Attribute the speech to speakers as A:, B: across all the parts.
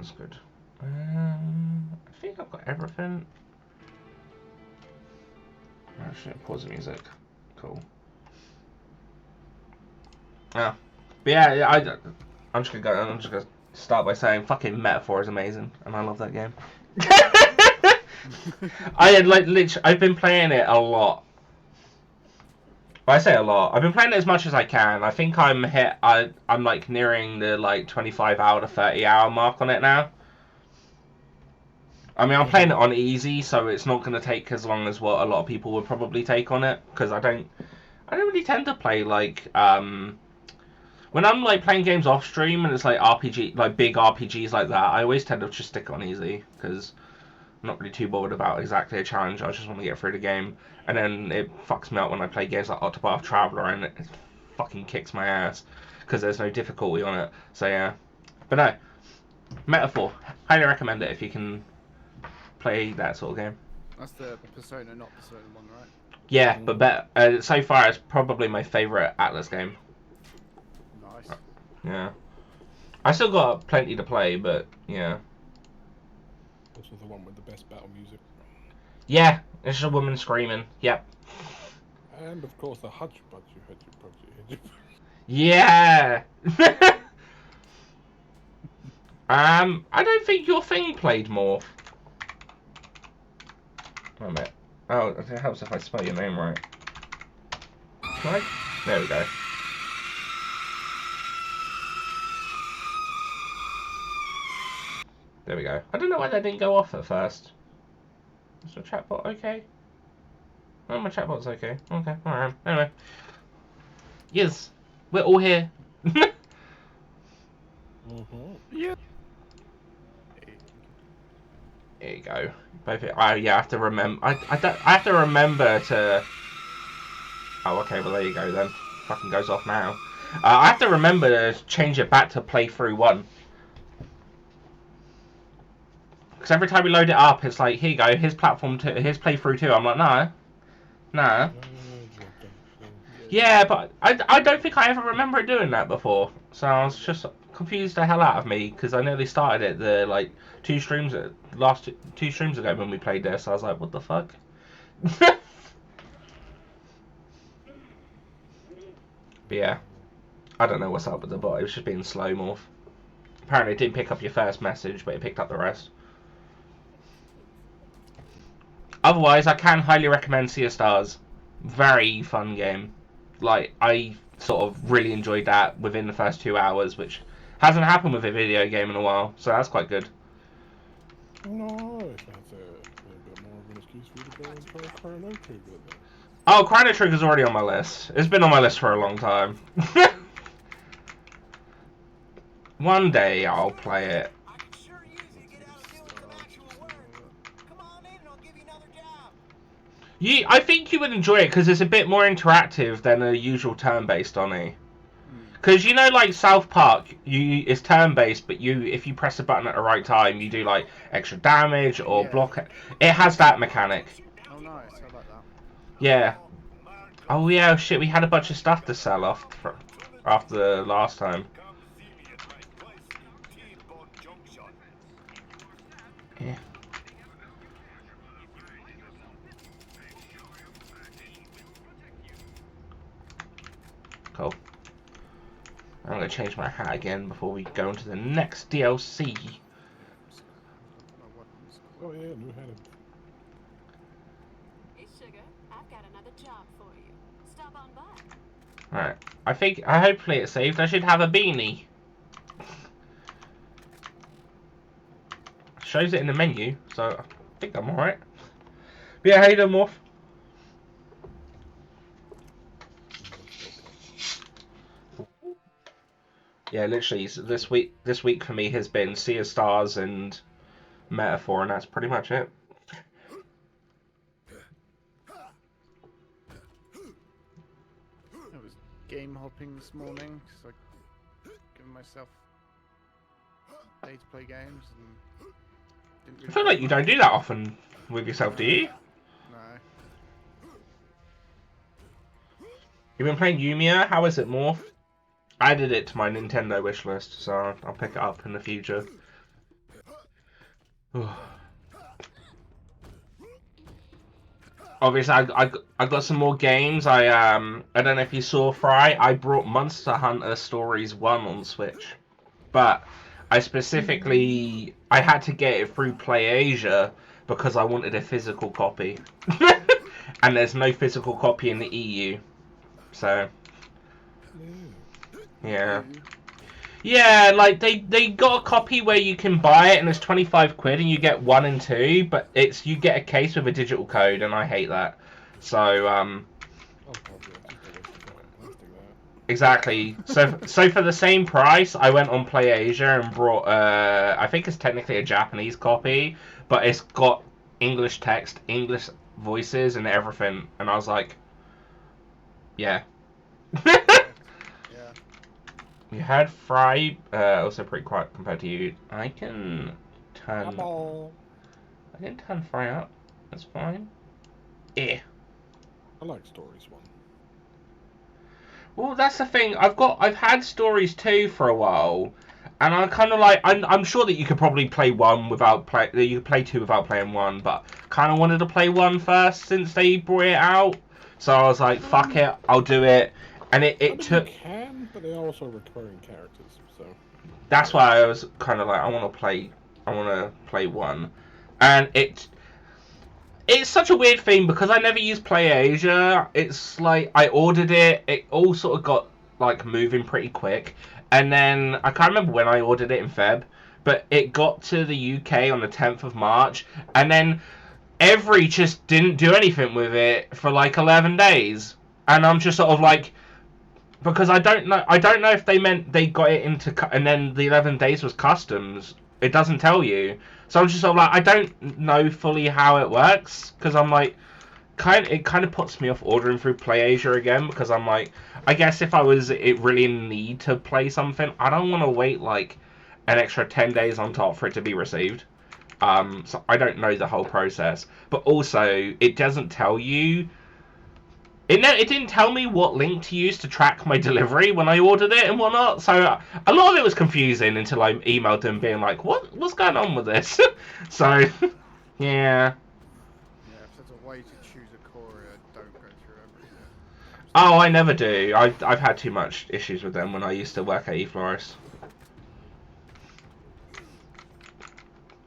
A: That's good. I think I've got everything. Actually, pause the music. Cool. Yeah. But yeah, I'm just gonna start by saying fucking Metaphor is amazing, and I love that game. I had literally, I've been playing it a lot. I say a lot. I've been playing it as much as I can. I think I'm like nearing the like 25 hour to 30 hour mark on it now. I mean, I'm playing it on easy, so it's not going to take as long as what a lot of people would probably take on it, because I don't really tend to play like when I'm like playing games off stream and it's like RPG, like big RPGs like that. I always tend to just stick it on easy because I'm not really too bothered about exactly a challenge. I just want to get through the game, and then it fucks me up when I play games like Octopath Traveler and it fucking kicks my ass because there's no difficulty on it. So yeah, but no, Metaphor, highly recommend it if you can play that sort of game.
B: That's the Persona, not Persona 1, right?
A: Yeah, but better. So far, it's probably my favorite Atlas game.
B: Nice.
A: Yeah, I still got plenty to play, but yeah.
C: Also the one with the best battle music.
A: Yeah, it's just a woman screaming. Yep.
C: And of course the hudgy budgy.
A: Yeah. I don't think your thing played more. Wait a minute. Oh, it helps if I spell your name right. Right? There we go. There we go. I don't know why that didn't go off at first. Is the chatbot okay? Oh, my chatbot's okay. Okay, alright. Anyway. Yes, we're all here.
B: Yeah.
A: There you go. Both. Yeah, I have to remember. I have to remember to. Oh, okay. Well, there you go then. Fucking goes off now. I have to remember to change it back to playthrough 1. Because every time we load it up, it's like, here you go, here's platform 2, here's playthrough 2. I'm like, no. Yeah, but I don't think I ever remember it doing that before. So I was just confused the hell out of me because I nearly started it the like 2 streams last 2 streams ago when we played this. I was like, what the fuck? But yeah, I don't know what's up with the bot. It was just being slow morph. Apparently, it didn't pick up your first message, but it picked up the rest. Otherwise, I can highly recommend Sea of Stars. Very fun game. Like, I sort of really enjoyed that within the first 2 hours, which hasn't happened with a video game in a while, so that's quite good.
C: Nice. That's a bit more of an excuse for you to go and try Chrono Trigger then.
A: Oh, Chrono Trigger's already on my list. It's been on my list for a long time. One day I'll play it. I think you would enjoy it because it's a bit more interactive than a usual turn-based Donny. Because you know, like South Park, it's turn-based, but if you press a button at the right time, you do like extra damage or block. It has that mechanic.
B: Oh, nice. I like that.
A: Yeah. Oh yeah, shit. We had a bunch of stuff to sell off after the last time. Yeah. Cool. I'm gonna change my hat again before we go into the next DLC.
C: Oh yeah, new hat.
D: Hey sugar, I've got another job for you. Stop on by.
A: Alright. Hopefully it's saved. I should have a beanie. Shows it in the menu, so I think I'm alright. But yeah, how you doing, Morph? Yeah, literally, this week for me has been Sea of Stars and Metaphor, and that's pretty much it.
B: I was game hopping this morning because I've given myself a day to play games and didn't really
A: I feel like you don't do that often with yourself, do you?
B: No.
A: You've been playing Yumiya? How is it, Morph? I added it to my Nintendo wishlist, so I'll pick it up in the future. Obviously, I got some more games. I don't know if you saw Fry. I brought Monster Hunter Stories 1 on Switch, but I had to get it through PlayAsia because I wanted a physical copy, and there's no physical copy in the EU. So yeah. Yeah, like they got a copy where you can buy it and it's 25 quid and you get 1 and 2, but you get a case with a digital code and I hate that. So
C: Oh, God, yeah, just a waste of fucking plastic there.
A: exactly. So for the same price, I went on PlayAsia and brought I think it's technically a Japanese copy, but it's got English text, English voices and everything, and I was like, yeah.
B: Yeah.
A: You had Fry, also pretty quiet compared to you. I can turn Fry up. That's fine. Eh.
C: I like Stories 1.
A: Well, that's the thing. I've had Stories 2 for a while, and I'm kind of like, I'm sure that you could probably play 1 without you could play 2 without playing 1, but kind of wanted to play 1 first since they brought it out. So I was like, fuck it, I'll do it. And it took.
C: You can, but they are also recurring characters, so.
A: That's why I was kind of like, I want to play 1, and it's such a weird thing because I never used PlayAsia. It's like I ordered it, it all sort of got like moving pretty quick, and then I can't remember when I ordered it in Feb, but it got to the UK on the 10th of March, and then Every just didn't do anything with it for like 11 days, and I'm just sort of like, because I don't know if they meant they got it into and then the 11 days was customs. It doesn't tell you, so I'm just sort of like, I don't know fully how it works, because I'm like, it kind of puts me off ordering through PlayAsia again, because I'm like, I guess if I was really in need to play something, I don't want to wait like an extra 10 days on top for it to be received. So I don't know the whole process, but also it doesn't tell you. It didn't tell me what link to use to track my delivery when I ordered it and whatnot. So a lot of it was confusing until I emailed them being like, what's going on with this? So yeah.
B: Yeah, if there's a way to choose a courier, don't go through everything.
A: Oh, I never do. I've had too much issues with them when I used to work at eFlorist.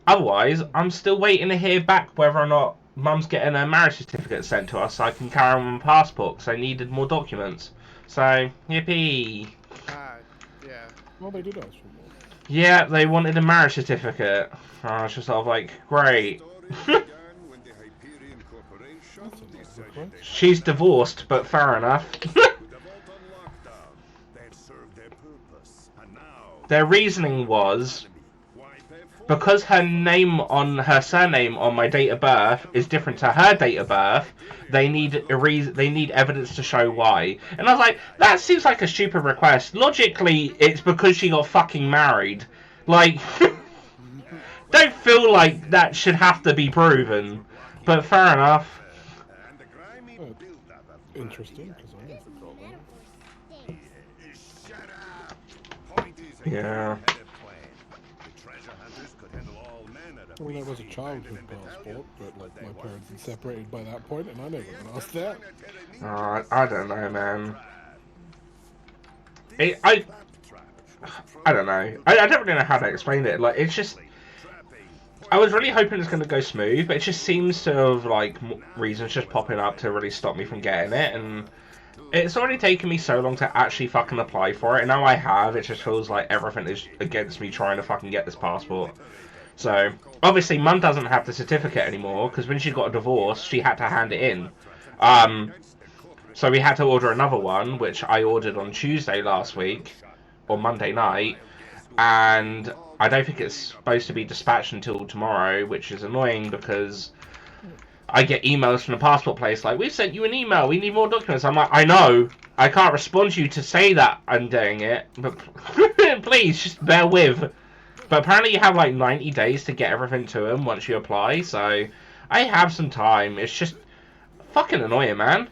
A: Otherwise, I'm still waiting to hear back whether or not Mum's getting a marriage certificate sent to us so I can carry on my passport, because I needed more documents. So, yippee!
B: Yeah.
C: Well, they did ask for more.
A: Yeah, they wanted a marriage certificate. I was just sort of like, great.
C: That's a nice request.
A: She's divorced, but fair enough. Their reasoning was, because her surname on my date of birth is different to her date of birth, they need evidence to show why. And I was like, that seems like a stupid request. Logically, it's because she got fucking married. Like, don't feel like that should have to be proven. But fair enough.
C: Interesting, because I never got that.
A: Yeah.
C: I mean, I was a child with passport, but like my parents had separated by that point, and I never been asked that.
A: I don't know, man. I don't know. I don't really know how to explain it. Like, it's just, I was really hoping it's going to go smooth, but it just seems to have, like, reasons just popping up to really stop me from getting it, and it's already taken me so long to actually fucking apply for it, and now I have, it just feels like everything is against me trying to fucking get this passport. So, obviously, Mum doesn't have the certificate anymore, because when she got a divorce, she had to hand it in. So we had to order another one, which I ordered on Tuesday last week, or Monday night, and I don't think it's supposed to be dispatched until tomorrow, which is annoying because I get emails from the passport place like, we've sent you an email, we need more documents. I'm like, I know, I can't respond to you to say that I'm doing it, but please, just bear with. But apparently you have like 90 days to get everything to them once you apply, so I have some time. It's just fucking annoying, man.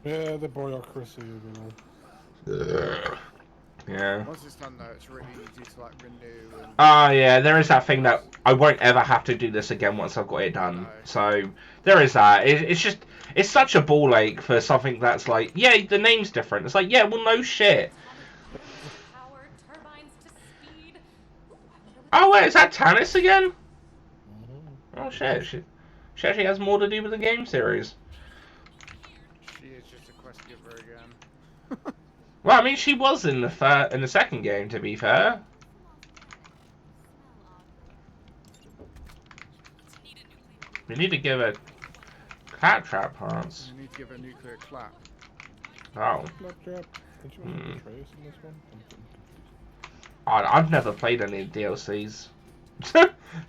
C: Yeah, the bureaucracy, you know.
A: Yeah.
B: Once it's done though, it's really easy to like renew. And...
A: Oh yeah, there is that thing that I won't ever have to do this again once I've got it done.
B: No.
A: So there is that. It's just it's such a ball ache for something that's like, yeah, the name's different. It's like, yeah, well, no shit.
D: Power turbines to speed. Ooh, I wonder what
A: Oh wait, is that Tannis again?
C: Mm-hmm.
A: Oh shit, she actually has more to do with the game series.
B: She is just a quest giver again.
A: Well, I mean, she was in the second game, to be fair. We need to give her claptrap parts.
B: You need to give her nuclear clap.
A: Oh.
C: Claptrap. Did you want to betray us in this one? I'm confused.
A: I've never played any DLCs.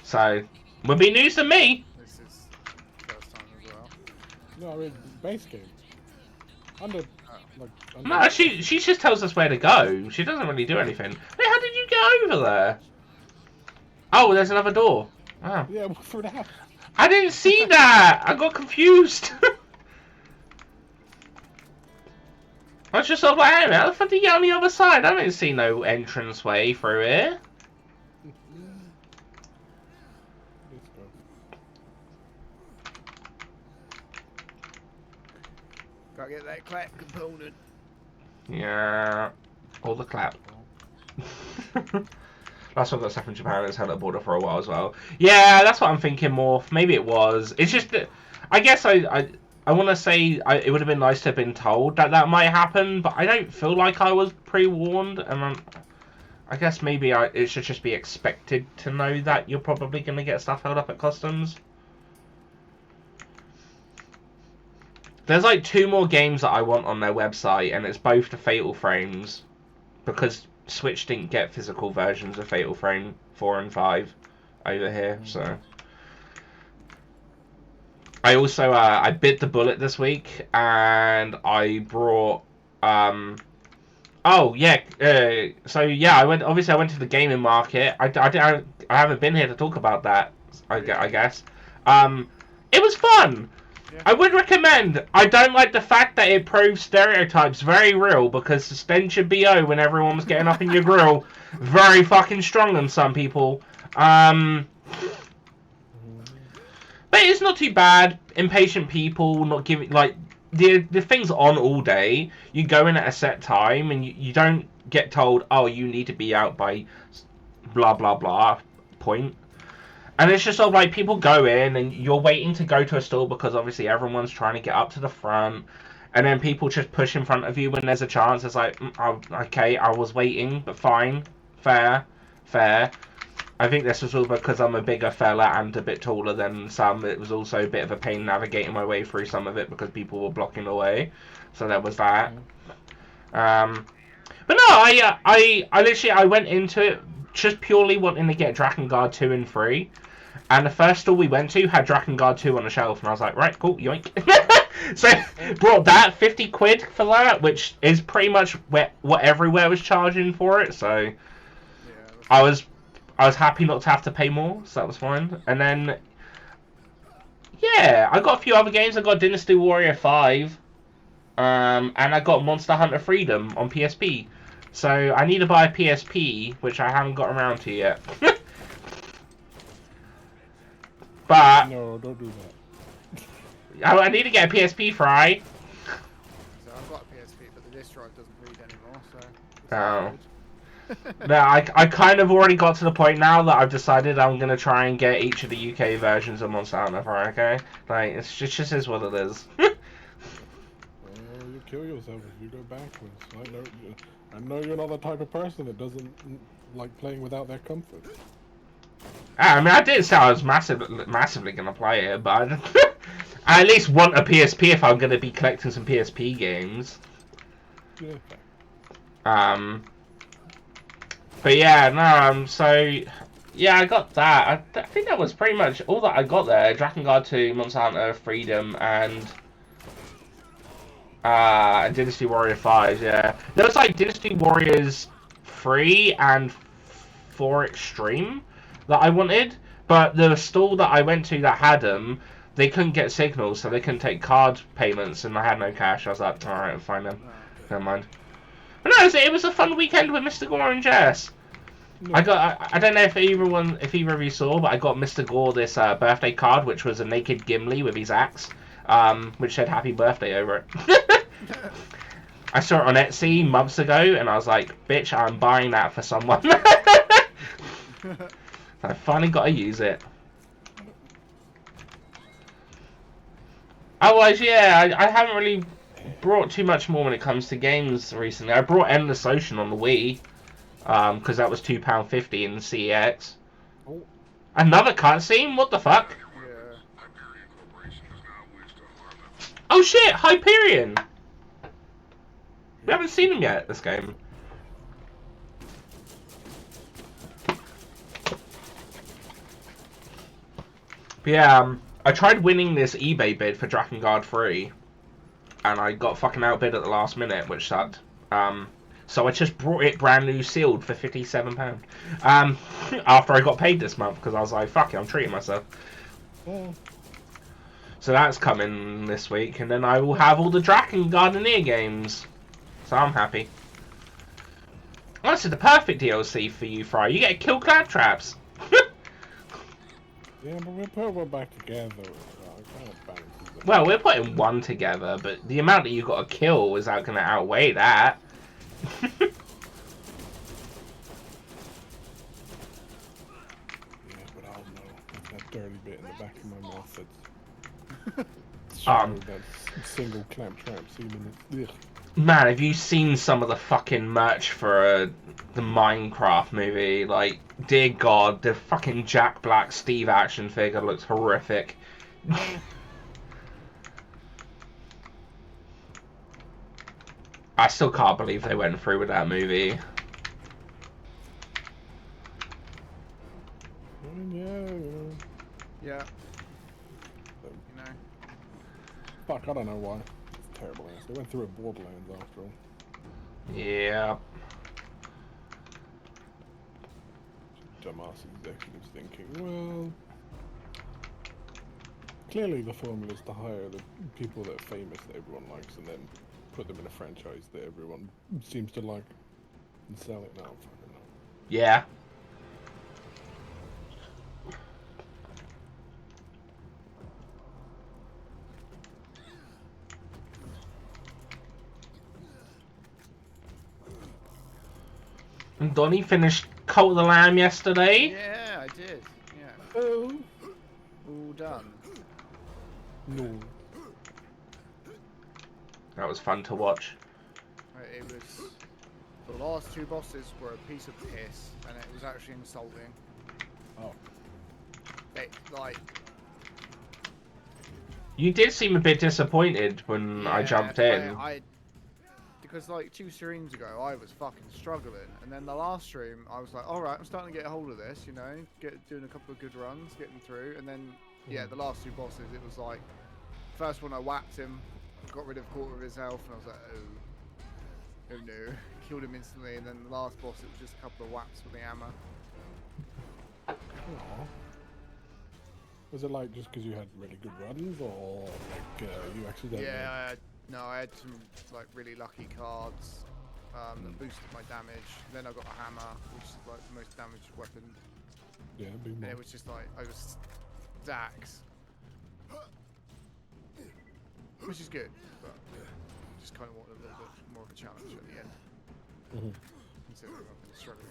A: So, would be news to me.
B: This is first time as well.
C: No, I mean, base game. Under, under...
A: No, she just tells us where to go. She doesn't really do anything. Hey, how did you get over there? Oh, there's another door. Wow.
C: Yeah, walk through the house.
A: I didn't see that. I got confused. I was just sort of like, hey, how the fuck did you get on the other side? I didn't see no entrance way through here.
C: Let's go.
B: Gotta get that clap component.
A: Yeah. All the clap. Last one got stuff from Japan. It's held at border for a while as well. Yeah, that's what I'm thinking more. Maybe it was. It's just that I guess I want to say it would have been nice to have been told that that might happen, but I don't feel like I was pre-warned, and I guess maybe it should just be expected to know that you're probably going to get stuff held up at customs. There's like 2 more games that I want on their website, and it's both the Fatal Frames, because Switch didn't get physical versions of Fatal Frame 4 and 5 over here, so... I also, I bit the bullet this week, and I brought, oh, yeah, so, yeah, I went to the gaming market. I haven't been here to talk about that, I guess. It was fun!
B: Yeah.
A: I would recommend. I don't like the fact that it proves stereotypes very real, because the stench of BO when everyone was getting up in your grill, very fucking strong on some people. But it's not too bad. Impatient people not giving, like, the thing's on all day. You go in at a set time, and you don't get told, oh, you need to be out by blah blah blah point. And it's just sort of like people go in and you're waiting to go to a store because obviously everyone's trying to get up to the front, and then people just push in front of you when there's a chance. It's like, okay, I was waiting, but fine, fair. I think this was all because I'm a bigger fella and a bit taller than some. It was also a bit of a pain navigating my way through some of it because people were blocking the way. So there was that. But no, I literally I went into it just purely wanting to get Drakengard 2 and 3. And the first store we went to had Drakengard 2 on the shelf, and I was like, right, cool, yoink. So, brought that, 50 quid for that, which is pretty much what everywhere was charging for it, so...
B: Yeah,
A: I was happy not to have to pay more, so that was fine. And then... Yeah, I got a few other games. I got Dynasty Warrior 5, and I got Monster Hunter Freedom on PSP. So, I need to buy a PSP, which I haven't got around to yet. But
C: No, don't do that.
A: I need to get a PSP, Fry.
B: so I've got a PSP, but the disk drive doesn't read anymore, so...
A: Oh. No, I kind of already got to the point now that I've decided I'm going to try and get each of the UK versions of Monster Hunter, Fry, okay? Like, it just is what it is.
C: Well, you kill yourself if you go backwards. I know you're not the type of person that doesn't like playing without their comfort.
A: I mean, I didn't say I was massively going to play it, but I at least want a PSP if I'm going to be collecting some PSP games.
C: Yeah.
A: But yeah, no, so, yeah, I got that. I think that was pretty much all that I got there. Drakengard 2, Monster Hunter, Freedom, and Dynasty Warrior 5, yeah. There was, like, Dynasty Warriors 3 and 4 Extreme that I wanted, but the store that I went to that had them, they couldn't get signals, so they couldn't take card payments, and I had no cash. I was like, alright, fine then. Never mind. But no, it was a fun weekend with Mr. Gore and Jess.
C: No.
A: I don't know if either of you saw, but I got Mr. Gore this birthday card, which was a naked Gimli with his axe, which said "Happy Birthday" over it. I saw it on Etsy months ago, and I was like, "Bitch, I'm buying that for someone." I finally got to use it. Otherwise, yeah, I haven't really brought too much more when it comes to games recently. I brought Endless Ocean on the Wii, because that was £2.50 in CEX.
C: Oh.
A: Another cutscene? What the fuck?
B: Yeah.
A: Oh shit, Hyperion! We haven't seen him yet, this game. But yeah, I tried winning this eBay bid for Drakengard 3, and I got fucking outbid at the last minute, which sucked. So I just brought it brand new sealed for £57. After I got paid this month, because I was like, fuck it, I'm treating myself.
C: Oh.
A: So that's coming this week, and then I will have all the Drakengard games. So I'm happy. This is the perfect DLC for you, Fry. You get to kill claptraps.
C: Yeah, but we're back together. Kind of balances it.
A: Well, we're putting one together, but the amount that you got to kill is going to outweigh that.
C: Yeah, but I'll know. That dirty bit in the back of my mouth that's that single claptrap semen. Ugh.
A: Man, have you seen some of the fucking merch for the Minecraft movie? Like, dear God, the fucking Jack Black Steve action figure looks horrific. I still can't believe they went through with that movie.
B: Yeah. You know.
C: Fuck, I don't know why. It's terrible ass. They went through a Borderlands after all.
A: Yeah.
C: Dumbass executives thinking, well, clearly the formula is to hire the people that are famous that everyone likes and then put them in a franchise that everyone seems to like and sell it now. Fucking hell.
A: Yeah. And Donny finished Cult of the Lamb yesterday.
B: Yeah, I did. Yeah.
C: Oh.
B: All done.
C: No.
A: That was fun to watch.
B: It was. The last two bosses were a piece of piss, and it was actually insulting.
C: Oh.
B: Like.
A: You did seem a bit disappointed when I jumped in.
B: Because like 2 streams ago, I was fucking struggling, and then the last stream, I was like, all right, I'm starting to get a hold of this, you know, doing a couple of good runs, getting through, and then yeah, the last 2 bosses, it was like, first one I whacked him, got rid of a quarter of his health, and I was like, oh no, killed him instantly, and then the last boss, it was just a couple of whacks with the hammer.
C: Aww. Was it like just because you had really good runs, or like you accidentally?
B: Yeah, I had some like really lucky cards that boosted my damage. Then I got a hammer, which is like the most damaged weapon.
C: Yeah, big
B: And
C: man.
B: it was just like I was Dax, which is good, but just kind of wanted a little bit more of a challenge at the end. Considering I've been struggling.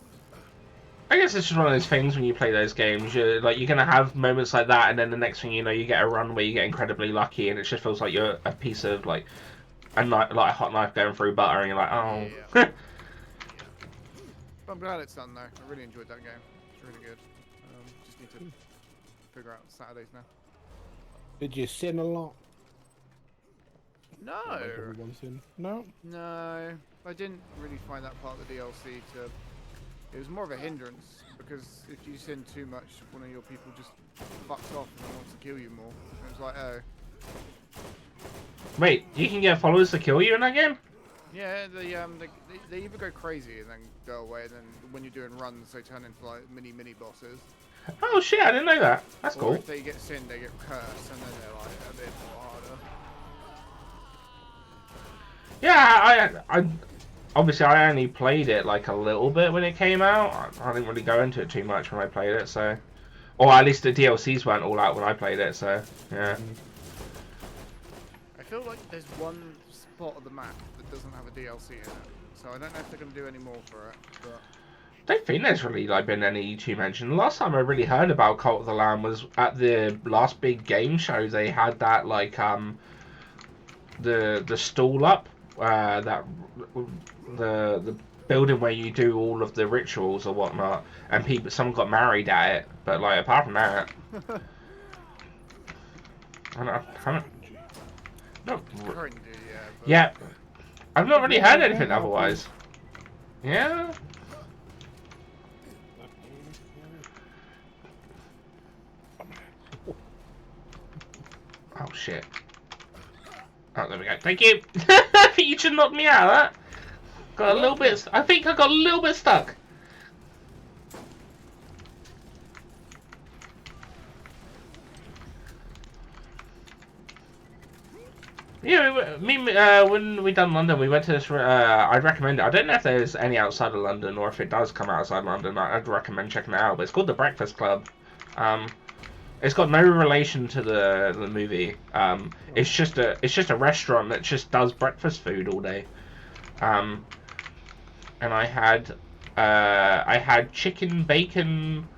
A: I guess it's just one of those things when you play those games. You're gonna have moments like that, and then the next thing you know, you get a run where you get incredibly lucky, and it just feels like you're a piece of like a hot knife going through butter, and you're like, oh.
B: Yeah. But I'm glad it's done though. I really enjoyed that game. It's really good. Just need to figure out Saturdays now.
C: Did you sin a lot?
B: No.
C: Like everyone sin? No.
B: No, I didn't really find that part of the DLC to. It was more of a hindrance because if you sin too much, one of your people just fucks off and wants to kill you more. And it was like, oh.
A: Wait, you can get followers to kill you in that game?
B: Yeah, they either go crazy and then go away, and then when you're doing runs, they turn into like mini bosses.
A: Oh shit, I didn't know that. That's
B: Or
A: cool.
B: if they get sinned, they get cursed, and then they're like a bit more harder.
A: Yeah, obviously I only played it like a little bit when it came out. I didn't really go into it too much when I played it, so, or at least the DLCs weren't all out when I played it, so yeah.
B: I feel like there's one spot of the map that doesn't have a DLC in it, so I don't know if they're going to do any more for it. But
A: Don't think there's really like been any YouTube mention. The last time I really heard about Cult of the Lamb was at the last big game show. They had that like the stall up that the building where you do all of the rituals or whatnot, and someone got married at it. But like apart from that, I haven't. No,
B: cringy, yeah. But
A: yeah, I've not really heard anything otherwise. Yeah. Oh shit. Oh, there we go. Thank you. I think you should knock me out of that. Got a little bit. I think I got a little bit stuck. Yeah, when we done London, we went to this. I'd recommend it. I don't know if there's any outside of London, or if it does come outside London. I'd recommend checking it out. But it's called the Breakfast Club. It's got no relation to the movie. It's just a restaurant that just does breakfast food all day. And I had chicken bacon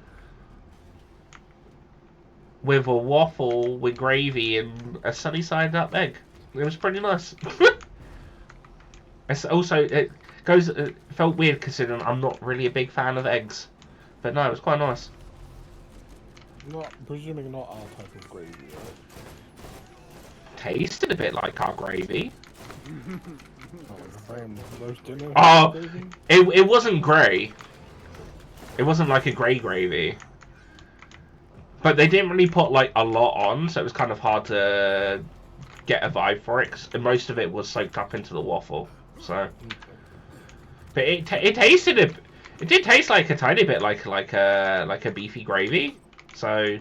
A: with a waffle with gravy and a sunny side up egg. It was pretty nice. It's also it felt weird considering I'm not really a big fan of eggs, but no, it was quite nice.
C: Not presuming not our type of gravy, right?
A: Tasted a bit like our gravy.
C: Roast dinner.
A: Oh,
C: Gravy?
A: it wasn't grey. It wasn't like a grey gravy. But they didn't really put like a lot on, so it was kind of hard to get a vibe for it. 'Cause most of it was soaked up into the waffle. So, but it tasted it did taste like a tiny bit like a beefy gravy. So,
C: You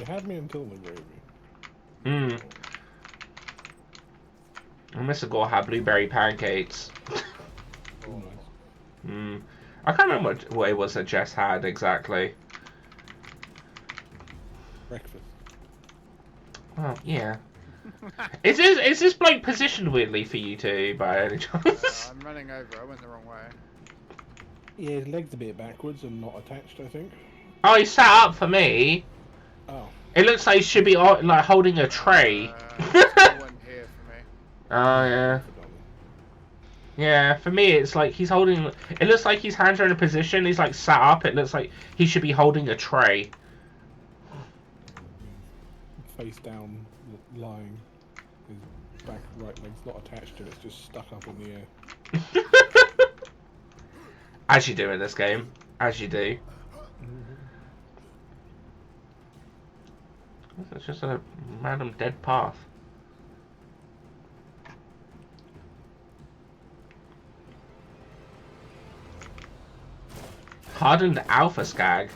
C: had me until the gravy.
A: I miss a go have blueberry pancakes.
C: Oh, nice.
A: I can't remember what it was that Jess had exactly.
C: Breakfast.
A: Oh yeah. Is this bloke positioned weirdly for you two by any chance?
B: I'm running over. I went the wrong way.
C: Yeah, his leg's a bit backwards and not attached, I think.
A: Oh, he's sat up for me.
C: Oh.
A: It looks like he should be like holding a tray.
B: Someone went here for me.
A: Oh yeah. Yeah, for me it's like he's holding. It looks like his hands are in a position. He's like sat up. It looks like he should be holding a tray.
C: Face down, lying. His back right leg's not attached and it's just stuck up in the air.
A: As you do in this game. As you do. It's just a random dead path. Hardened alpha skag.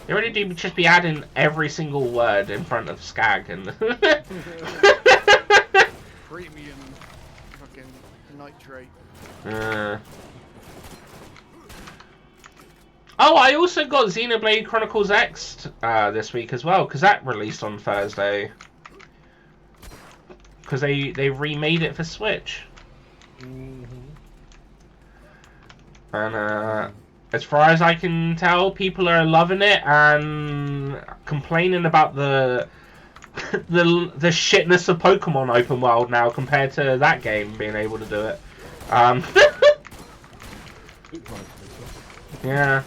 A: You really do just be adding every single word in front of skag and
B: Premium fucking nitrate.
A: Oh, I also got Xenoblade Chronicles X this week as well, because that released on Thursday. Because they remade it for Switch. And as far as I can tell, people are loving it and complaining about the shitness of Pokemon open world now compared to that game being able to do it. Yeah.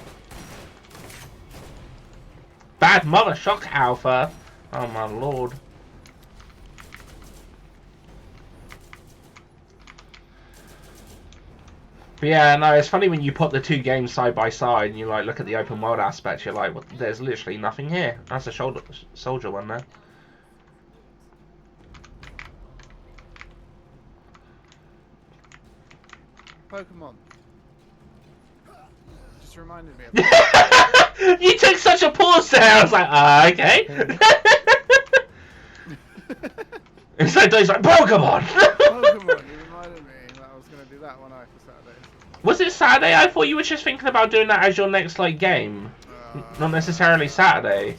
A: Bad mother shock alpha. Oh my lord. But yeah, no, it's funny when you put the two games side by side and you like look at the open world aspect. You're like, well, there's literally nothing here. That's a soldier one there.
B: Pokemon. Just reminded me of that.
A: You took such a pause there. I was like, okay. Instead, he's like, Pokemon.
B: Pokemon. You reminded me that I was going to do that
A: Was it Saturday? I thought you were just thinking about doing that as your next like game, not necessarily Saturday.
B: I said,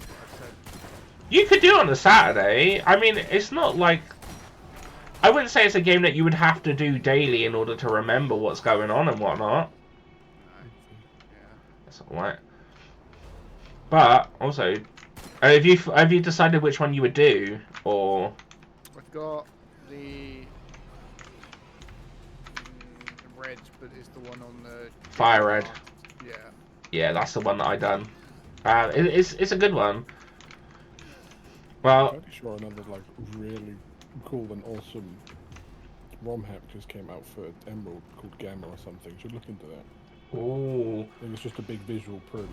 A: You could do it on a Saturday. I mean, it's not like I wouldn't say it's a game that you would have to do daily in order to remember what's going on and whatnot.
B: no. Yeah.
A: That's alright. But also, have you decided which one you would do, or?
B: I've got the red, but it's the one on the
A: Fire Red.
B: Yeah.
A: Yeah, that's the one that I done. It's a good one.
C: I'm
A: Well,
C: pretty sure another like really cool and awesome ROM hack just came out for Emerald called Gamma or something. You should look into that.
A: ooh,
C: I think it's just a big visual progress.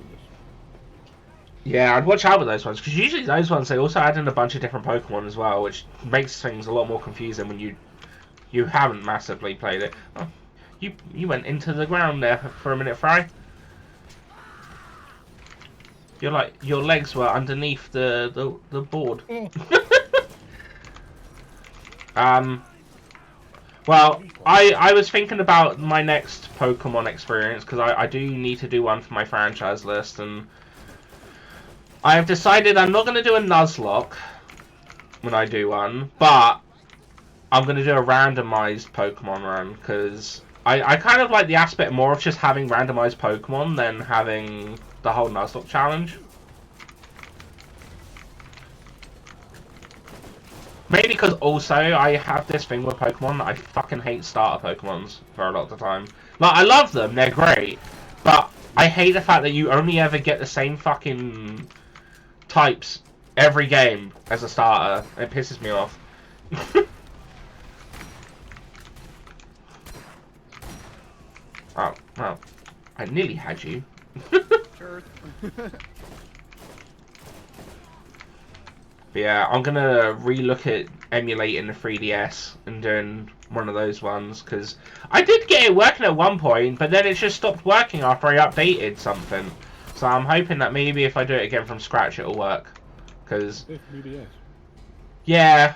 A: yeah, I'd watch out with those ones because usually those ones they also add in a bunch of different Pokemon as well, which makes things a lot more confusing when you haven't massively played it. Oh, you went into the ground there for a minute, Fry. Your legs were underneath the board. Well, I was thinking about my next Pokemon experience because I do need to do one for my franchise list, and I have decided I'm not going to do a Nuzlocke when I do one, but I'm going to do a randomized Pokemon run because I kind of like the aspect more of just having randomized Pokemon than having the whole Nuzlocke challenge. Mainly because also I have this thing with Pokemon that I fucking hate starter Pokemons for a lot of the time. Like, I love them, they're great, but I hate the fact that you only ever get the same fucking types every game as a starter. It pisses me off. Oh, well, I nearly had you.
B: Sure.
A: But yeah, I'm gonna re-look at emulating the 3DS and doing one of those ones because I did get it working at one point, but then it just stopped working after I updated something. So I'm hoping that maybe if I do it again from scratch, it'll work. Because yeah,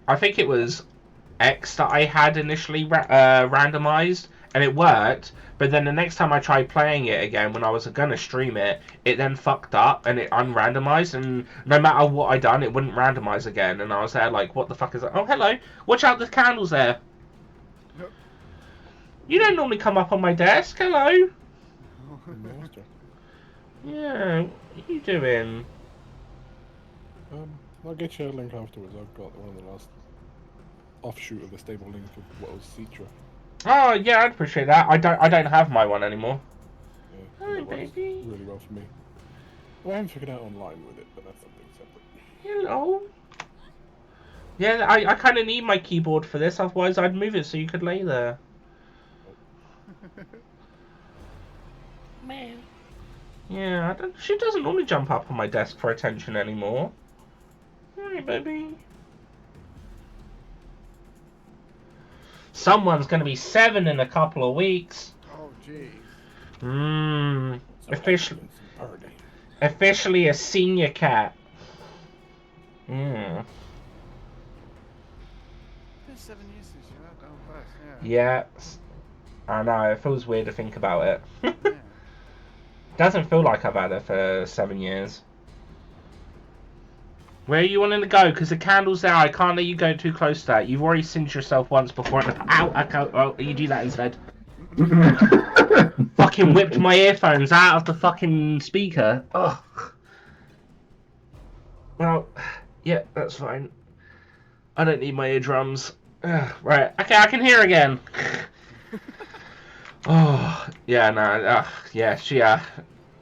A: I think it was X that I had initially randomized, and it worked. But then the next time I tried playing it again, when I was gonna stream it, it then fucked up and it unrandomized, and no matter what I done, it wouldn't randomize again. And I was there like, what the fuck is that? Oh, hello! Watch out, there's candles there. You don't normally come up on my desk. Hello.
C: Master.
A: Yeah, what are you doing?
C: I'll get you a link afterwards. I've got one of the last offshoot of the stable link of what was Citra.
A: Oh yeah, I'd appreciate that. I don't have my one anymore.
C: Yeah,
A: Hi,
C: that works
A: baby.
C: really well for me. Well, I haven't figured out online with it, but that's something separate.
A: Hello. Yeah, I kind of need my keyboard for this. Otherwise, I'd move it so you could lay there. Man. Yeah, she doesn't normally jump up on my desk for attention anymore. Hi, baby. Someone's going to be 7 in a couple of weeks.
B: Oh, jeez.
A: Officially a senior cat. Yeah.
B: It's been 7 years since you had that on first,
A: Yeah. I know, it feels weird to think about it.
B: Yeah.
A: Doesn't feel like I've had it for 7 years. Where are you wanting to go? Because the candle's there. I can't let you go too close to that. You've already singed yourself once before. Ow! I can't. Oh, you do that instead. Fucking whipped my earphones out of the fucking speaker. Ugh. Well, yeah, that's fine. I don't need my eardrums. Ugh, right. Okay, I can hear again. Oh, yeah, no. Yeah,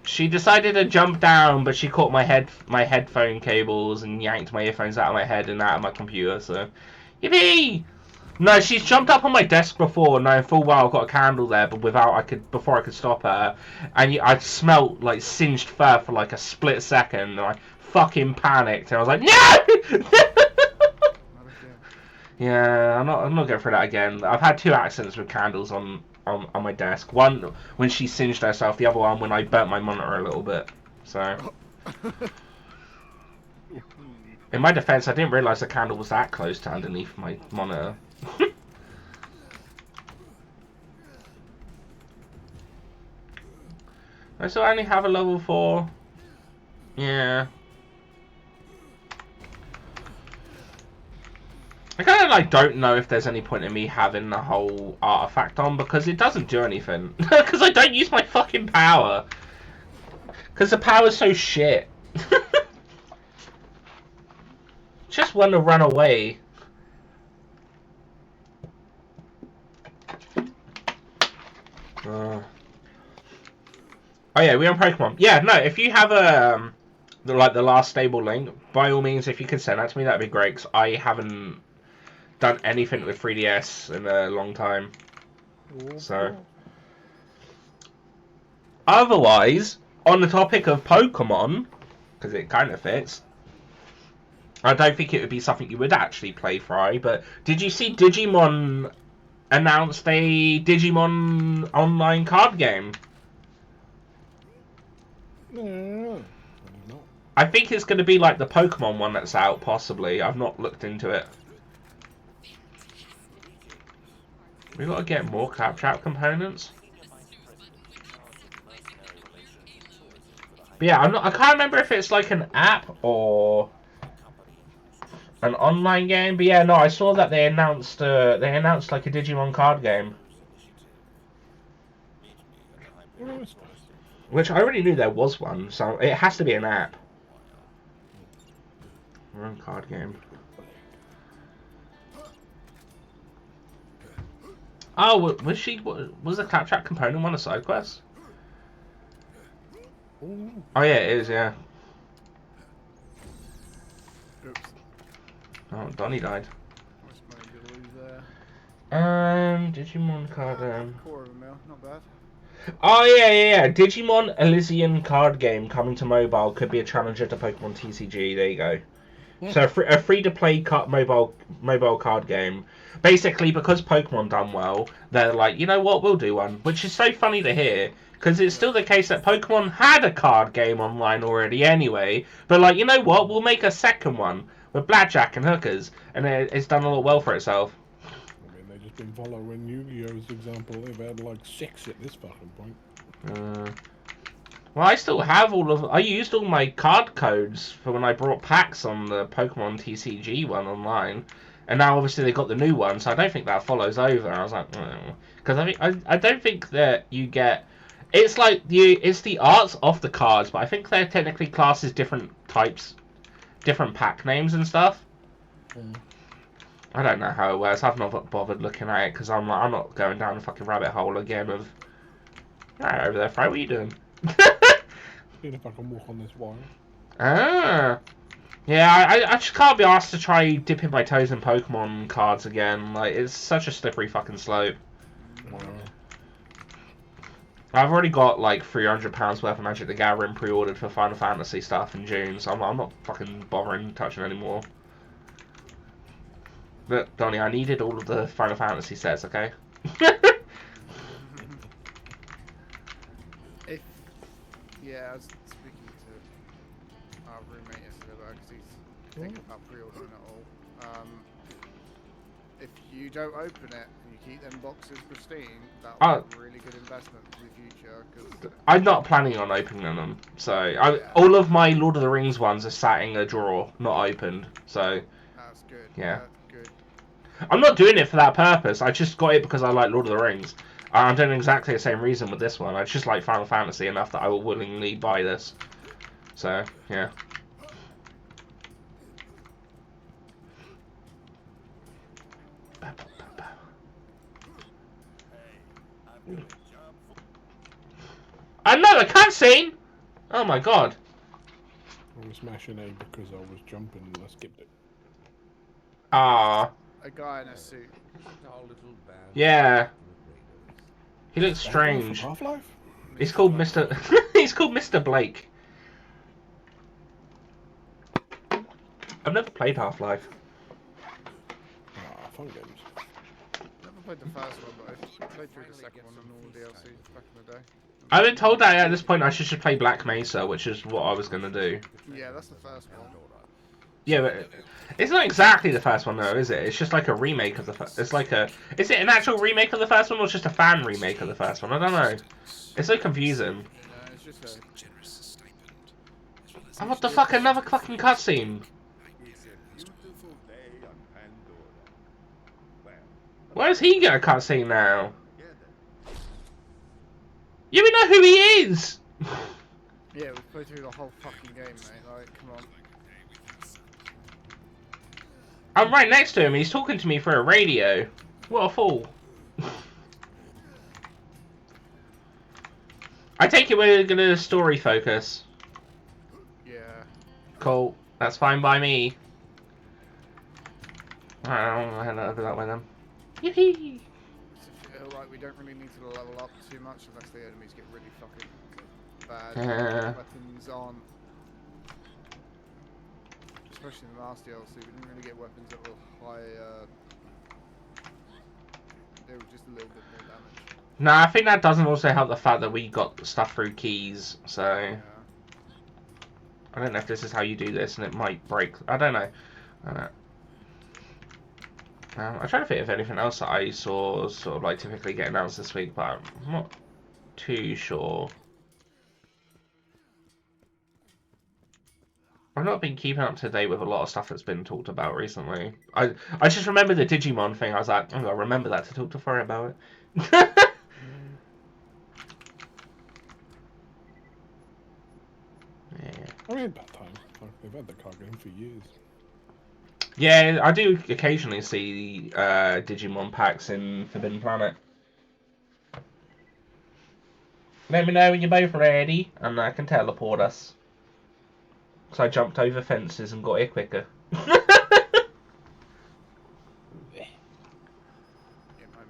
A: she decided to jump down, but she caught my headphone cables and yanked my earphones out of my head and out of my computer, so... Yippee! No, she's jumped up on my desk before, knowing full well I've got a candle there, but before I could stop her. And I smelt, like, singed fur for, like, a split second, and I fucking panicked, and I was like, NO! Yeah, I'm not going for that again. I've had 2 accidents with candles on my desk. One when she singed herself, the other one when I burnt my monitor a little bit. So In my defense, I didn't realise the candle was that close to underneath my monitor. I still only have a level 4. Yeah. I kind of like don't know if there's any point in me having the whole artifact on because it doesn't do anything. Because I don't use my fucking power. Because the power's so shit. Just want to run away. Oh yeah, we're on Pokemon. Yeah, no, if you have a the last stable link, by all means, if you can send that to me, that'd be great. Cause I haven't done anything with 3DS in a long time. So, otherwise, on the topic of Pokemon, because it kind of fits, I don't think it would be something you would actually play, Fry. But did you see Digimon announced a Digimon online card game?
C: No.
A: I think it's going to be like the Pokemon one that's out, possibly. I've not looked into it. We got to get more Claptrap components. But yeah, I can't remember if it's like an app or an online game. But yeah, no, I saw that they announced like a Digimon card game, which I already knew there was one. So it has to be an app. Wrong card game. Oh, was the Claptrap component one a side quest? Oh yeah, it is. Yeah.
B: Oops.
A: Oh, Donny died.
B: How much money did I lose there?
A: Digimon card.
B: Quarter of a mil, not bad.
A: Oh yeah. Digimon Elysian card game coming to mobile could be a challenger to Pokemon TCG. There you go. So a free-to-play mobile card game. Basically, because Pokemon done well, they're like, you know what, we'll do one. Which is so funny to hear, because it's still the case that Pokemon had a card game online already anyway. But like, you know what, we'll make a second one with blackjack and hookers, and it's done a lot well for itself.
C: I mean, they've just been following Yu-Gi-Oh's example. They've had like 6 at this fucking point.
A: Well, I still have I used all my card codes for when I brought packs on the Pokemon TCG one online. And now obviously they got the new one, so I don't think that follows over. And I was like, because I don't think that you get. It's like it's the arts of the cards, but I think they're technically classed as different types, different pack names and stuff. I don't know how it works. I've not bothered looking at it because I'm not going down a fucking rabbit hole again of. Right over there, Fry. What are you doing?
C: See if I can walk on this wire.
A: Ah. Yeah, I just can't be asked to try dipping my toes in Pokemon cards again. Like, it's such a slippery fucking slope. I've already got like £300 worth of Magic the Gathering pre-ordered for Final Fantasy stuff in June, so I'm not fucking bothering touching anymore. But, Donny, I needed all of the Final Fantasy sets, okay?
B: Yeah, I was speaking to our roommate yesterday about it because he's thinking about pre-ordering it all. If you don't open it and you keep them boxes pristine, that'll be a really good investment for the future. Cause
A: I'm not planning on opening them, so all of my Lord of the Rings ones are sat in a drawer, not opened. So
B: that's good.
A: Yeah.
B: That's good.
A: I'm not doing it for that purpose. I just got it because I like Lord of the Rings. I'm doing exactly the same reason with this one. I just like Final Fantasy enough that I will willingly buy this. So, yeah. Another cutscene! Oh my god.
C: I was smashing A because I was jumping and I skipped it.
A: Ah.
B: A guy in a suit.
A: Yeah. He looks strange.
C: Half-Life?
A: He's called Mr. He's called Mr. Blake. I've never played Half-Life.
C: Fun games.
B: Never played the first one, but I played through the second one and all the DLCs back in the day.
A: I've been told that at this point I should play Black Mesa, which is what I was going to do.
B: Yeah, that's the first one.
A: Yeah, but it's not exactly the first one though, is it? It's just like a remake of the first. It's like a. Is it an actual remake of the first one, or just a fan remake of the first one? I don't know. It's so confusing.
B: No, it's just a.
A: Oh, what the fuck? Another fucking cutscene. Where's he got a cutscene now? You even know who he is!
B: Yeah, we've played through the whole fucking game, mate. Like, come on.
A: I'm right next to him. He's talking to me through a radio. What a fool. I take it we're gonna story focus.
B: Yeah.
A: Cool. That's fine by me. Alright, I'll head over that way then. Yee-hee.
B: I feel like we don't really need to level up too much unless the enemies get really fucking bad. Weapons aren't. Especially in the last DLC, we didn't really get weapons that were high. They were just a little bit more damage.
A: Nah, I think that doesn't also help the fact that we got stuff through keys, so...
B: Yeah.
A: I don't know if this is how you do this, and it might break. I don't know. I don't know. I'm trying to think of anything else that I saw sort of like typically get announced this week, but I'm not too sure. I've not been keeping up to date with a lot of stuff that's been talked about recently. I just remember the Digimon thing. I was like, I'm gonna remember that to talk to Furry about it. Yeah.
C: I mean, that time. Like, they've had the card game for years.
A: Yeah, I do occasionally see Digimon packs in Forbidden Planet. Let me know when you're both ready, and I can teleport us. So I jumped over fences and got here quicker.
B: Yeah, my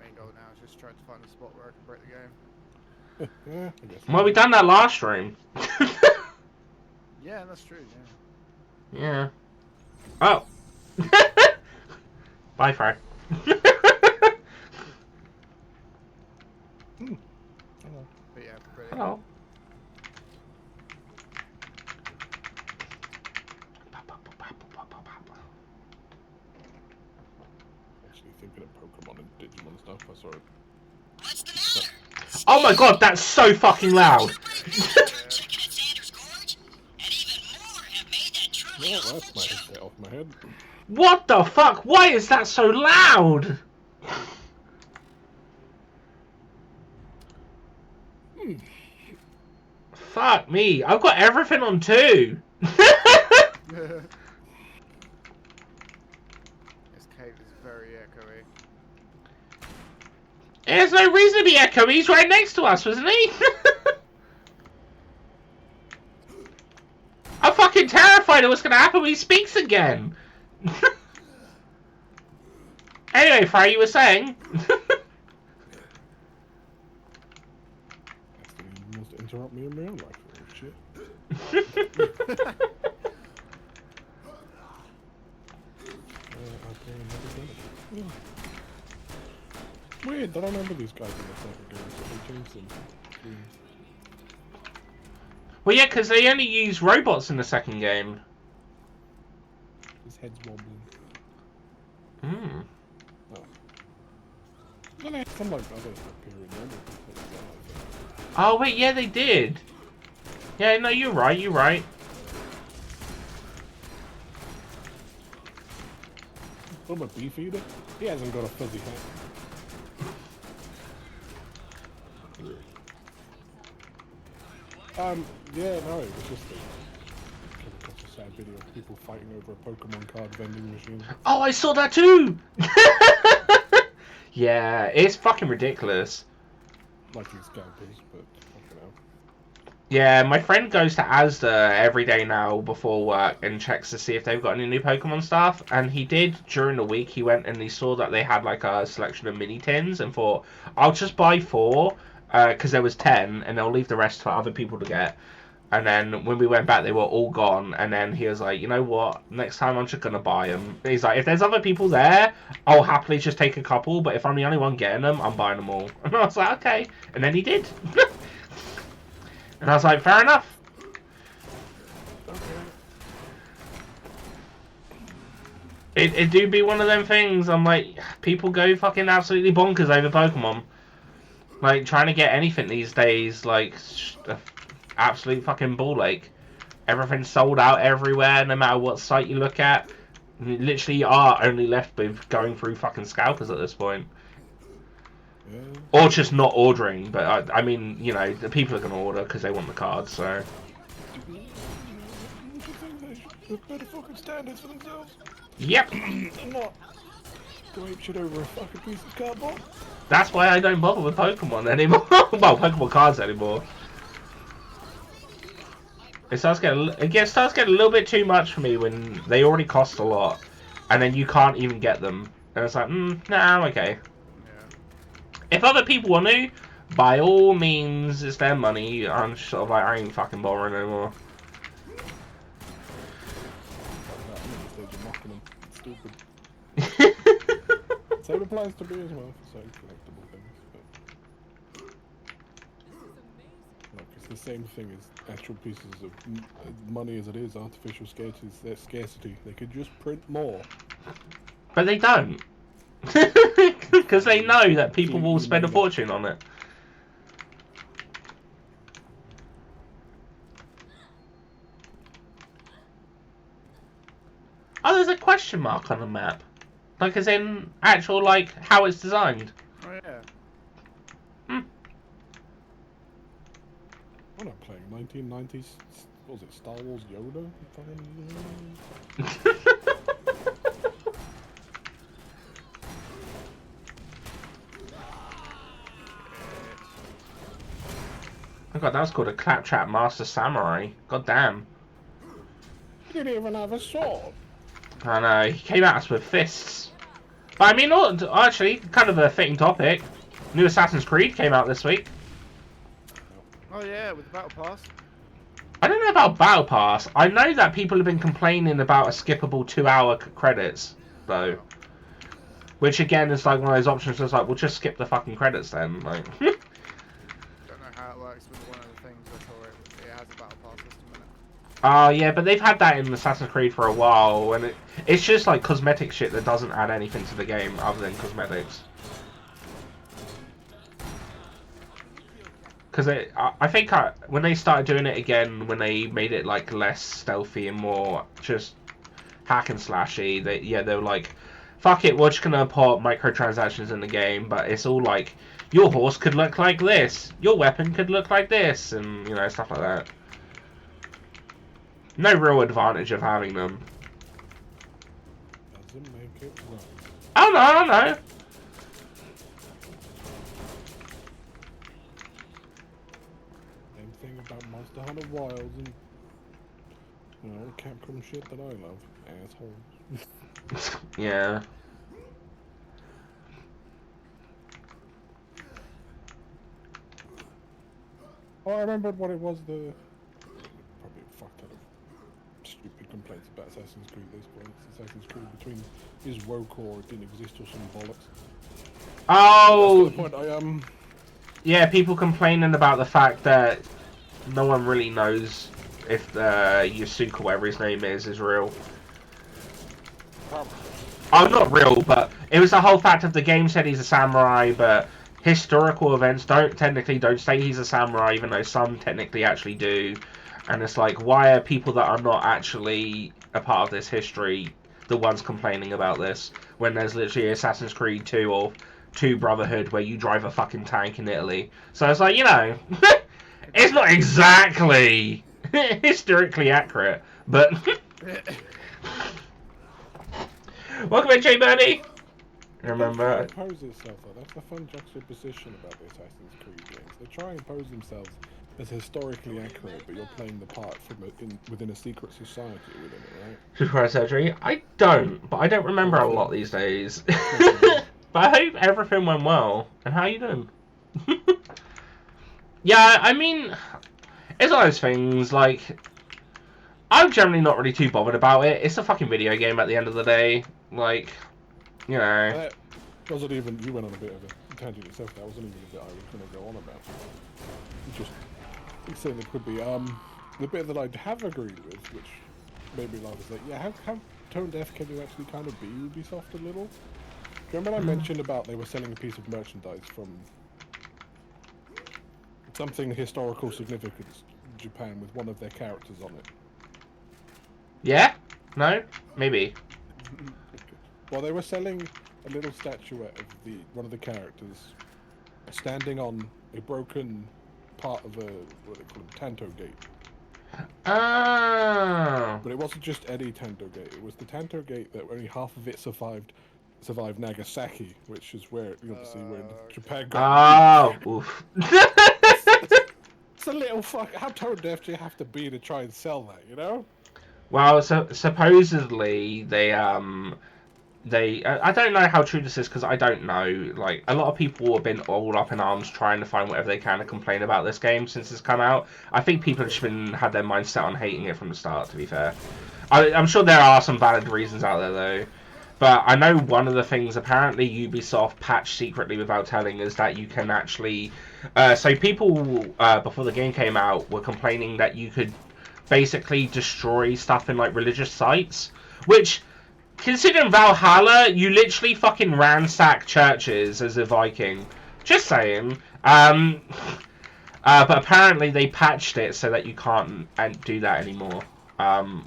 B: main goal now is just trying to find a spot where I can break the game.
C: Yeah, I guess.
A: Well, we done that last stream.
B: Yeah, that's true, yeah.
A: Yeah. Oh. Bye, Fry.
B: But yeah, brilliant.
A: Hello.
C: Actually thinking of Pokemon and Digimon stuff, I saw it.
D: What's the matter?
A: Oh my god, that's so fucking loud.
D: Chicken at Sanders Gorge? And even more have made that truly
C: Yeah,
D: awful
C: that's my
D: jump.
C: head off my head.
A: What the fuck? Why is that so loud? Fuck me. I've got everything on 2.
B: This cave is very echoey.
A: There's no reason to be echoey. He's right next to us, wasn't he? I'm fucking terrified of what's going to happen when he speaks again. Anyway, Fry, you were saying?
C: You must interrupt me in my own life. Oh, shit. Weird, I don't remember these guys in the second game, so they changed them.
A: Well, yeah, because they only use robots in the second game.
C: His head's wobbling.
A: Hmm.
C: Oh. Then they had some like other period normal people as well, I think.
A: Oh, wait, yeah, they did. Yeah, no, you're right, you're right.
C: What about Beefeater? He hasn't got a fuzzy hat. Yeah, no, it was just a sad video of people fighting over a Pokemon card vending machine.
A: Oh, I saw that too! Yeah, it's fucking ridiculous.
C: Like these scalpers, but fucking hell.
A: Yeah, my friend goes to Asda every day now before work and checks to see if they've got any new Pokemon stuff. And he did during the week. He went and he saw that they had like a selection of mini tins and thought, I'll just buy 4 because there was 10 and they'll leave the rest for other people to get. And then when we went back, they were all gone. And then he was like, you know what? Next time I'm just going to buy them. He's like, if there's other people there, I'll happily just take a couple. But if I'm the only one getting them, I'm buying them all. And I was like, okay. And then he did. And I was like, fair enough.
C: Okay.
A: It do be one of them things. I'm like, people go fucking absolutely bonkers over Pokemon. Like, trying to get anything these days, like, absolute fucking ball ache. Everything's sold out everywhere, no matter what site you look at. You literally are only left with going through fucking scalpers at this point.
C: Yeah.
A: Or just not ordering, but I mean, you know, the people are going to order because they want the cards, so...
C: They better fucking standards for themselves.
A: Yep!
C: And not go ape shit over a fucking piece of cardboard.
A: That's why I don't bother with Pokemon anymore. Well, Pokemon cards anymore. It starts getting a little bit too much for me when they already cost a lot, and then you can't even get them. And it's like, nah, I'm okay.
B: Yeah.
A: If other people want to, by all means, it's their money. I'm sort of like, I ain't fucking bothering anymore.
C: Stupid. Same applies to me as well for certain collectible things. But... Like, it's the same thing as actual pieces of money as it is artificial scarcity. They could just print more.
A: But they don't. Because they know that people will spend a fortune on it. Oh, there's a question mark on the map. Like, as in, actual, like, how it's designed.
B: Oh yeah.
C: I'm not playing 1990s. What was it, Star Wars Yoda?
A: Oh god, that was called a Claptrap Master Samurai. God damn.
C: He didn't even have a sword.
A: I know, he came at us with fists. But I mean, actually, kind of a fitting topic. New Assassin's Creed came out this week.
B: Oh yeah, with the Battle Pass.
A: I don't know about Battle Pass. I know that people have been complaining about a skippable 2-hour credits, though. Which again is like one of those options that's like, we'll just skip the fucking credits then. Like,
B: Don't know how it works with one of the things I saw it has a Battle Pass system in it.
A: yeah, but they've had that in Assassin's Creed for a while, and it's just like cosmetic shit that doesn't add anything to the game other than cosmetics. Because I think when they started doing it again, when they made it like less stealthy and more just hack and slashy, they were like, fuck it, we're just gonna put microtransactions in the game, but it's all like, your horse could look like this, your weapon could look like this, and you know, stuff like that. No real advantage of having them.
C: Doesn't make it right.
A: Oh no, I know.
C: Same thing about Monster Hunter Wilds and you know, Capcom shit that I love. Assholes.
A: Yeah.
C: Oh, I remembered what it was. Probably a fuck ton of stupid complaints about Assassin's Creed at this point. It's Assassin's Creed between is woke or it didn't exist or some bollocks.
A: Oh.
C: That's the point.
A: Yeah, people complaining about the fact that no one really knows if Yusuke, whatever his name is real. Oh, not real, but it was the whole fact of the game said he's a samurai, but historical events don't say he's a samurai, even though some technically actually do. And it's like, why are people that are not actually a part of this history the ones complaining about this, when there's literally Assassin's Creed 2 or 2 Brotherhood where you drive a fucking tank in Italy? So it's like, you know, it's not exactly historically accurate, but... Welcome in, J Bernie. Remember,
C: They try and pose itself though. That's the fun juxtaposition about the Assassin's Creed games. They try and pose themselves as historically accurate, but you're playing the part from within a secret society within it, right?
A: surprise surgery. I don't, but I don't remember a lot these days. But I hope everything went well. And how you doing? Yeah, I mean, it's one of those things. Like, I'm generally not really too bothered about it. It's a fucking video game at the end of the day. Like, you know.
C: That wasn't even. You went on a bit of a tangent yourself. That wasn't even a bit I was going to go on about. Just saying there could be the bit that I have agreed with, which made me laugh, is that yeah, how tone deaf can you actually kind of be Ubisoft a little? Do you remember I mentioned about they were selling a piece of merchandise from something historical significance in Japan with one of their characters on it?
A: Yeah? No? Maybe.
C: Well, they were selling a little statuette of one of the characters standing on a broken part of a, what do they call them, Tanto Gate.
A: Oh.
C: But it wasn't just any Tanto Gate. It was the Tanto Gate that only half of it survived Nagasaki, which is where, obviously, when Japan got
A: Oh. Oof.
C: It's a little fuck. How tone deaf do you have to be to try and sell that, you know?
A: Well, so supposedly I don't know how true this is because I don't know. Like, a lot of people have been all up in arms trying to find whatever they can to complain about this game since it's come out. I think people have just had their mind set on hating it from the start, to be fair. I'm sure there are some valid reasons out there, though. But I know one of the things, apparently Ubisoft patched secretly without telling, is that you can actually... so people, before the game came out, were complaining that you could basically destroy stuff in, like, religious sites, which... Considering Valhalla, you literally fucking ransack churches as a Viking. Just saying. But apparently they patched it so that you can't do that anymore.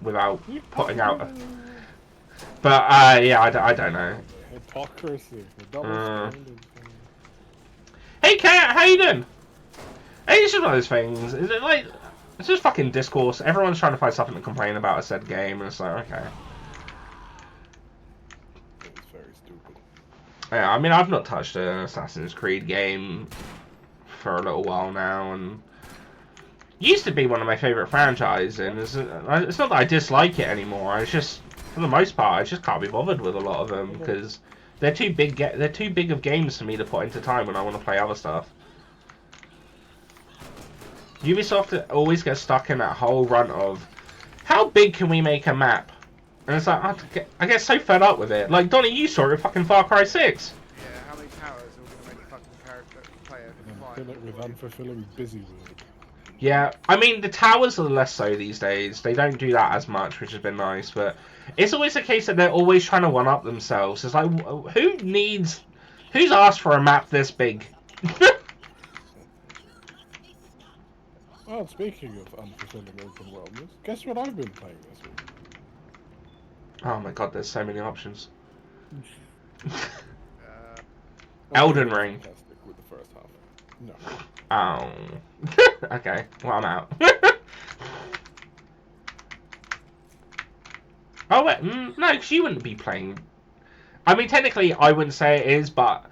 A: Without putting out... But, yeah, I don't know.
C: Hypocrisy. The double standard.
A: Hey, Kat, how you doing? Hey, it's just one of those things. Is it like... It's just fucking discourse. Everyone's trying to find something to complain about a said game, and it's like, okay. Yeah, I mean, I've not touched an Assassin's Creed game for a little while now, and used to be one of my favourite franchises, and it's not that I dislike it anymore, it's just, for the most part, I just can't be bothered with a lot of them, because they're too big of games for me to put into time when I want to play other stuff. Ubisoft always gets stuck in that whole run of, how big can we make a map? And it's like, I get so fed up with it. Like, Donny, you saw it with fucking Far Cry 6.
B: Yeah, how many towers are we going to make a fucking character player
C: Fill it with unfulfilling busy work.
A: Yeah, I mean, the towers are less so these days. They don't do that as much, which has been nice. But it's always the case that they're always trying to one-up themselves. It's like, who's asked for a map this big?
C: Well, speaking of unfulfilling open worldness, guess what I've been playing this week?
A: Oh my god, there's so many options. Elden Ring.
C: Fantastic with the first half. No.
A: Oh. Okay, well, I'm out. Oh, wait, no, because you wouldn't be playing... I mean, technically, I wouldn't say it is, but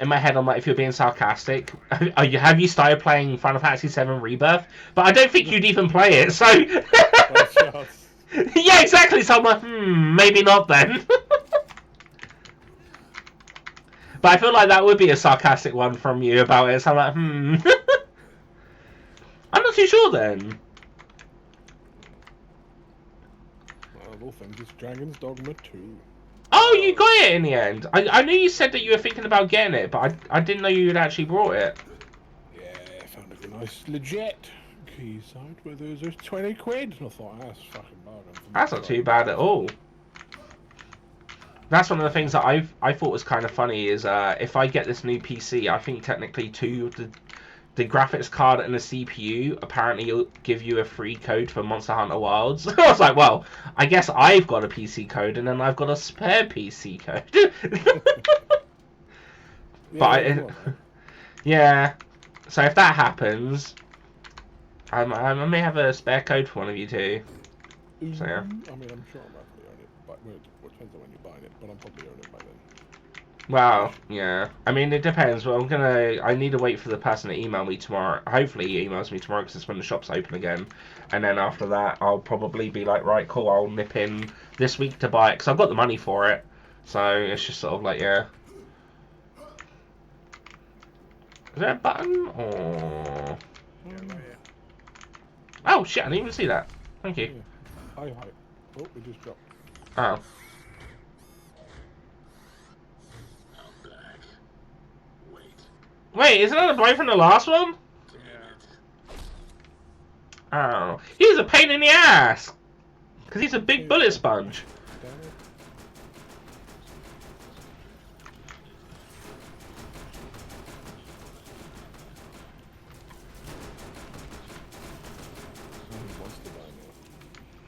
A: in my head, I'm like, if you're being sarcastic, have you started playing Final Fantasy VII Rebirth? But I don't think you'd even play it, so... Yeah, exactly. So I'm like, maybe not then. But I feel like that would be a sarcastic one from you about it. So I'm like, I'm not too sure then.
C: Well, of all things, it's Dragon's Dogma 2.
A: Oh, you got it in the end. I knew you said that you were thinking about getting it, but I didn't know you had actually brought it.
C: Yeah, I found a nice legit Quayside where there's 20 quid. And I thought, that's fucking bargain.
A: That's not too bad at all. That's one of the things that I thought was kind of funny is if I get this new PC, I think technically the graphics card and the CPU apparently will give you a free code for Monster Hunter Wilds. I was like, well, I guess I've got a PC code and then I've got a spare PC code. But yeah, so if that happens, I may have a spare code for one of you too. So yeah.
C: I mean, I'm sure I'm likely to own it, but it depends on when you're buying it, but I'm probably own it by then.
A: Well, yeah. I mean, it depends. Well, I need to wait for the person to email me tomorrow. Hopefully he emails me tomorrow because it's when the shop's open again. And then after that, I'll probably be like, right, cool, I'll nip in this week to buy it because I've got the money for it. So it's just sort of like, yeah. Is there a button? Or... Oh, shit, I didn't even see that. Thank you.
C: Yeah. Hi. Oh, it just dropped.
A: Oh. Wait, isn't that a blow from the last one?
B: Yeah.
A: Oh. He's a pain in the ass! Because he's a big bullet sponge.
C: Damn it.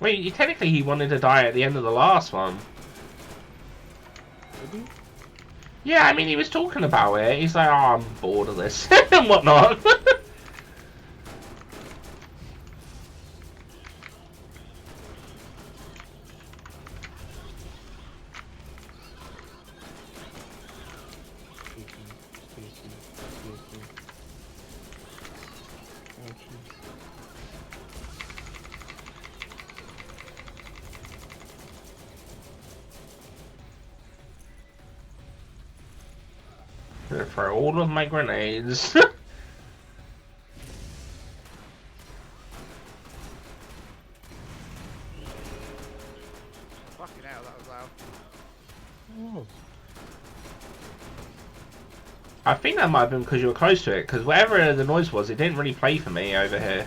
A: Wait, technically he wanted to die at the end of the last one.
C: Did he?
A: Yeah, I mean, he was talking about it. He's like, oh, I'm bored of this and whatnot. I'm gonna throw all of my grenades.
B: Fucking hell, that was loud.
C: Oh,
A: I think that might have been because you were close to it, because whatever the noise was, it didn't really play for me over here.
B: Yeah.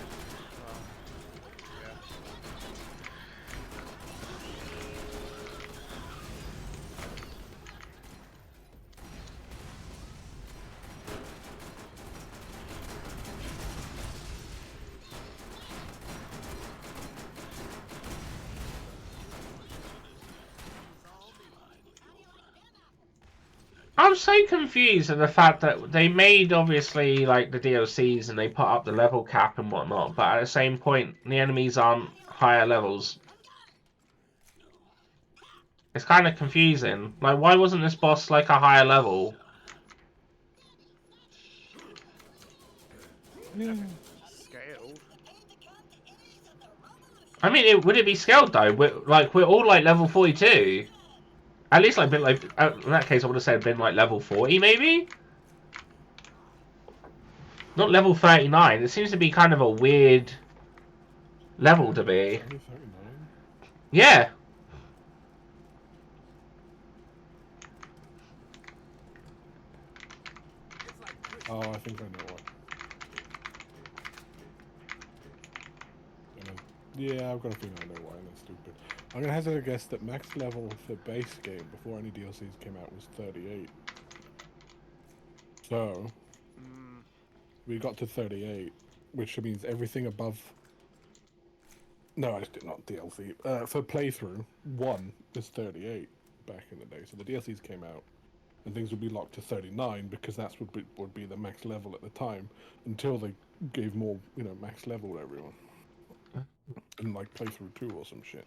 A: I'm so confused at the fact that they made, obviously, like, the DLCs and they put up the level cap and whatnot, but at the same point, the enemies aren't higher levels. It's kind of confusing. Like, why wasn't this boss, like, a higher level?
C: yeah.
B: Scaled.
A: I mean, would it be scaled, though? We're all, like, level 42. At least, like, in that case, I would have said been, like, level 40, maybe? Not level 39. It seems to be kind of a weird level to be.
C: It's only 39.
A: Yeah.
C: Oh, I think I know what. Yeah, I've got a feeling I know why. That's stupid. I'm gonna hazard a guess that max level for base game before any DLCs came out was 38. So we got to 38, which means everything above. No, I did not DLC. For playthrough, 1 was 38 back in the day. So the DLCs came out, and things would be locked to 39 because that's would be the max level at the time until they gave more, max level to everyone. And like playthrough 2 or some shit.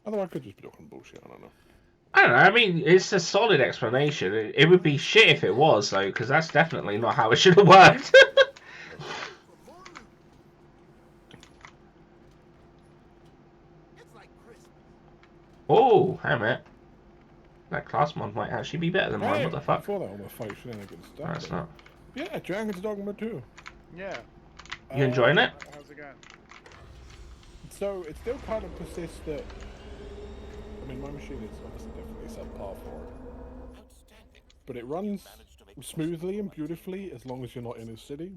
C: Although I could just be talking bullshit, I don't know.
A: I don't know. I mean, it's a solid explanation. It would be shit if it was, though, because that's definitely not how it should have worked. Oh, damn it. That class mod might actually be better than mine. What the fuck?
C: Before that, all my fight shenanigans stuff.
A: No, it's not.
C: Yeah, Dragon's Dogma 2.
B: Yeah.
A: You enjoying it?
B: How's it going?
C: So it still kind of persists that. I mean, my machine is obviously definitely subpar for it, but it runs smoothly and beautifully as long as you're not in a city.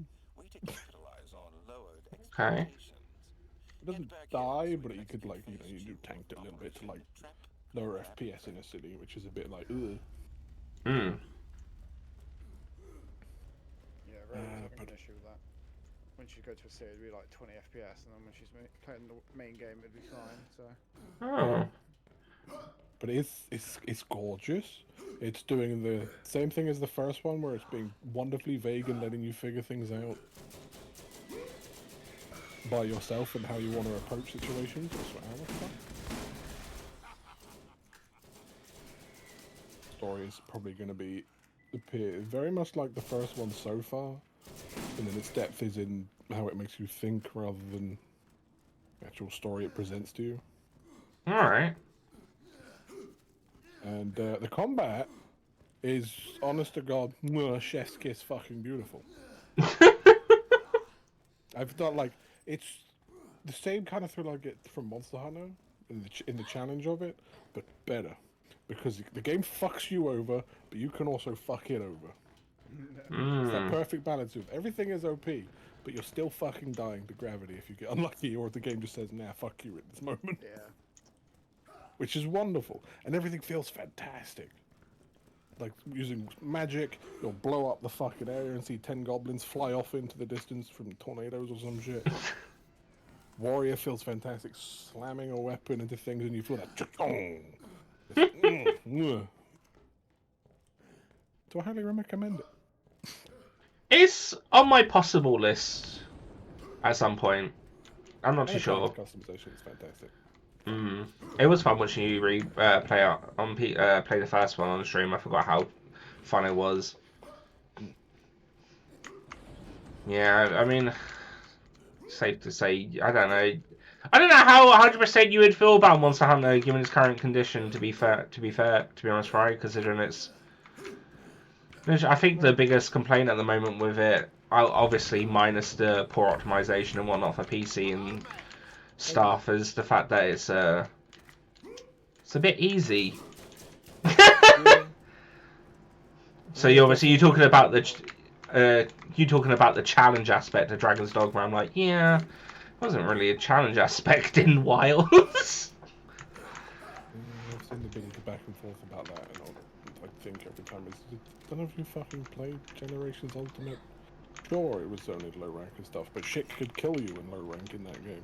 A: Okay.
C: It doesn't die, but you could you do tank it a little bit to like lower FPS in a city, which is a bit like ugh.
A: Hmm.
B: Yeah, Rose having an issue with that. When she go to a city, it'd be like 20 FPS, and then when she's playing the main game, it'd be fine. So.
A: Oh.
C: But it's gorgeous. It's doing the same thing as the first one, where it's being wonderfully vague and letting you figure things out by yourself and how you want to approach situations. Story is probably going to appear very much like the first one so far, and then its depth is in how it makes you think rather than the actual story it presents to you.
A: All right.
C: And the combat is, honest to God, chef's kiss fucking beautiful. I've thought it's the same kind of thrill I get from Monster Hunter in the challenge of it, but better because the game fucks you over, but you can also fuck it over. It's that perfect balance of everything is OP, but you're still fucking dying to gravity if you get unlucky, or if the game just says, "Nah, fuck you" at this moment.
B: Yeah.
C: Which is wonderful, and everything feels fantastic. like using magic, you'll blow up the fucking area and see 10 goblins fly off into the distance from tornadoes or some shit. Warrior feels fantastic, slamming a weapon into things and you feel that. So I highly recommend it.
A: It's on my possible list at some point. I'm not too
C: And
A: sure.
C: the customization is fantastic.
A: It was fun watching you play the first one on the stream. I forgot how fun it was. Yeah, I mean, safe to say, I don't know. I don't know how 100% you would feel about Monster Hunter given its current condition. To be honest, right? Considering it's, I think the biggest complaint at the moment with it, obviously minus the poor optimization and whatnot for PC and stuff, is the fact that it's a bit easy. So you're talking about the challenge aspect of Dragon's Dogma. I'm like, yeah, it wasn't really a challenge aspect in Wilds.
C: I've seen the big back and forth about that, and I think every time I don't know if you fucking played Generations Ultimate. Sure, it was only low rank and stuff, but shit could kill you in low rank in that game.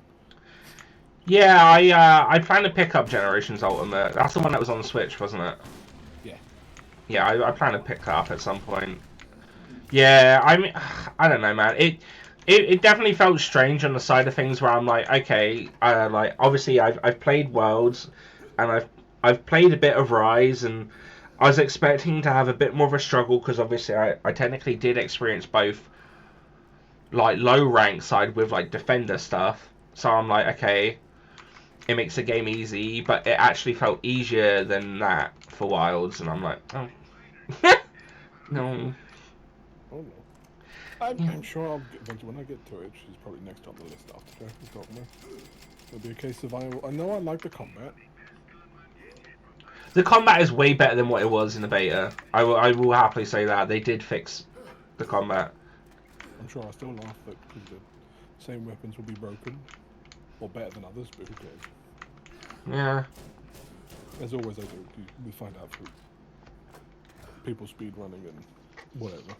A: Yeah, I plan to pick up Generations Ultimate. That's the one that was on the Switch, wasn't it?
C: Yeah.
A: Yeah, I plan to pick that up at some point. Yeah, I mean, I don't know, man. It definitely felt strange on the side of things where I'm like, okay, like obviously I've played Worlds, and I've played a bit of Rise, and I was expecting to have a bit more of a struggle because obviously I technically did experience both, like low rank side with like Defender stuff. So I'm like, okay, it makes the game easy, but it actually felt easier than that for Wilds, and I'm like, oh, no.
C: Oh no. I'm sure I'll get, when I get to it, she's probably next on the list after Dragon's Dogma. It'll be a case of I know I like the combat.
A: The combat is way better than what it was in the beta. I will happily say that. They did fix the combat.
C: I'm sure I still laugh that because the same weapons will be broken, or better than others, but who cares?
A: Yeah.
C: As always, we find out through people speed running and whatever.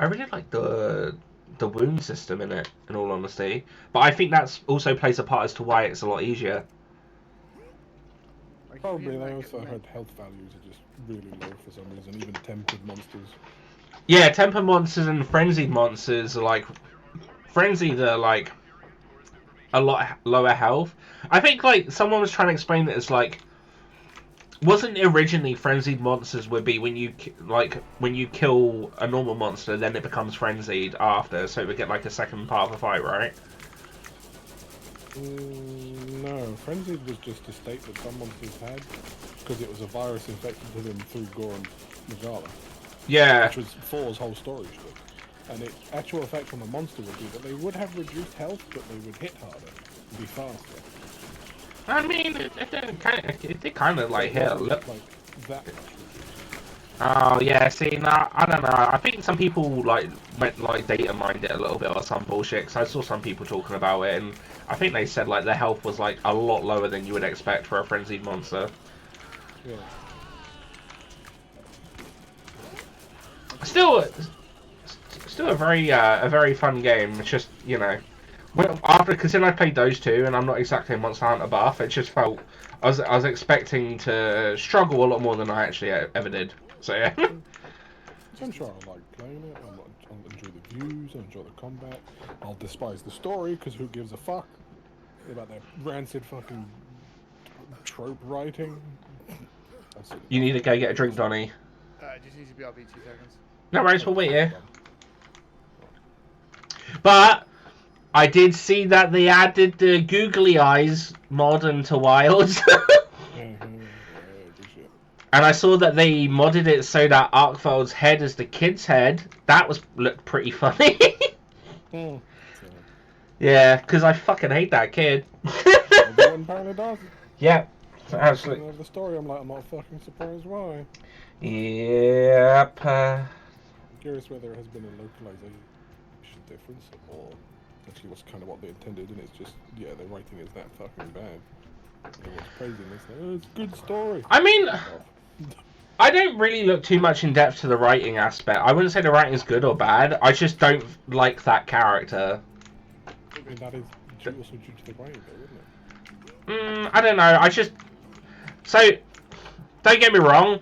A: I really like the wound system in it, in all honesty. But I think that's also plays a part as to why it's a lot easier.
C: Probably, they also had health values are just really low for some reason, even tempered monsters.
A: Yeah, temper monsters and frenzied monsters are like... Frenzied are like a lot lower health. I think like someone was trying to explain that it's like... Wasn't originally frenzied monsters would be when you kill a normal monster, then it becomes frenzied after, so it would get like a second part of the fight, right?
C: No, frenzied was just a state that some monsters had because it was a virus infected to them through Gore and Magala.
A: Yeah.
C: Which was 4's whole story shit. And its actual effect on the monster would be that they would have reduced health, but they would hit harder and be faster.
A: I mean, it did kind of like hit a little.
C: Like that much.
A: Oh yeah, see, nah, I don't know. I think some people like went like data mined it a little bit or some bullshit. Cause I saw some people talking about it, and I think they said like their health was like a lot lower than you would expect for a frenzied monster.
C: Yeah.
A: Still a very fun game. It's just, you know, after considering I played those two and I'm not exactly a Monster Hunter buff, it just felt I was expecting to struggle a lot more than I actually ever did. So yeah.
C: I'm sure I like playing it. I'll enjoy the views. I'll enjoy the combat. I'll despise the story because who gives a fuck about that rancid fucking trope writing.
A: You need to go get a drink, Donny.
B: Just needs to be RB 2 seconds.
A: No worries, we'll wait here. But I did see that they added the googly eyes mod into Wilds. And I saw that they modded it so that Arkveld's head is the kid's head. That looked pretty funny. Yeah, because I fucking hate that kid.
C: Everyone apparently does.
A: Yeah, absolutely.
C: The story, I'm not fucking surprised why.
A: Yep.
C: I'm curious whether it has been a localization difference or actually what's kind of what they intended, and it's just, yeah, the writing is that fucking bad. Everyone's praising this, like, oh, it's a good story.
A: I mean, I don't really look too much in depth to the writing aspect. I wouldn't say the writing is good or bad. I just don't like that character.
C: I mean, that is also due to the writing, though, isn't it?
A: I don't know. So don't get me wrong.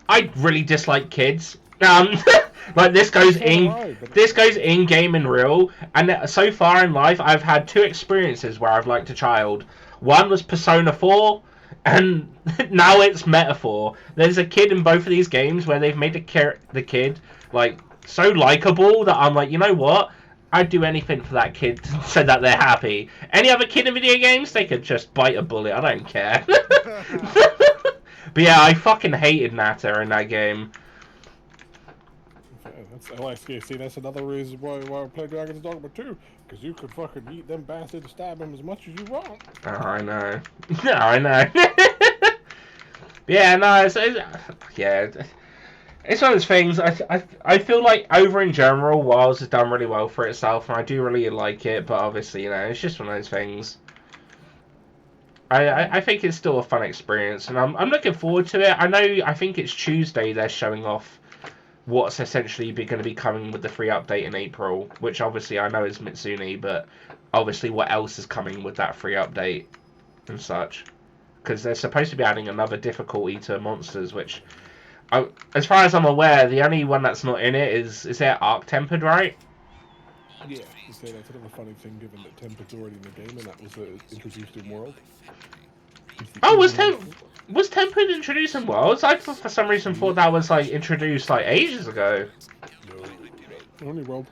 A: I really dislike kids. Like this goes in game and real. And so far in life, I've had 2 experiences where I've liked a child. One was Persona 4, and now it's Metaphor. There's a kid in both of these games where they've made the kid like so likable that I'm like, you know what? I'd do anything for that kid so that they're happy. Any other kid in video games, they could just bite a bullet. I don't care. But yeah, I fucking hated Nata in that game.
C: See, that's another reason why I play Dragon's Dogma 2. Because you could fucking eat them bastards and stab them as much as you want.
A: Oh, I know. No, I know. Yeah, no, yeah. It's one of those things. I feel like over in general, Wilds has done really well for itself, and I do really like it. But obviously, you know, it's just one of those things. I think it's still a fun experience, and I'm looking forward to it. I think it's Tuesday they're showing off what's essentially going to be coming with the free update in April, which obviously I know is Mitsune, but obviously what else is coming with that free update and such. Because they're supposed to be adding another difficulty to monsters, which, as far as I'm aware, the only one that's not in it is there Arc Tempered, right?
C: Yeah, you say that's sort of a funny thing given that Tempered's already in the game and that was introduced in World.
A: Oh, was Tempered introduced in Worlds? I for some reason thought that was like introduced like ages ago.
C: No, only World.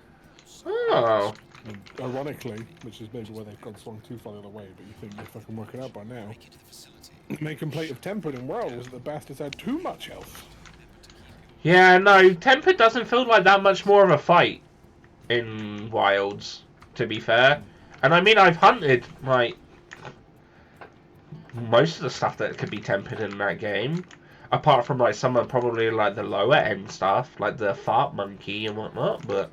A: Oh.
C: And ironically, which is maybe where they've gone swung too far the other way, but you think they're fucking working out by now. The main complaint of Tempered in World was that the bastards had too much health.
A: Yeah, no, Tempered doesn't feel like that much more of a fight in Wilds, to be fair. And I mean, I've hunted like most of the stuff that could be tempered in that game, apart from like some of probably like the lower end stuff, like the fart monkey and whatnot. But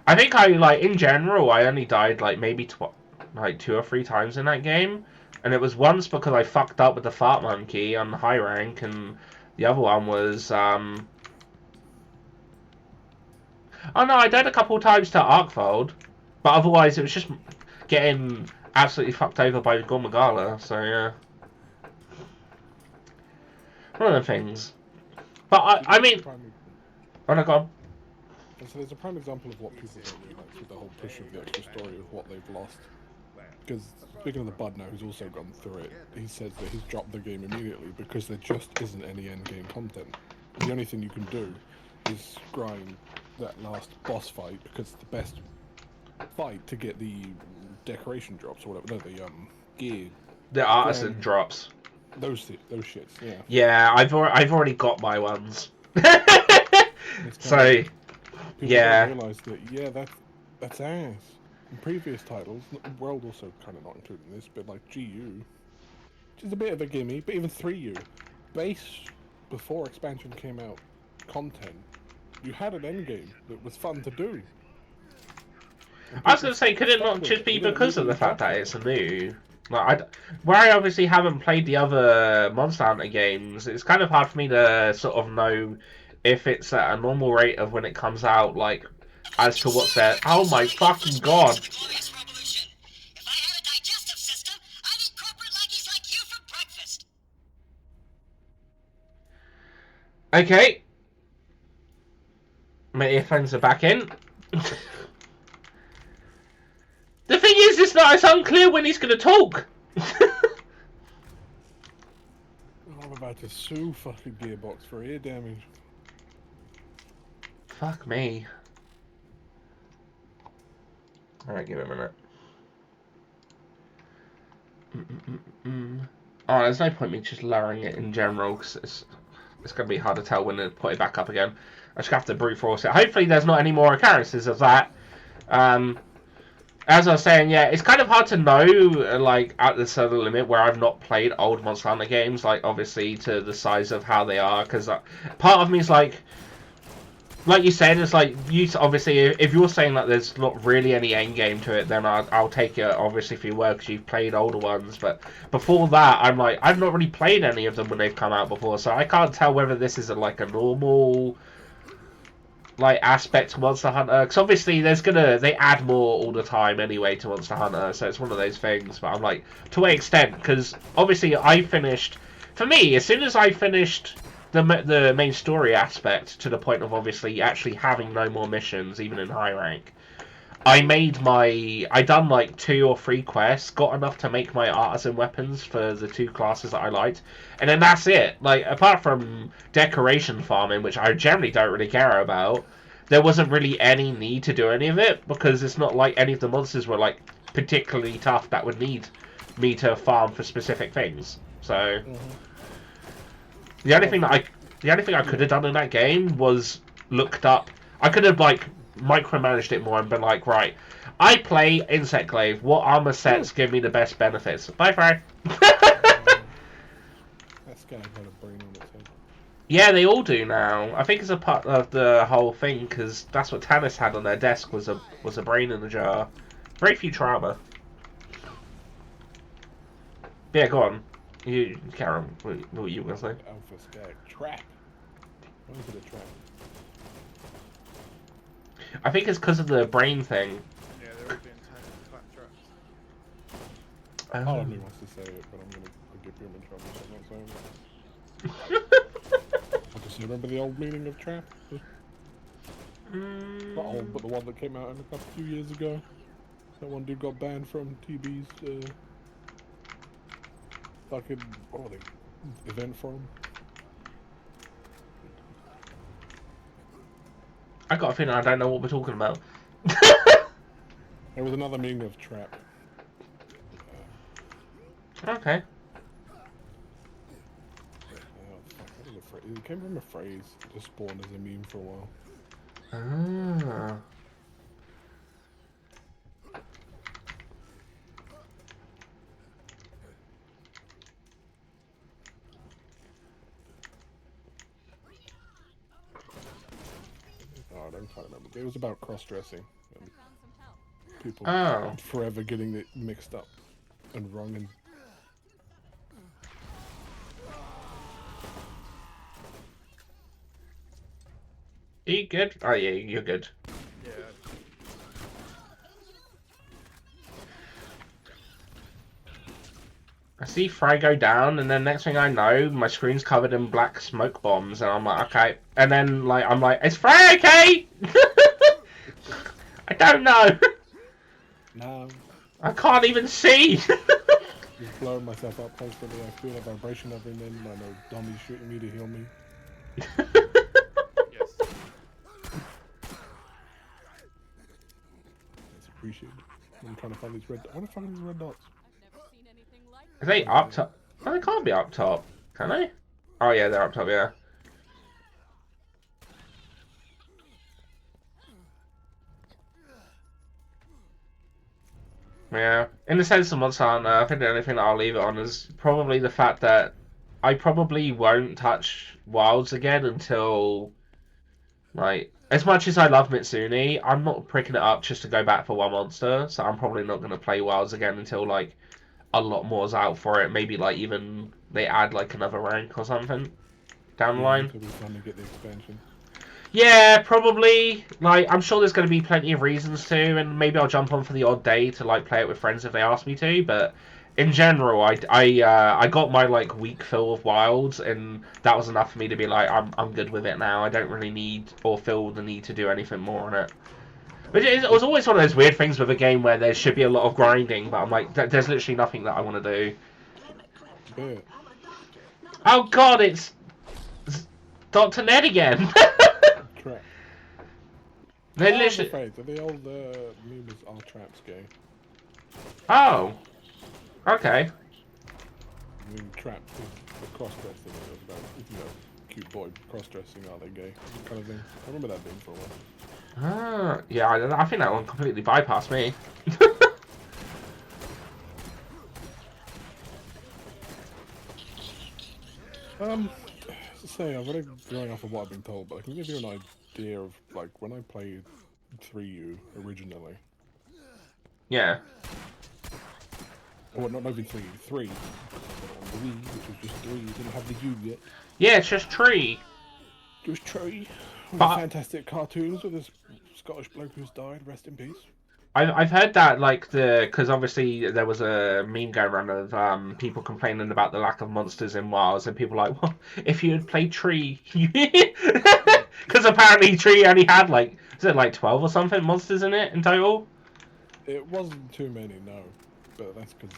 A: I think in general I only died like maybe 2 or 3 times in that game, and it was once because I fucked up with the fart monkey on high rank, and the other one was oh no, I died a couple times to Arkfold, but otherwise it was just getting absolutely fucked over by Gormagala, so yeah. One of the things. But I mean... Oh no, go on.
C: And so there's a prime example of what people don't really like with the whole push of the extra story of what they've lost. Because speaking of the Bud now, who's also gone through it, he says that he's dropped the game immediately because there just isn't any end-game content. The only thing you can do is grind that last boss fight because it's the best fight to get the decoration drops or whatever. No, the gear.
A: The artisan drops.
C: Those shits, yeah.
A: Yeah, I've already got my ones. So, yeah.
C: People realise that, yeah, that's ass. In previous titles, World also kind of not including this, but like GU, which is a bit of a gimme, but even 3U, base before expansion came out, content, you had an endgame that was fun to do.
A: I was going to say, could it not just be because of the fact that it's new? Like, where I obviously haven't played the other Monster Hunter games, it's kind of hard for me to sort of know if it's at a normal rate of when it comes out, like, as to what's there. Oh my fucking god! Okay. My earphones are back in. The thing is, it's unclear when he's going to talk.
C: I'm about to sue fucking Gearbox for ear damage.
A: Fuck me. Alright, give it a minute. Oh, there's no point me just lowering it in general, because it's going to be hard to tell when to put it back up again. I just have to brute force it. Hopefully there's not any more occurrences of that. As I was saying, yeah, it's kind of hard to know, like, at the certain limit where I've not played old Monster Hunter games, like, obviously, to the size of how they are, because part of me is like, like you said, it's like you obviously if you're saying that there's not really any end game to it, then I'll take it obviously for your word because you've played older ones. But before that, I'm like I've not really played any of them when they've come out before, so I can't tell whether this is like a normal like aspect to Monster Hunter. Because obviously they add more all the time anyway to Monster Hunter, so it's one of those things. But I'm like, to what extent? Because obviously I finished. For me, as soon as I finished the main story aspect to the point of obviously actually having no more missions, even in high rank, I done like 2 or 3 quests, got enough to make my artisan weapons for the 2 classes that I liked, and then that's it. Like apart from decoration farming, which I generally don't really care about, there wasn't really any need to do any of it because it's not like any of the monsters were like particularly tough that would need me to farm for specific things. So the only thing that I could have done in that game was looked up. I could have like micromanaged it more and been like, right, I play Insect Glaive. What armor sets give me the best benefits? Bye, Fry.
C: That sky had a brain on its head.
A: Yeah, they all do now. I think it's a part of the whole thing because that's what Tannis had on their desk was a brain in a jar. Very few trauma. Yeah, go on. You, Karen, what were you gonna say?
C: Alpha Sky trap. What is it a trap?
A: I think it's because of the brain thing.
B: Yeah, they're all being tagged as flat traps.
C: Part of me wants to say it, but I'm gonna get him in trouble, so I'm not saying it. I just remember the old meaning of trap. Not old, but the one that came out in a few years ago. That one dude got banned from TB's fucking event forum.
A: I got a feeling I don't know what we're talking about.
C: There was another meaning of trap.
A: Okay.
C: It came from a phrase that just spawned as a meme for a while.
A: Ah.
C: Oh, I don't quite remember. It was about cross-dressing and people forever getting it mixed up and wrong. And
A: Are you good? Oh yeah, you're good.
B: Yeah.
A: I see Fry go down, and then next thing I know, my screen's covered in black smoke bombs, and I'm like, okay. And then like I'm like, is Fry okay? I don't know.
C: now,
A: I can't even see.
C: just blowing myself up constantly. I feel a vibration every minute. I know Donny's shooting me to heal me.
B: Yes.
C: It's appreciated. I'm trying to find these red. What the fuck are these red dots?
A: Are they up top? Oh, they can't be up top, can they? Oh yeah, they're up top. Yeah. Yeah, in the sense of Monster Hunter, I think the only thing that I'll leave it on is probably the fact that I probably won't touch Wilds again until, like, as much as I love Mitsune, I'm not pricking it up just to go back for one monster, so I'm probably not going to play Wilds again until, like, a lot more's out for it. Maybe, like, even they add, like, another rank or something down the line.
C: Until we finally get the expansion.
A: Yeah, probably. Like, I'm sure there's going to be plenty of reasons to, and maybe I'll jump on for the odd day to like play it with friends if they ask me to. But in general, I got my like week fill of wilds, and that was enough for me to be like, I'm good with it now. I don't really need or feel the need to do anything more on it. But it was always one of those weird things with a game where there should be a lot of grinding, but I'm like, there's literally nothing that I want to do.
C: Yeah.
A: Oh God, it's Dr. Ned again.
C: Trap.
A: They
C: I'm
A: literally.
C: afraid that the old memes are traps gay.
A: Oh. Okay.
C: I mean, trap is the cross-dressing. It was about, cute boy cross-dressing. Are they gay? Kind of thing. I remember that being for a while.
A: Ah, yeah, I think that one completely bypassed me.
C: To say, I'm really going off of what I've been told, but I can give you an idea of like when I played 3U originally.
A: Yeah.
C: Well, not even 3U, 3. On the Wii, which was just 3. You didn't have the U yet.
A: Yeah, it's just tree.
C: Just Tree. With
A: But
C: the fantastic cartoons with this Scottish bloke who's died. Rest in peace.
A: I've heard that like because obviously there was a meme going around of people complaining about the lack of monsters in WoWs, and people like, well, if you had played Tree, because apparently Tree only had like, is it like 12 or something monsters in it in total?
C: It wasn't too many, no, but that's because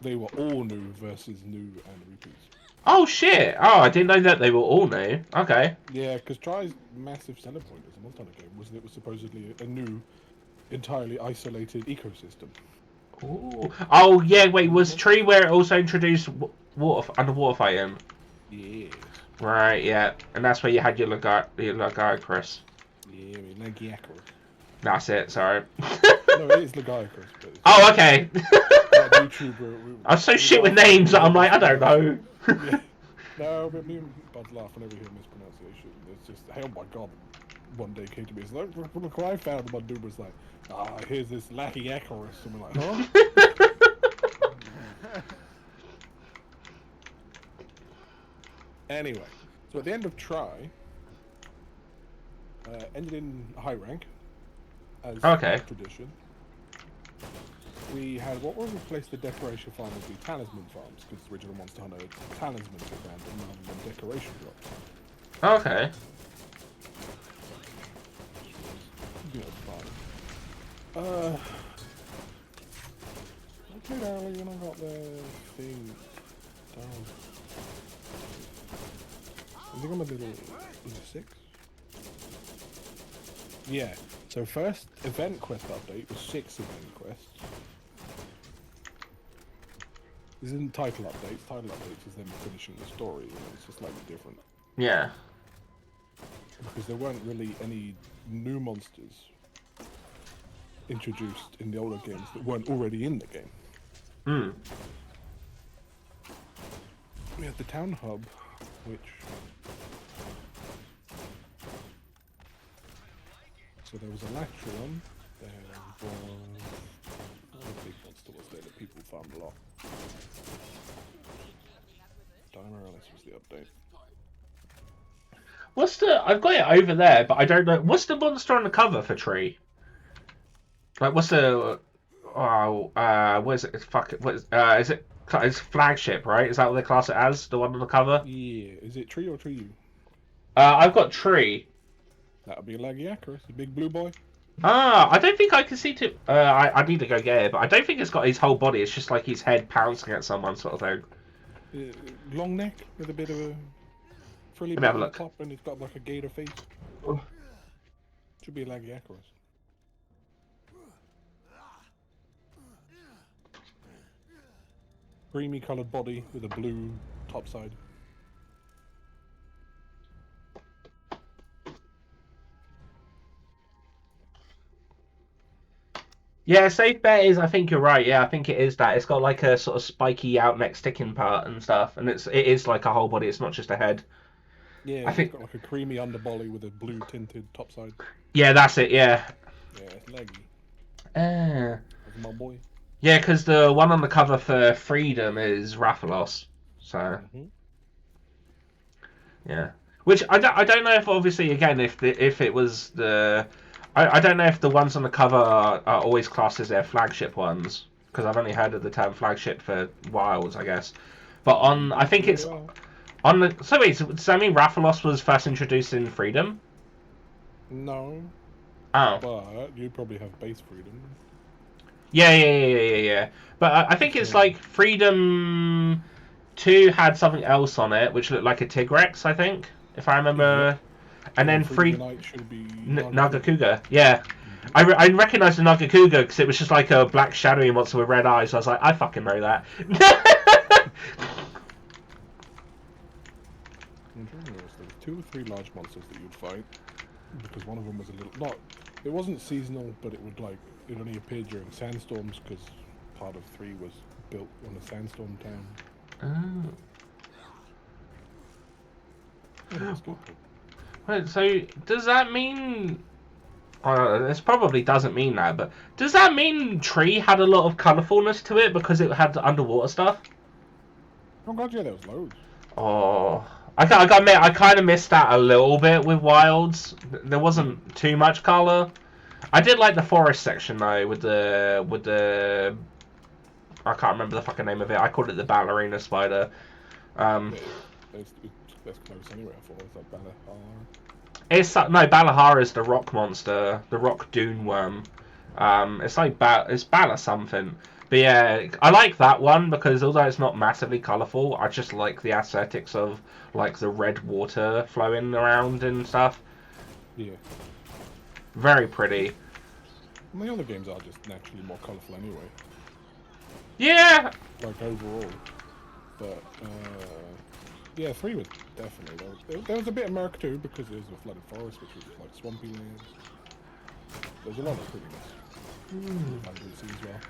C: they were all new versus new and repeats.
A: Oh shit! Oh, I didn't know that they were all new. Okay.
C: Yeah, because Try's massive selling point as a Monster Hunter game was that it was supposedly a new, entirely isolated ecosystem.
A: Ooh. Oh yeah, wait, was Tree where it also introduced underwater fighting?
C: Yeah.
A: Right, yeah, and that's where you had your Lagiacrus.
C: Yeah, I mean, Lagiacrus.
A: That's it. Sorry.
C: No, it is Lagiacrus, but it's
A: Oh, okay.
C: that YouTuber.
A: I'm so shit with names that I'm like, I don't know.
C: Yeah. No, but me and Bud laugh whenever we hear mispronunciation. It's just, hey, oh my god. One day came to me, it's like, look what I found. And my dude was like, here's this Lagiacrus. And we're like, huh? Anyway, so at the end of Try, ended in high rank, as tradition. We had what would replace the decoration farm would be talisman farms, because the original Monster Hunter talismans were random rather than decoration drops.
A: Okay.
C: You know, fun. I played early when I got the thing down. I think I'm a little... Was it 6? Yeah. So first event quest update was 6 event quests. This isn't title updates. Title updates is them finishing the story. It's just slightly different.
A: Yeah.
C: Because there weren't really any new monsters introduced in the older games that weren't already in the game.
A: Hmm.
C: We had the town hub, which... So there was a Latron, there was... What big monster was there that people farmed a lot? Diamorales was the update.
A: What's the? I've got it over there, but I don't know. What's the monster on the cover for Tree? Like, what's the? Oh, what is it? Fuck it. What is it? It's flagship, right? Is that what they class it as? The one on the cover?
C: Yeah, is it Tree or Tree?
A: I've got Tree.
C: That would be Lagiacrus, the big blue boy.
A: Ah, I don't think I can see to. I need to go get it, but I don't think it's got his whole body. It's just like his head pouncing at someone, sort of thing.
C: Long neck with a bit of a frilly
A: Let me
C: bit
A: have a
C: on the
A: look.
C: top, and it's got like a gator face. Should be Lagiacrus. Creamy coloured body with a blue top side.
A: Yeah, safe bet is. I think you're right. Yeah, I think it is that. It's got like a sort of spiky out neck sticking part and stuff, and it is like a whole body. It's not just a head.
C: Yeah,
A: I think.
C: it's got like a creamy underbelly with a blue tinted top side.
A: Yeah, that's it. Yeah.
C: Yeah, it's leggy.
A: That's
C: my boy.
A: Yeah, because the one on the cover for Freedom is Rathalos. So. Yeah. Which I don't know if obviously again if it was the I don't know if the ones on the cover are always classed as their flagship ones because I've only heard of the term flagship for Wilds, I guess. But on I think it's on the so wait, does that mean Rathalos was first introduced in Freedom?
C: No.
A: Oh.
C: But you'd probably have base Freedom.
A: Yeah. But I think it's like Freedom 2 had something else on it which looked like a Tigrex, I think, if I remember. And then
C: Freedom should be
A: Nagakuga. Yeah. I recognized the Nagakuga because it was just like a black shadowy monster with red eyes. So I was like, I fucking know that.
C: There was 2 or 3 large monsters that you'd fight because one of them was a little it wasn't seasonal, but it only appeared during sandstorms because part of 3 was built on a sandstorm town.
A: Oh.
C: Yeah, that's good.
A: Wait, so does that mean? This probably doesn't mean that, but does that mean Tree had a lot of colourfulness to it because it had underwater stuff?
C: Oh god, yeah, there was loads.
A: Oh, I kind of missed that a little bit with Wilds. There wasn't too much colour. I did like the forest section though, with the I can't remember the fucking name of it. I called it the ballerina spider. Um,
C: Yeah, it's close anyway. I thought it was like Balahar.
A: it's no Balahar is the rock monster, the rock dune worm. It's like it's Bala something. But yeah, I like that one because although it's not massively colourful, I just like the aesthetics of like the red water flowing around and stuff.
C: Yeah.
A: Very pretty.
C: And the other games are just naturally more colourful anyway.
A: Yeah.
C: Like overall. But yeah, 3 was definitely there was a bit of murk too because there was a flooded forest, which was like swampy lands. There's a lot of prettiness. Fantasy as well.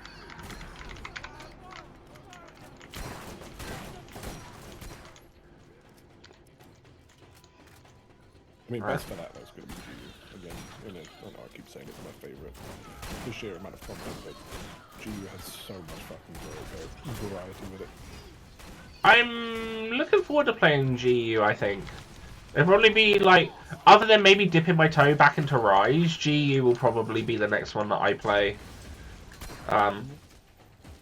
C: I mean, best for that was going to be GU again. And I know I keep saying it's my favourite. The sheer amount of content, but GU has so much fucking variety with it.
A: I'm looking forward to playing GU, I think. It'll probably be like, other than maybe dipping my toe back into Rise, GU will probably be the next one that I play.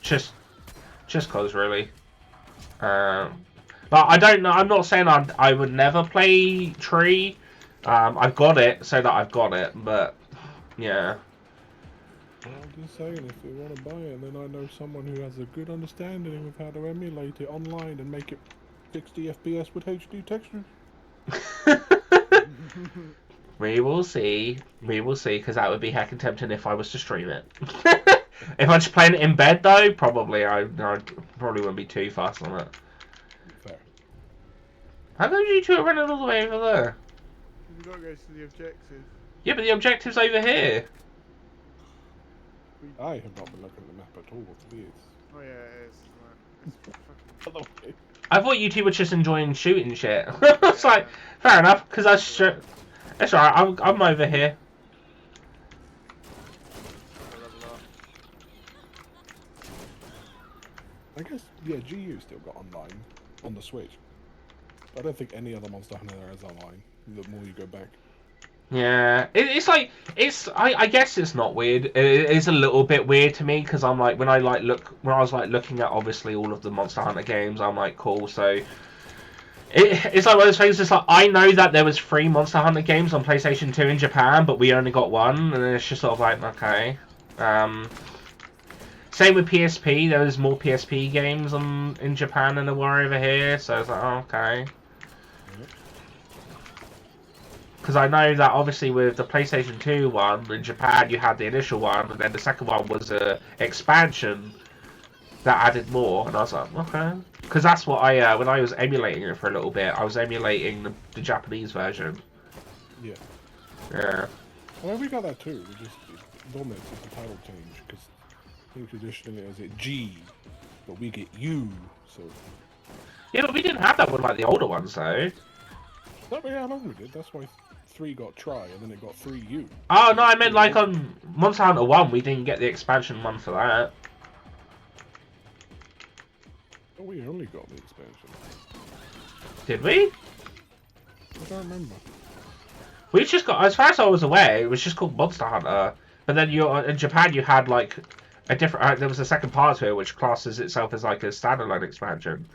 A: Just cause really. But I don't know. I'm not saying I would never play Tree. I've got it, so that I've got it. But yeah.
C: I'm just saying, if you want to buy it, then I know someone who has a good understanding of how to emulate it online and make it 60 FPS with HD textures.
A: We will see. We will see, because that would be heckin' tempting if I was to stream it. If I'm just playing it in bed, though, probably I probably wouldn't be too fast on it.
C: Fair.
A: How come you two are running all the way over there?
B: We gotta go to the objective.
A: Yeah, but the objective's over here.
C: I have not been looking at the map at all. Please.
B: Oh yeah, it is. It's fucking...
A: I thought you two were just enjoying shooting shit. It's like, fair enough, because that's alright, I'm over here.
C: I guess, yeah, GU still got online on the Switch. I don't think any other Monster Hunter has online the more you go back.
A: Yeah, it's like, I guess it's not weird. It is a little bit weird to me, because I'm like, when I was like looking at obviously all of the Monster Hunter games, I'm like, cool, so it's like one of those things. It's like, I know that there was 3 Monster Hunter games on PlayStation 2 in Japan, but we only got 1, and it's just sort of like, okay. Same with PSP. There was more PSP games in Japan than there were over here, so it's like, oh, okay. Because I know that obviously with the PlayStation 2 one in Japan, you had the initial one, and then the second one was a expansion that added more, and I was like, okay. Because that's what when I was emulating it for a little bit, I was emulating the Japanese version.
C: Yeah.
A: Yeah.
C: Well, we got that too. We just dominated the title change because I think traditionally it was a G, but we get U. So.
A: Yeah, but we didn't have that with like the older ones though.
C: Not really how long we did. That's why 3 got try, and then it got 3U.
A: Oh no, I meant like on Monster Hunter 1, we didn't get the expansion one for that.
C: Oh, we only got the expansion.
A: Did we?
C: I don't remember.
A: We just got, as far as I was aware, it was just called Monster Hunter. But then in Japan, you had like a different. There was a second part to it, which classes itself as like a standalone expansion,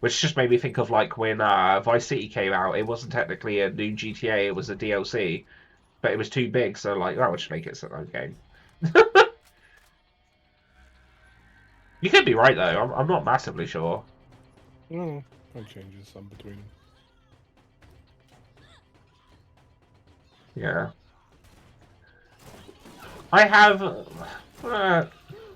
A: which just made me think of like when Vice City came out. It wasn't technically a new GTA; it was a DLC, but it was too big, so like that would just make it its own game. You could be right though. I'm not massively sure.
C: No, probably changes some between them.
A: Yeah. I have. I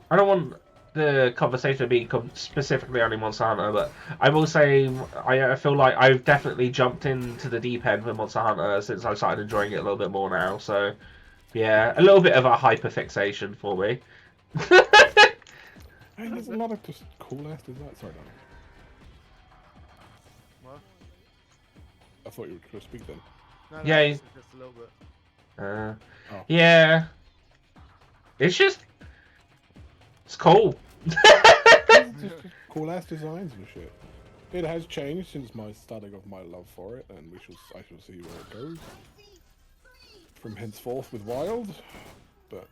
A: don't want the conversation to be specifically only Monster Hunter, but I will say I feel like I've definitely jumped into the deep end with Monster Hunter since I started enjoying it a little bit more now. So, yeah, a little bit of a hyperfixation for me.
C: Hey, there's a lot of just cool ass design. Sorry, Donny.
B: What?
C: I thought you were going to speak then.
B: No,
A: Yeah.
B: just a little bit.
C: Oh.
A: Yeah. It's just, it's cool.
C: It's just cool ass designs and shit. It has changed since my starting of my love for it, and I shall see where it goes from henceforth with Wild. But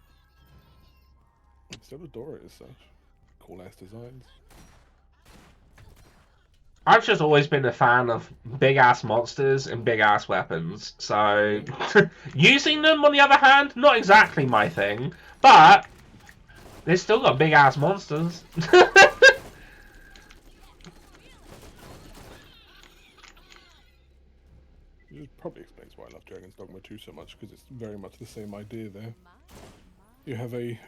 C: I still adore it as such. Cool ass designs.
A: I've just always been a fan of big ass monsters and big ass weapons. So using them, on the other hand, not exactly my thing. But they still got big ass monsters.
C: It probably explains why I love Dragon's Dogma 2 so much, because it's very much the same idea there. You have a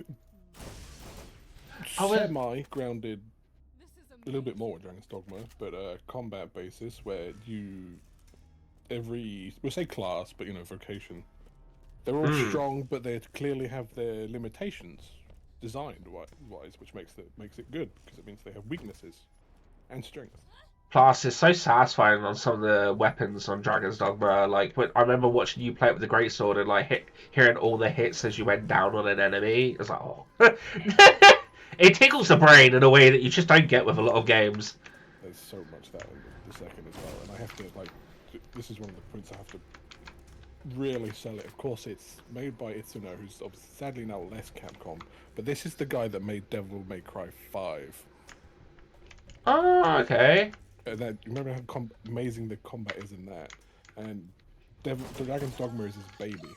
C: semi-grounded, a little bit more with Dragon's Dogma, but a combat basis where we'll say class, but vocation. They're all strong, but they clearly have their limitations design-wise, which makes it good, because it means they have weaknesses and strengths.
A: Plus, it's so satisfying on some of the weapons on Dragon's Dogma. Like, I remember watching you play it with the greatsword and like hearing all the hits as you went down on an enemy. It's like, oh, it tickles the brain in a way that you just don't get with a lot of games.
C: There's so much that in the second as well, and I have to this is one of the points I have to really sell it. Of course, it's made by Itsuno, who's sadly now less Capcom, but this is the guy that made Devil May Cry 5.
A: Oh, okay.
C: And that, remember how amazing the combat is in that, and Dragon's Dogma is his baby.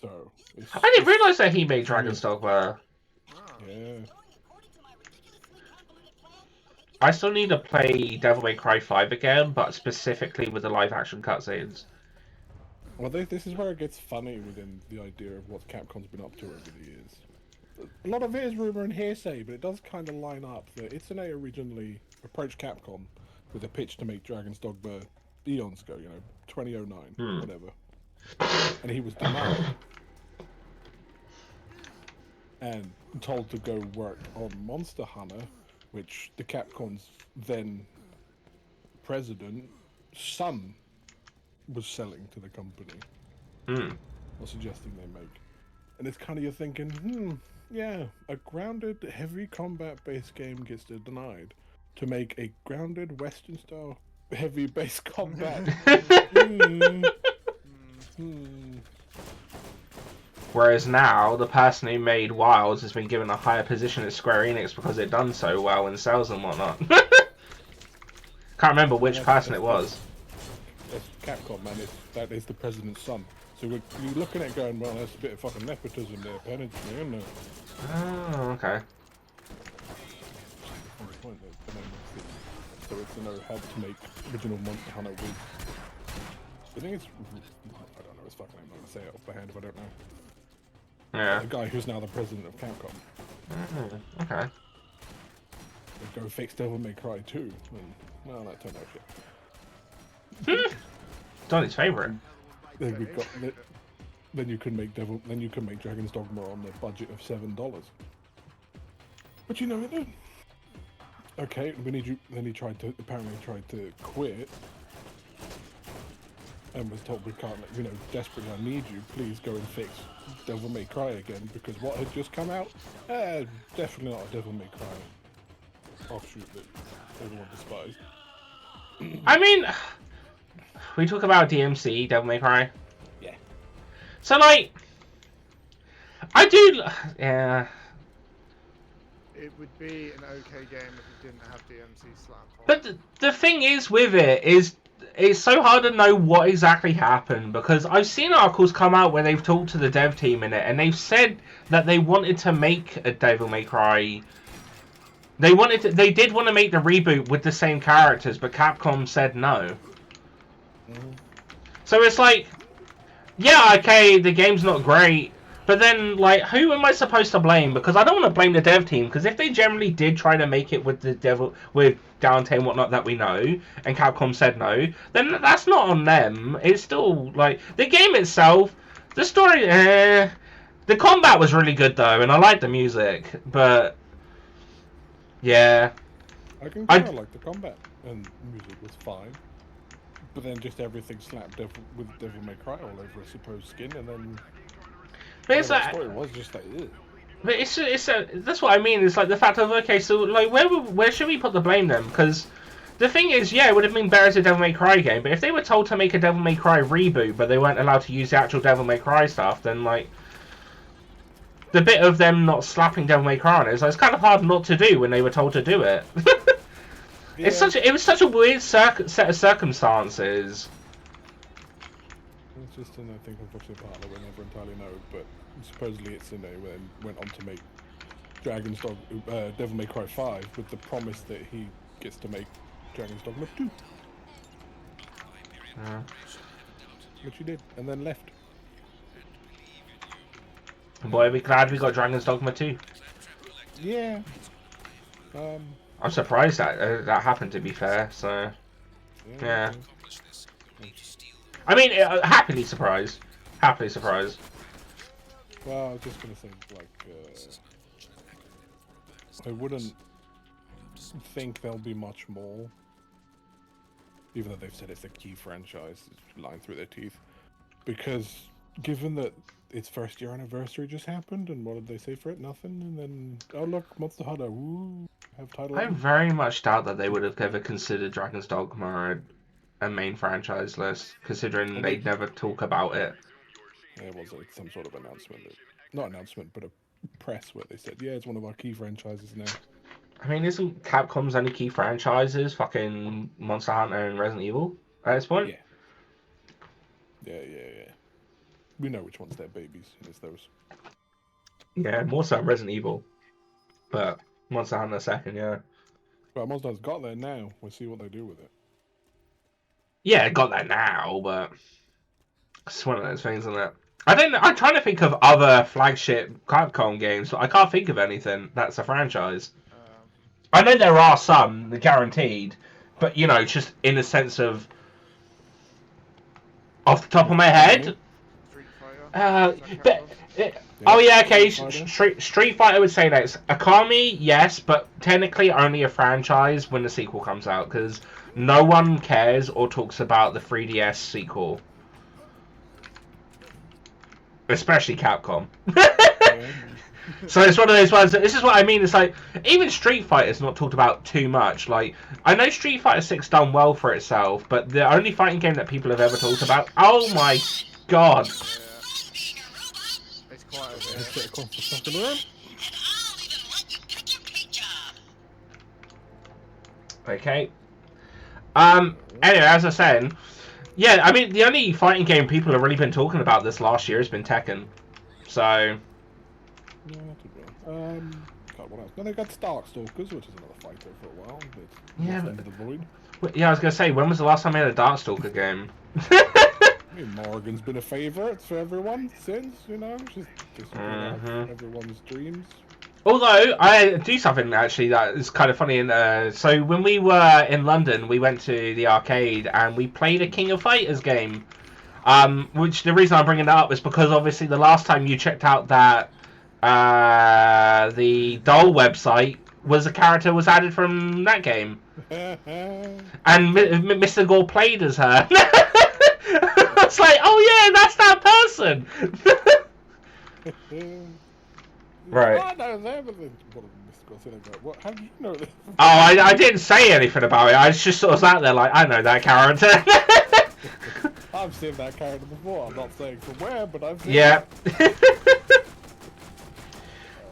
C: So
A: I didn't realize that he made Dragon's Dogma.
C: Yeah.
A: I still need to play Devil May Cry 5 again, but specifically with the live action cutscenes.
C: Well, this is where it gets funny within the idea of what Capcom's been up to over the years. A lot of it is rumor and hearsay, but it does kind of line up that Itsuno originally approached Capcom with a pitch to make Dragon's Dogma eons ago, 2009, whatever. And he was denied. And told to go work on Monster Hunter, which the Capcom's then president, son, was selling to the company. Or suggesting they make. And it's kind of you're thinking, yeah, a grounded, heavy combat-based game gets denied to make a grounded, Western-style, heavy-based combat.
A: Whereas now, the person who made Wilds has been given a higher position at Square Enix because it done so well in sales and whatnot. Can't remember which person it was.
C: It's Capcom, man. That is the president's son. So you're looking at it going, well, that's a bit of fucking nepotism there, Penance, isn't it?
A: Oh, okay.
C: So it's helped to make original Monster Hunter with. I think it's. I don't know his fucking name. I'm gonna say it off by hand if I don't know.
A: Yeah.
C: The guy who's now the president of Capcom.
A: Okay.
C: They go fix Devil May Cry 2, and well, that turned out shit.
A: Donny's favorite.
C: Then we've got. Then you can make Dragon's Dogma on the budget of $7. But it did. Okay, we need you. Then he apparently tried to quit, and was told we can't. Desperately, I need you. Please go and fix Devil May Cry again, because what had just come out, definitely not a Devil May Cry offshoot that everyone despised.
A: I mean, we talk about DMC, Devil May Cry.
C: Yeah.
A: So, like, I do, yeah.
B: It would be an okay game if it didn't have DMC slap on.
A: But the thing is with it is, it's so hard to know what exactly happened, because I've seen articles come out where they've talked to the dev team in it, and they've said that they wanted to make a Devil May Cry. They did want to make the reboot with the same characters, but Capcom said no. So it's like, yeah, okay, the game's not great, but then, like, who am I supposed to blame? Because I don't want to blame the dev team, because if they generally did try to make it with with Dante and whatnot that we know, and Capcom said no, then that's not on them. It's still, like, the game itself, the story, the combat was really good, though, and I liked the music, but, yeah.
C: I can kind of like the combat, and the music was fine. But then just everything slapped with Devil May Cry all over a supposed skin, and then
A: But it's
C: whatever the
A: like,
C: story was just like, ew.
A: but that's what I mean. It's like the fact of, okay, so like where should we put the blame then? Because the thing is, yeah, it would have been better as a Devil May Cry game, but if they were told to make a Devil May Cry reboot, but they weren't allowed to use the actual Devil May Cry stuff, then like the bit of them not slapping Devil May Cry on it is like, it's kind of hard not to do when they were told to do it.
C: Yeah.
A: It was such a weird set of circumstances.
C: It's just, I think, unfortunately part that we never entirely know, but supposedly Itsune went on to make Devil May Cry 5 with the promise that he gets to make Dragon's Dogma 2.
A: Yeah.
C: Which he did, and then left.
A: Boy, are we glad we got Dragon's Dogma 2.
C: Yeah.
A: I'm surprised that that happened, to be fair, so... Yeah. I mean, happily surprised. Happily surprised.
C: Well, I was just gonna say, like, I wouldn't think there'll be much more, even though they've said it's a key franchise, it's lying through their teeth. Because given that its first year anniversary just happened, and what did they say for it? Nothing. And then, oh look, Monster Hunter, woo, have title.
A: I very much doubt that they would have ever considered Dragon's Dogma a main franchise list, considering they'd never talk about it.
C: There was some sort of announcement, not announcement, but a press where they said, yeah, it's one of our key franchises now.
A: I mean, isn't Capcom's only key franchises fucking Monster Hunter and Resident Evil at this point?
C: Yeah. We know which ones they're babies, and it's those.
A: Yeah, more so Resident Evil. But Monster Hunter second, yeah.
C: Well, Monster Hunter's got there now. We'll see what they do with it.
A: Yeah, got that now, but it's one of those things, isn't it? I'm trying to think of other flagship Capcom games, but I can't think of anything that's a franchise. I know there are some, they're guaranteed, but you know, just in the sense of off the top of my head. Oh yeah, okay. Street Fighter would say that it's Akami, yes, but technically only a franchise when the sequel comes out, because no one cares or talks about the 3DS sequel. Especially Capcom. So it's one of those ones. This is what I mean. It's like even Street Fighter's not talked about too much. Like I know Street Fighter 6 done well for itself, but the only fighting game that people have ever talked about. Oh my god!
B: It's quite a bit.
C: Let's get across the fucking room.
A: Okay. Anyway, as I was saying, yeah, I mean the only fighting game people have really been talking about this last year has been Tekken. So.
C: No, not too well. God, what else? No, they got Darkstalkers, which is another fighter for a while. But
A: Yeah,
C: Into the Void.
A: Yeah, I was gonna say, when was the last time we had a Darkstalker game?
C: I mean, Morgan's been a favourite for everyone since, you know, just everyone's dreams.
A: Although I do something actually that is kind of funny. So when we were in London, we went to the arcade and we played a King of Fighters game. Which the reason I'm bringing that up is because obviously the last time you checked out that the doll website was a character was added from that game, and Mr. Gore played as her. It's like, oh yeah, that's that person. Right.
C: I know them. What? How do you know this?
A: Oh, I didn't say anything about it. I just sort of sat there like, I know that character.
C: I've seen that character before. I'm not saying from where, but I've seen
A: Yeah.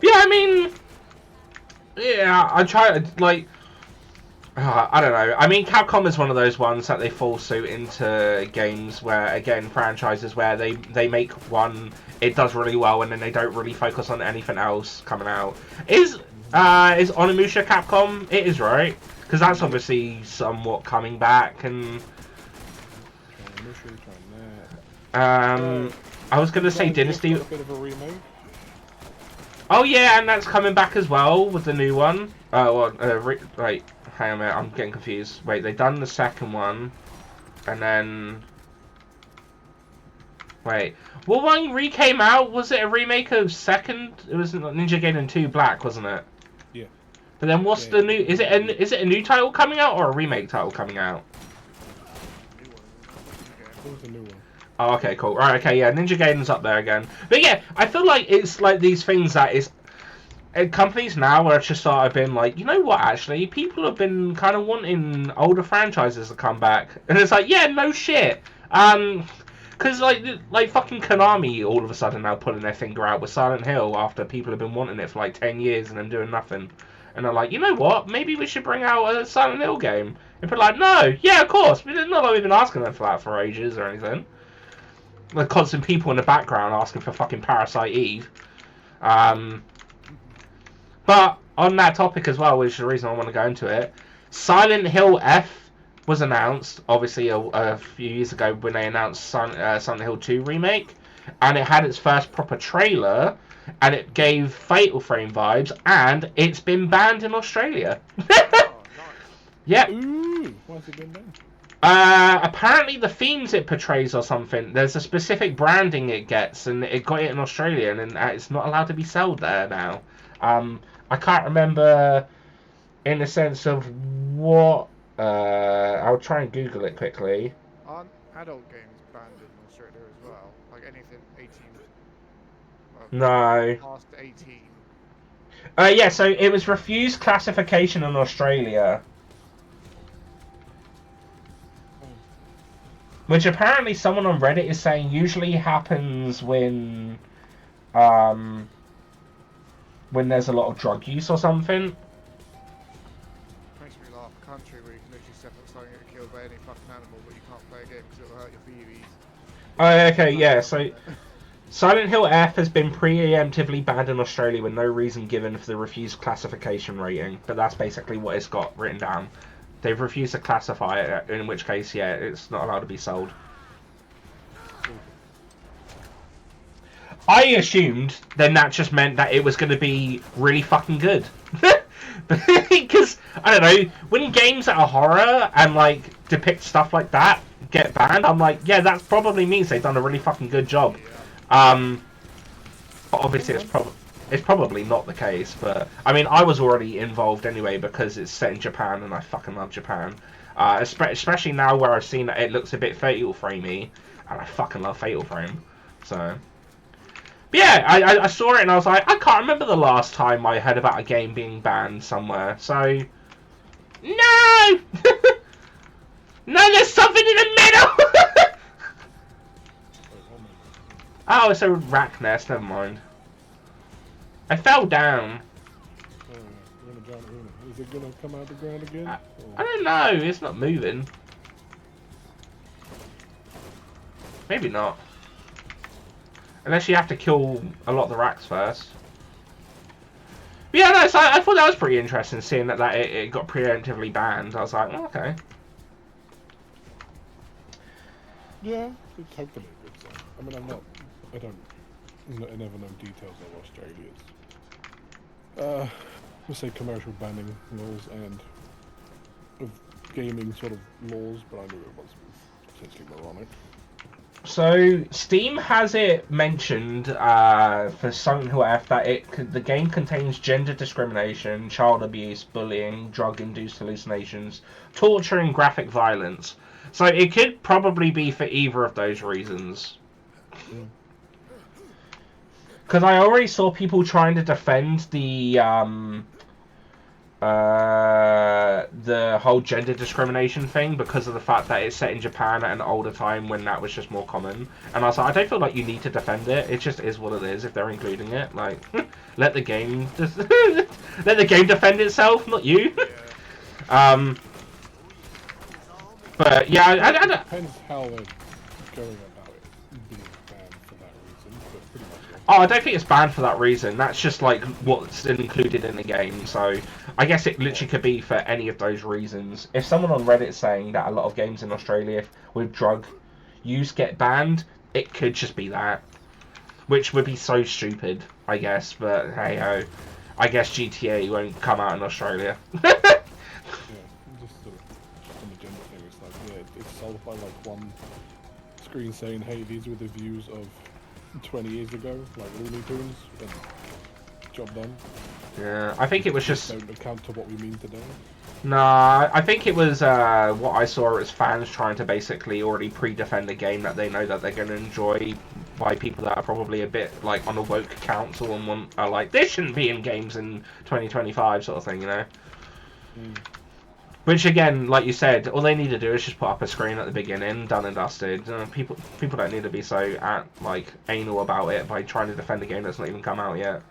A: Yeah, I mean, yeah, I try to, like, I don't know. I mean, Capcom is one of those ones that they fall suit into games where, again, franchises where they make one, it does really well, and then they don't really focus on anything else coming out. Is Onimusha Capcom? It is, right? Because that's obviously somewhat coming back, and I was gonna say Dynasty.
C: A bit of a remake.
A: Oh yeah, and that's coming back as well with the new one. Wait, hang on a minute, I'm getting confused. Wait, they done the second one, and then wait, what one came out? Was it a remake of second? It was Ninja Gaiden 2 Black, wasn't it?
C: Yeah.
A: But then what's the new? Is it a new title coming out or a remake title coming out?
C: There's a new one.
A: Oh, okay, cool. Right, okay, yeah, Ninja Gaiden's up there again. But yeah, I feel like it's like these things that is... companies now are just sort of been like, you know what, actually, people have been kind of wanting older franchises to come back. And it's like, yeah, no shit. Because like fucking Konami all of a sudden now pulling their finger out with Silent Hill after people have been wanting it for like 10 years and then doing nothing. And they're like, you know what, maybe we should bring out a Silent Hill game. And people are like, no, yeah, of course. It's not like we've been asking them for that for ages or anything. Like constant people in the background asking for fucking Parasite Eve. But on that topic as well, which is the reason I want to go into it, Silent Hill F was announced, obviously, a few years ago when they announced Silent Hill 2 Remake, and it had its first proper trailer, and it gave Fatal Frame vibes, and it's been banned in Australia.
B: Oh, nice.
A: Yep.
C: Ooh, why's it been done?
A: Apparently the themes it portrays or something, there's a specific branding it gets, and it got it in Australia, and it's not allowed to be sold there now. I can't remember in the sense of what. I'll try and Google it quickly.
B: Aren't adult games banned in Australia as well? Like anything 18,
A: No.
B: past 18.
A: Yeah, so it was refused classification in Australia. Which apparently someone on Reddit is saying usually happens when there's a lot of drug use or something.
B: Makes me laugh. A country where you can literally step outside and get killed by any fucking animal, but you can't play a game because it'll hurt your feebies.
A: Oh, okay, yeah, so Silent Hill F has been preemptively banned in Australia with no reason given for the refused classification rating, but that's basically what it's got written down. They've refused to classify it, in which case, yeah, it's not allowed to be sold. I assumed then that just meant that it was going to be really fucking good. Because, I don't know, when games that are horror and, like, depict stuff like that get banned, I'm like, yeah, that probably means they've done a really fucking good job. But obviously it's probably not the case, but I mean, I was already involved anyway because it's set in Japan and I fucking love Japan. Especially now where I've seen that it looks a bit Fatal Framey, and I fucking love Fatal Frame. So, but yeah, I saw it and I was like, I can't remember the last time I heard about a game being banned somewhere. So, no, no, there's something in the middle. Oh, it's a rack nest. Never mind. I fell down.
C: Is it gonna come out the ground again?
A: I don't know. It's not moving. Maybe not. Unless you have to kill a lot of the racks first. But yeah, no. So I thought that was pretty interesting, seeing that it got preemptively banned. I was like, oh, okay.
C: Yeah, it's hopefully a good sign. I mean, I never know details of Australia's. Let's say commercial banning laws and of gaming sort of laws, but I knew it was potentially moronic.
A: So Steam has it mentioned for Silent Hill F that the game contains gender discrimination, child abuse, bullying, drug-induced hallucinations, torture, and graphic violence. So it could probably be for either of those reasons. Because I already saw people trying to defend the whole gender discrimination thing because of the fact that it's set in Japan at an older time when that was just more common. And I was like, I don't feel like you need to defend it. It just is what it is if they're including it. Like, let the game let the game defend itself, not you. But yeah, I
C: depends how they're going about it being banned for that reason, but pretty much. Yeah.
A: Oh, I don't think it's banned for that reason. That's just like what's included in the game. So I guess it literally could be for any of those reasons. If someone on Reddit is saying that a lot of games in Australia with drug use get banned, it could just be that, which would be so stupid, I guess. But hey ho, I guess GTA won't come out in Australia.
C: It's sold by like one screen saying, hey, these were the views of 20 years ago, like Looney Tunes, and job done.
A: Yeah, I think it was just.
C: Don't account to what we mean today.
A: Nah, I think it was what I saw as fans trying to basically already pre-defend a game that they know that they're going to enjoy by people that are probably a bit like on a woke council and are like, this shouldn't be in games in 2025 sort of thing, you know? Which again, like you said, all they need to do is just put up a screen at the beginning, done and dusted. People don't need to be so like anal about it by trying to defend a game that's not even come out yet.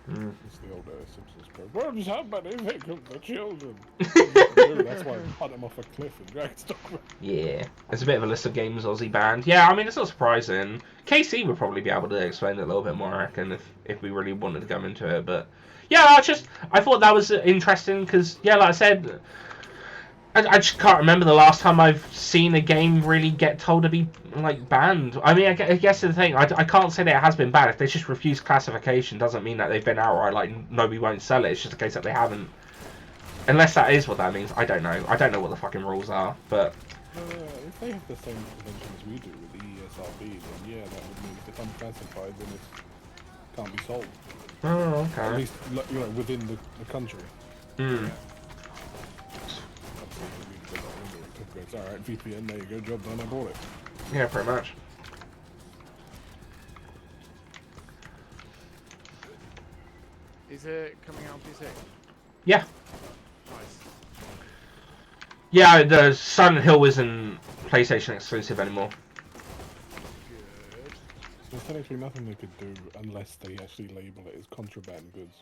C: It's the old Simpsons quote. What is happening? They come for children. That's why I cut them off a cliff in Dragonstock.
A: Yeah, it's a bit of a list of games Aussie banned. Yeah, I mean it's not surprising. KC would probably be able to explain it a little bit more, I reckon, if we really wanted to go into it. But yeah, I thought that was interesting because yeah, like I said, I just can't remember the last time I've seen a game really get told to be like banned. I mean, I guess the thing, I can't say that it has been banned. If they just refuse classification, doesn't mean that they've been outright like no, we won't sell it. It's just a case that they haven't. Unless that is what that means, I don't know. I don't know what the fucking rules are, but.
C: If they have the same convention as we do with the ESRB, then yeah, that would mean if it's unclassified, then it can't be sold.
A: Oh, okay.
C: At least, you know, within the country.
A: Hmm.
C: It's alright, VPN, there you go, job done, I bought it.
A: Yeah, pretty much.
B: Is it coming out on PC?
A: Yeah.
B: Nice.
A: Yeah, the Silent Hill isn't PlayStation exclusive anymore.
B: Good.
C: So there's technically nothing they could do unless they actually label it as contraband goods.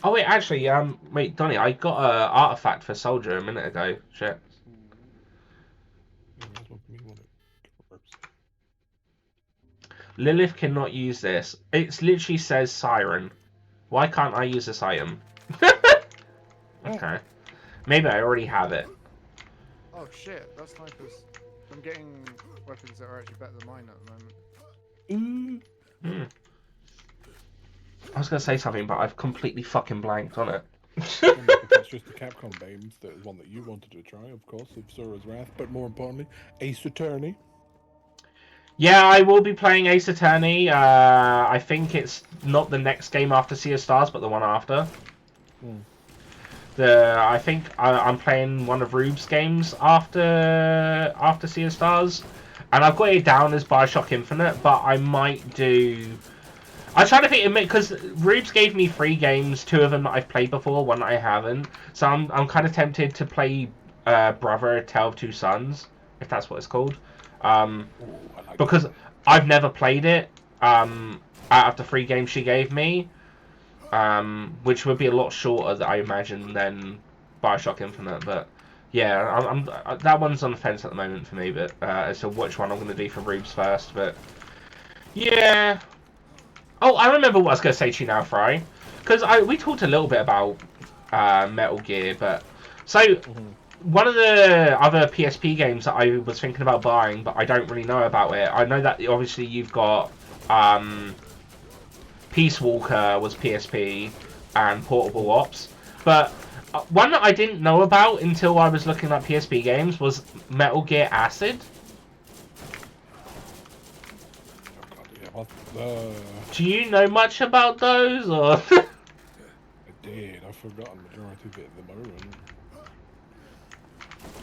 A: Oh wait, actually, wait, Donny, I got an artifact for Soldier a minute ago. Shit.
C: Yeah, that's what me want it.
A: Lilith cannot use this. It literally says Siren. Why can't I use this item? Okay. Maybe I already have it.
B: Oh shit, that's snipers. I'm getting weapons that are actually better than mine at the moment.
A: Hmm. I was gonna say something, but I've completely fucking blanked on it.
C: That's just the Capcom games, the one that you wanted to try, of course, of Sura's Wrath, but more importantly, Ace Attorney.
A: Yeah, I will be playing Ace Attorney. I think it's not the next game after Sea of Stars, but the one after. I think I'm playing one of Rube's games after Sea of Stars, and I've got it down as Bioshock Infinite, but I might do. I'm trying to think because Rube's gave me 3 games, 2 of them that I've played before, 1 that I haven't. So I'm kind of tempted to play Brother Tale of Two Sons, if that's what it's called, because I've never played it. Out of the 3 games she gave me, which would be a lot shorter, I imagine, than Bioshock Infinite. But yeah, I'm that one's on the fence at the moment for me. But as to which one I'm going to do for Rube's first, but yeah. Oh, I remember what I was going to say to you now, Fry. Because we talked a little bit about Metal Gear, but... So, one of the other PSP games that I was thinking about buying, but I don't really know about it. I know that obviously you've got Peace Walker was PSP and Portable Ops. But one that I didn't know about until I was looking at PSP games was Metal Gear Acid. Do you know much about those, or?
C: I did. I've forgotten the majority of it at the moment.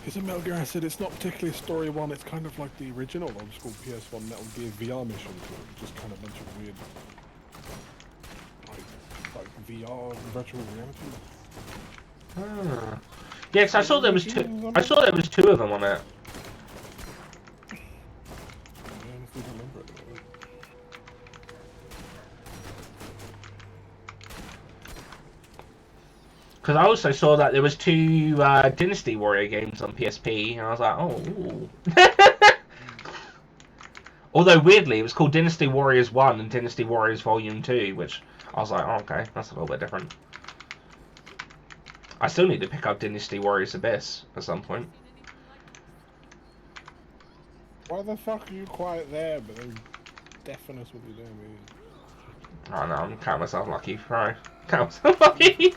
C: It's a Metal Gear Acid. It's not particularly a story one. It's kind of like the original old school PS1 Metal Gear VR mission. Just kind of a bunch of weird, like VR virtual reality.
A: Ah. Yeah, because I saw there was 2. I saw there was 2 of them on it. Because I also saw that there was 2 Dynasty Warrior games on PSP, and I was like, oh. Ooh. Although weirdly, it was called Dynasty Warriors 1 and Dynasty Warriors Volume 2, which I was like, oh, okay, that's a little bit different. I still need to pick up Dynasty Warriors Abyss at some point.
C: Why the fuck are you quiet there, but then deafen us with your damn ears?
A: Oh no, I'm counting myself lucky, right? Count myself lucky.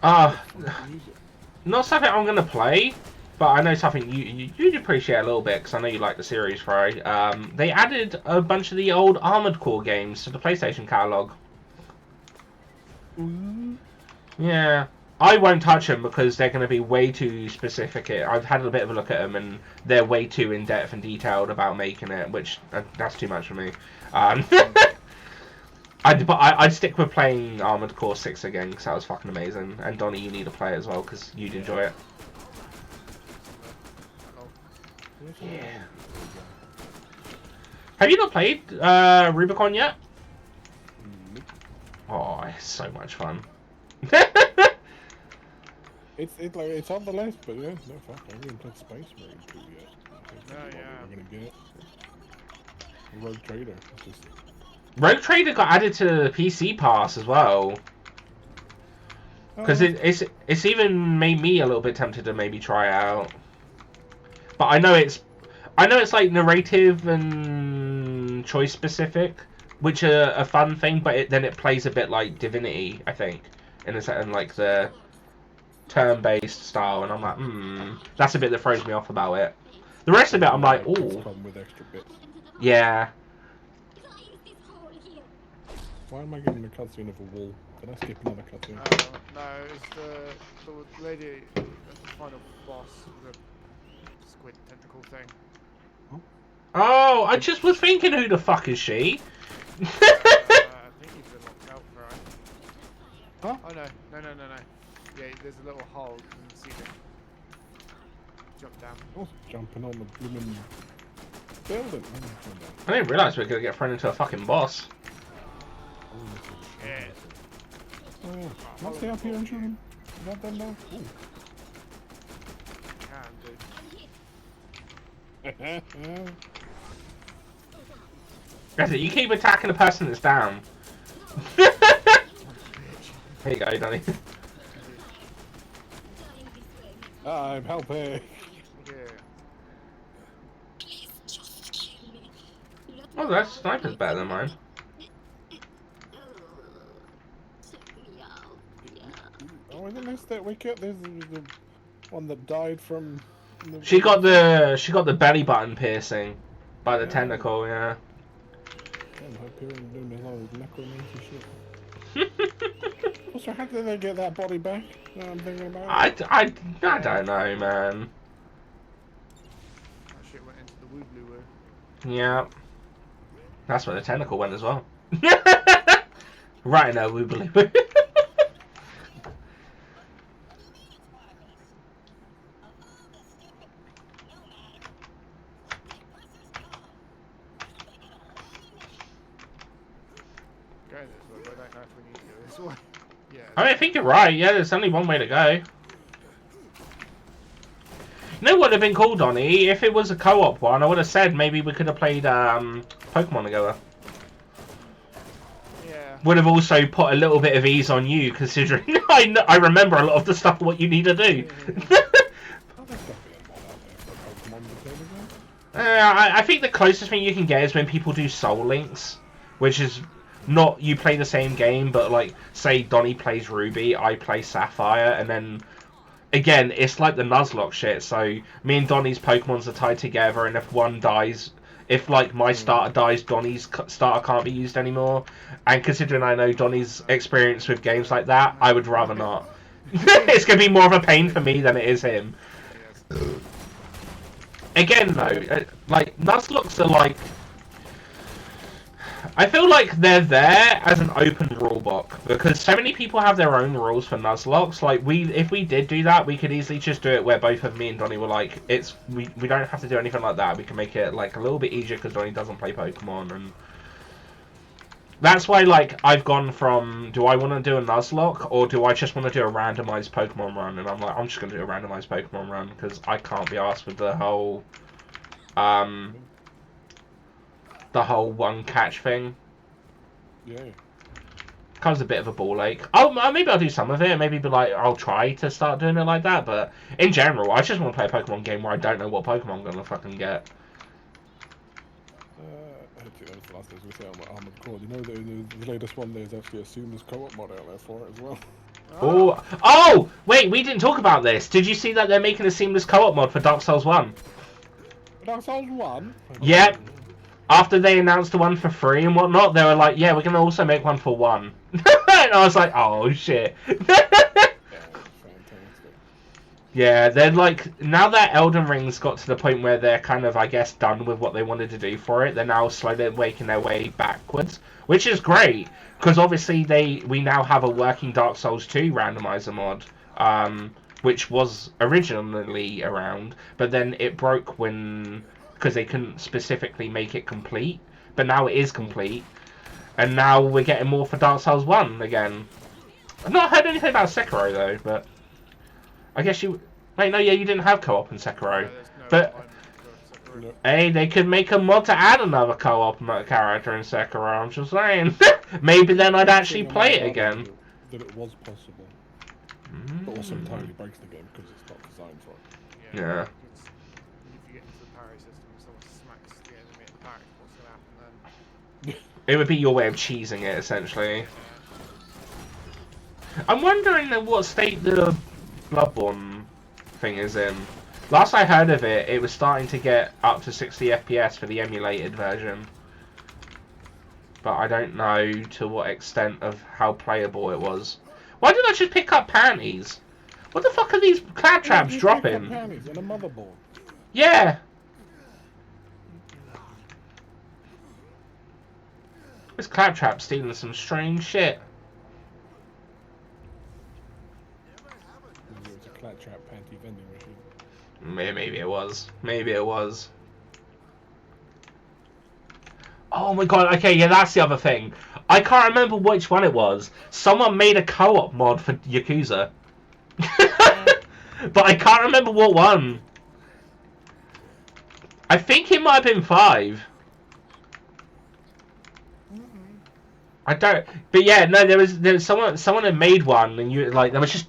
A: Not something I'm gonna play, but I know something you'd appreciate a little bit because I know you like the series, right? They added a bunch of the old Armored Core games to the PlayStation catalog. Yeah, I won't touch them because they're going to be way too specific. I've had a bit of a look at them, and they're way too in depth and detailed about making it, which that's too much for me. I'd stick with playing Armored Core 6 again because that was fucking amazing. And Donny, you need to play it as well because you'd enjoy it. Yeah. Have you not played Rubicon yet? Oh, it's so much fun.
C: It's on the list, but yeah, no fuck. I haven't played Space Marine 2 yet. I think that's what we're gonna get. Rogue Trader. It's just...
A: Rogue Trader got added to the PC Pass as well. Because it's even made me a little bit tempted to maybe try it out. But I know it's like narrative and choice specific, which are a fun thing. But then it plays a bit like Divinity, I think, in like the turn-based style. And I'm like, that's a bit that throws me off about it. The rest of it, I'm like, ooh,
C: with extra bits.
A: Yeah.
C: Why am I getting a cutscene of a wall? Did I skip another cutscene?
B: No, it's the lady, the final boss, the squid tentacle thing.
A: Oh, I just was thinking, who the fuck is she?
B: I think he's been locked out, right?
C: Huh?
B: Oh no. Yeah, there's a little hole in the ceiling. Jump down.
C: Oh, jumping on the blooming building.
A: I didn't realise we were gonna get thrown into a fucking boss.
B: Yeah.
C: Oh, yeah. Can I stay up here and shoot him? Is that done now? Ooh.
B: Can do.
A: That's it, you keep attacking the person that's down. There you go, Donny.
C: I'm helping.
B: Yeah.
A: Oh, that sniper's better than mine.
C: Oh, isn't this that we get? This is the one that died from.
A: She got the belly button piercing by the tentacle, yeah.
C: I'm hoping doing a lot of necromancy shit. Also, how did they get that body back? You know what I'm thinking about?
A: I don't know, man.
B: That shit went into the woo-blue.
A: Yeah. That's where the tentacle went as well. Right in there, we believe. I think you're right. Yeah, there's only one way to go. You know what would have been cool, Donny? If it was a co-op one, I would have said maybe we could have played Pokemon together.
B: Yeah.
A: Would have also put a little bit of ease on you, considering I remember a lot of the stuff what you need to do. I think the closest thing you can get is when people do Soul Links, which is not you play the same game, but like say Donny plays Ruby, I play Sapphire, and then again it's like the Nuzlocke shit. So me and Donny's Pokemons are tied together, and if one dies, if like my starter dies, Donny's starter can't be used anymore. And considering I know Donny's experience with games like that, I would rather not. It's gonna be more of a pain for me than it is him. Again though, like Nuzlocks are like, I feel like they're there as an open rule book because so many people have their own rules for Nuzlocks. Like if we did do that, we could easily just do it where both of me and Donny were like, we don't have to do anything like that. We can make it like a little bit easier because Donny doesn't play Pokemon, and that's why like I've gone from do I want to do a Nuzlocke or do I just want to do a randomized Pokemon run? And I'm like, I'm just gonna do a randomized Pokemon run because I can't be asked with the whole one catch thing.
C: Yeah.
A: Becomes a bit of a ball ache. Oh, maybe I'll do some of it. Maybe be like, I'll try to start doing it like that. But in general, I just want to play a Pokemon game where I don't know what Pokemon I'm gonna fucking get.
C: Actually, that was the last thing I was going to say on Armored Core. You know, the latest one, there's actually a seamless co-op mod out there for it as well.
A: Oh, wait, we didn't talk about this. Did you see that they're making a seamless co-op mod for Dark Souls 1?
C: Dark Souls 1?
A: Yep. After they announced the one for free and whatnot, they were like, yeah, we're going to also make one for 1. And I was like, oh, shit.
C: Fantastic.
A: Yeah, they're like, now that Elden Ring's got to the point where they're kind of, I guess, done with what they wanted to do for it, they're now slowly making their way backwards, which is great, because obviously we now have a working Dark Souls 2 randomizer mod, which was originally around, but then it broke because they couldn't specifically make it complete, but now it is complete, and now we're getting more for Dark Souls 1 again. I've not heard anything about Sekiro, though, but I guess you... Wait, no, yeah, you didn't have co-op in Sekiro.
B: Yeah, there's no
A: But,
B: online for Sekiro.
A: hey, they could make a mod to add another co-op character in Sekiro, I'm just saying. Maybe then I'd actually play it again.
C: That it was possible. But also entirely breaks the game because it's not designed for it.
A: Yeah.
B: It's, if you get into the parry system and someone smacks the enemy at the back, what's going to happen then?
A: It would be your way of cheesing it, essentially. I'm wondering what state the Bloodborne thing is in. Last I heard of it, it was starting to get up to 60 FPS for the emulated version. But I don't know to what extent of how playable it was. Why did I just pick up panties? What the fuck are these cloud traps dropping?
C: Panties and a motherboard.
A: Yeah! This claptrap stealing some strange shit.
C: It was a claptrap panty vending machine.
A: Maybe it was. Maybe it was. Oh my god, okay, yeah, that's the other thing. I can't remember which one it was. Someone made a co-op mod for Yakuza. But I can't remember what one. I think it might have been 5. I don't, but yeah, no, there was someone had made one, and you like there was just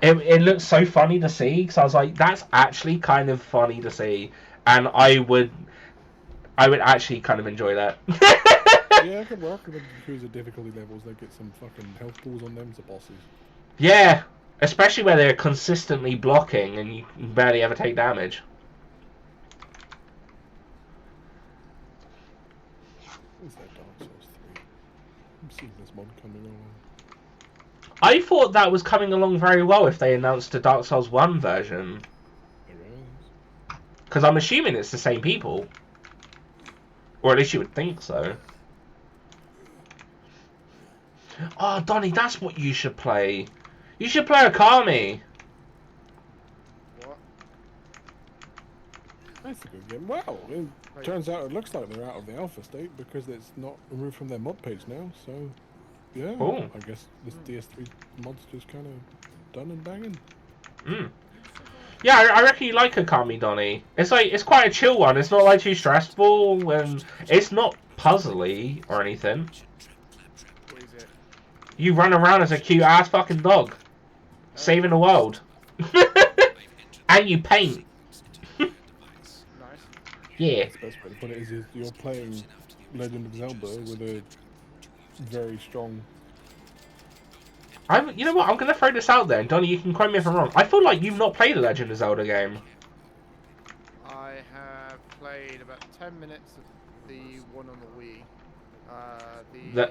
A: it looked so funny to see because I was like, that's actually kind of funny to see, and I would actually kind of enjoy that.
C: Yeah, it could work with the difficulty levels. They get some fucking health pools on them as the bosses.
A: Yeah, especially where they're consistently blocking and you barely ever take damage.
C: Is that Dark Souls 3? I'm seeing this mod coming along.
A: I thought that was coming along very well if they announced a Dark Souls 1 version.
C: There is.
A: Because I'm assuming it's the same people. Or at least you would think so. Oh, Donny, that's what you should play. You should play Okami.
B: What?
C: That's a good game. Well, it turns out it looks like they're out of the alpha state because it's not removed from their mod page now. So, yeah,
A: Ooh.
C: I guess this DS3 mod's just kind of done and banging.
A: Yeah, I reckon you like Okami, Donny. It's quite a chill one. It's not like too stressful, and it's not puzzly or anything.
B: What is it?
A: You run around as a cute ass fucking dog, saving the world, and you paint.
B: Nice.
A: Yeah.
C: The best way to put it is you're playing Legend of Zelda with a very strong.
A: You know what? I'm gonna throw this out there, and Donny, you can quote me if I'm wrong. I feel like you've not played a Legend of Zelda game.
B: I have played about 10 minutes of the one on the Wii.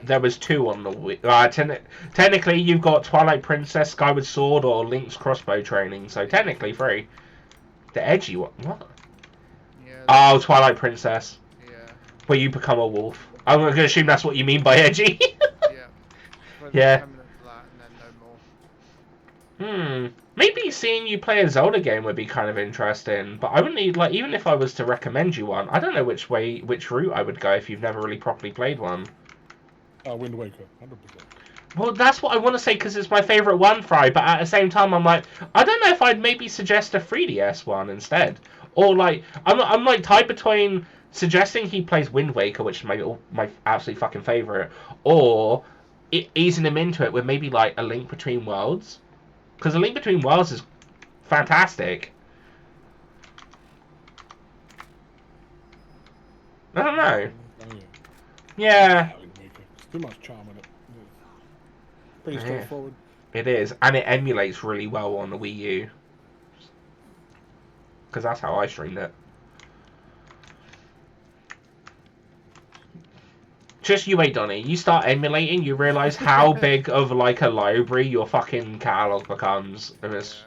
A: There was 2 on the Wii. Technically, you've got Twilight Princess, Skyward Sword, or Link's Crossbow Training. So technically 3. The edgy one. What?
B: Yeah,
A: Oh, Twilight Princess.
B: yeah.
A: Where you become a wolf. I'm gonna assume that's what you mean by edgy.
B: Yeah. Played
A: Yeah.
B: 10 minutes of that and then no more.
A: Maybe seeing you play a Zelda game would be kind of interesting, but I wouldn't need, like, even if I was to recommend you one, I don't know which route I would go if you've never really properly played one.
C: Wind Waker, 100%.
A: Well, that's what I want to say because it's my favourite one, Fry, but at the same time I'm like, I don't know if I'd maybe suggest a 3DS one instead. Or, like, I'm like tied between suggesting he plays Wind Waker, which is my absolute fucking favourite, or easing him into it with maybe, like, A Link Between Worlds. Because A Link Between Worlds is fantastic. I don't know.
C: Oh,
A: Yeah.
C: Wind Waker. It's too much charm in it. Pretty straightforward.
A: It is, and it emulates really well on the Wii U. Because that's how I streamed it. Just you wait, Donny. You start emulating, you realise how big of like a library your fucking catalog becomes, and
B: Let's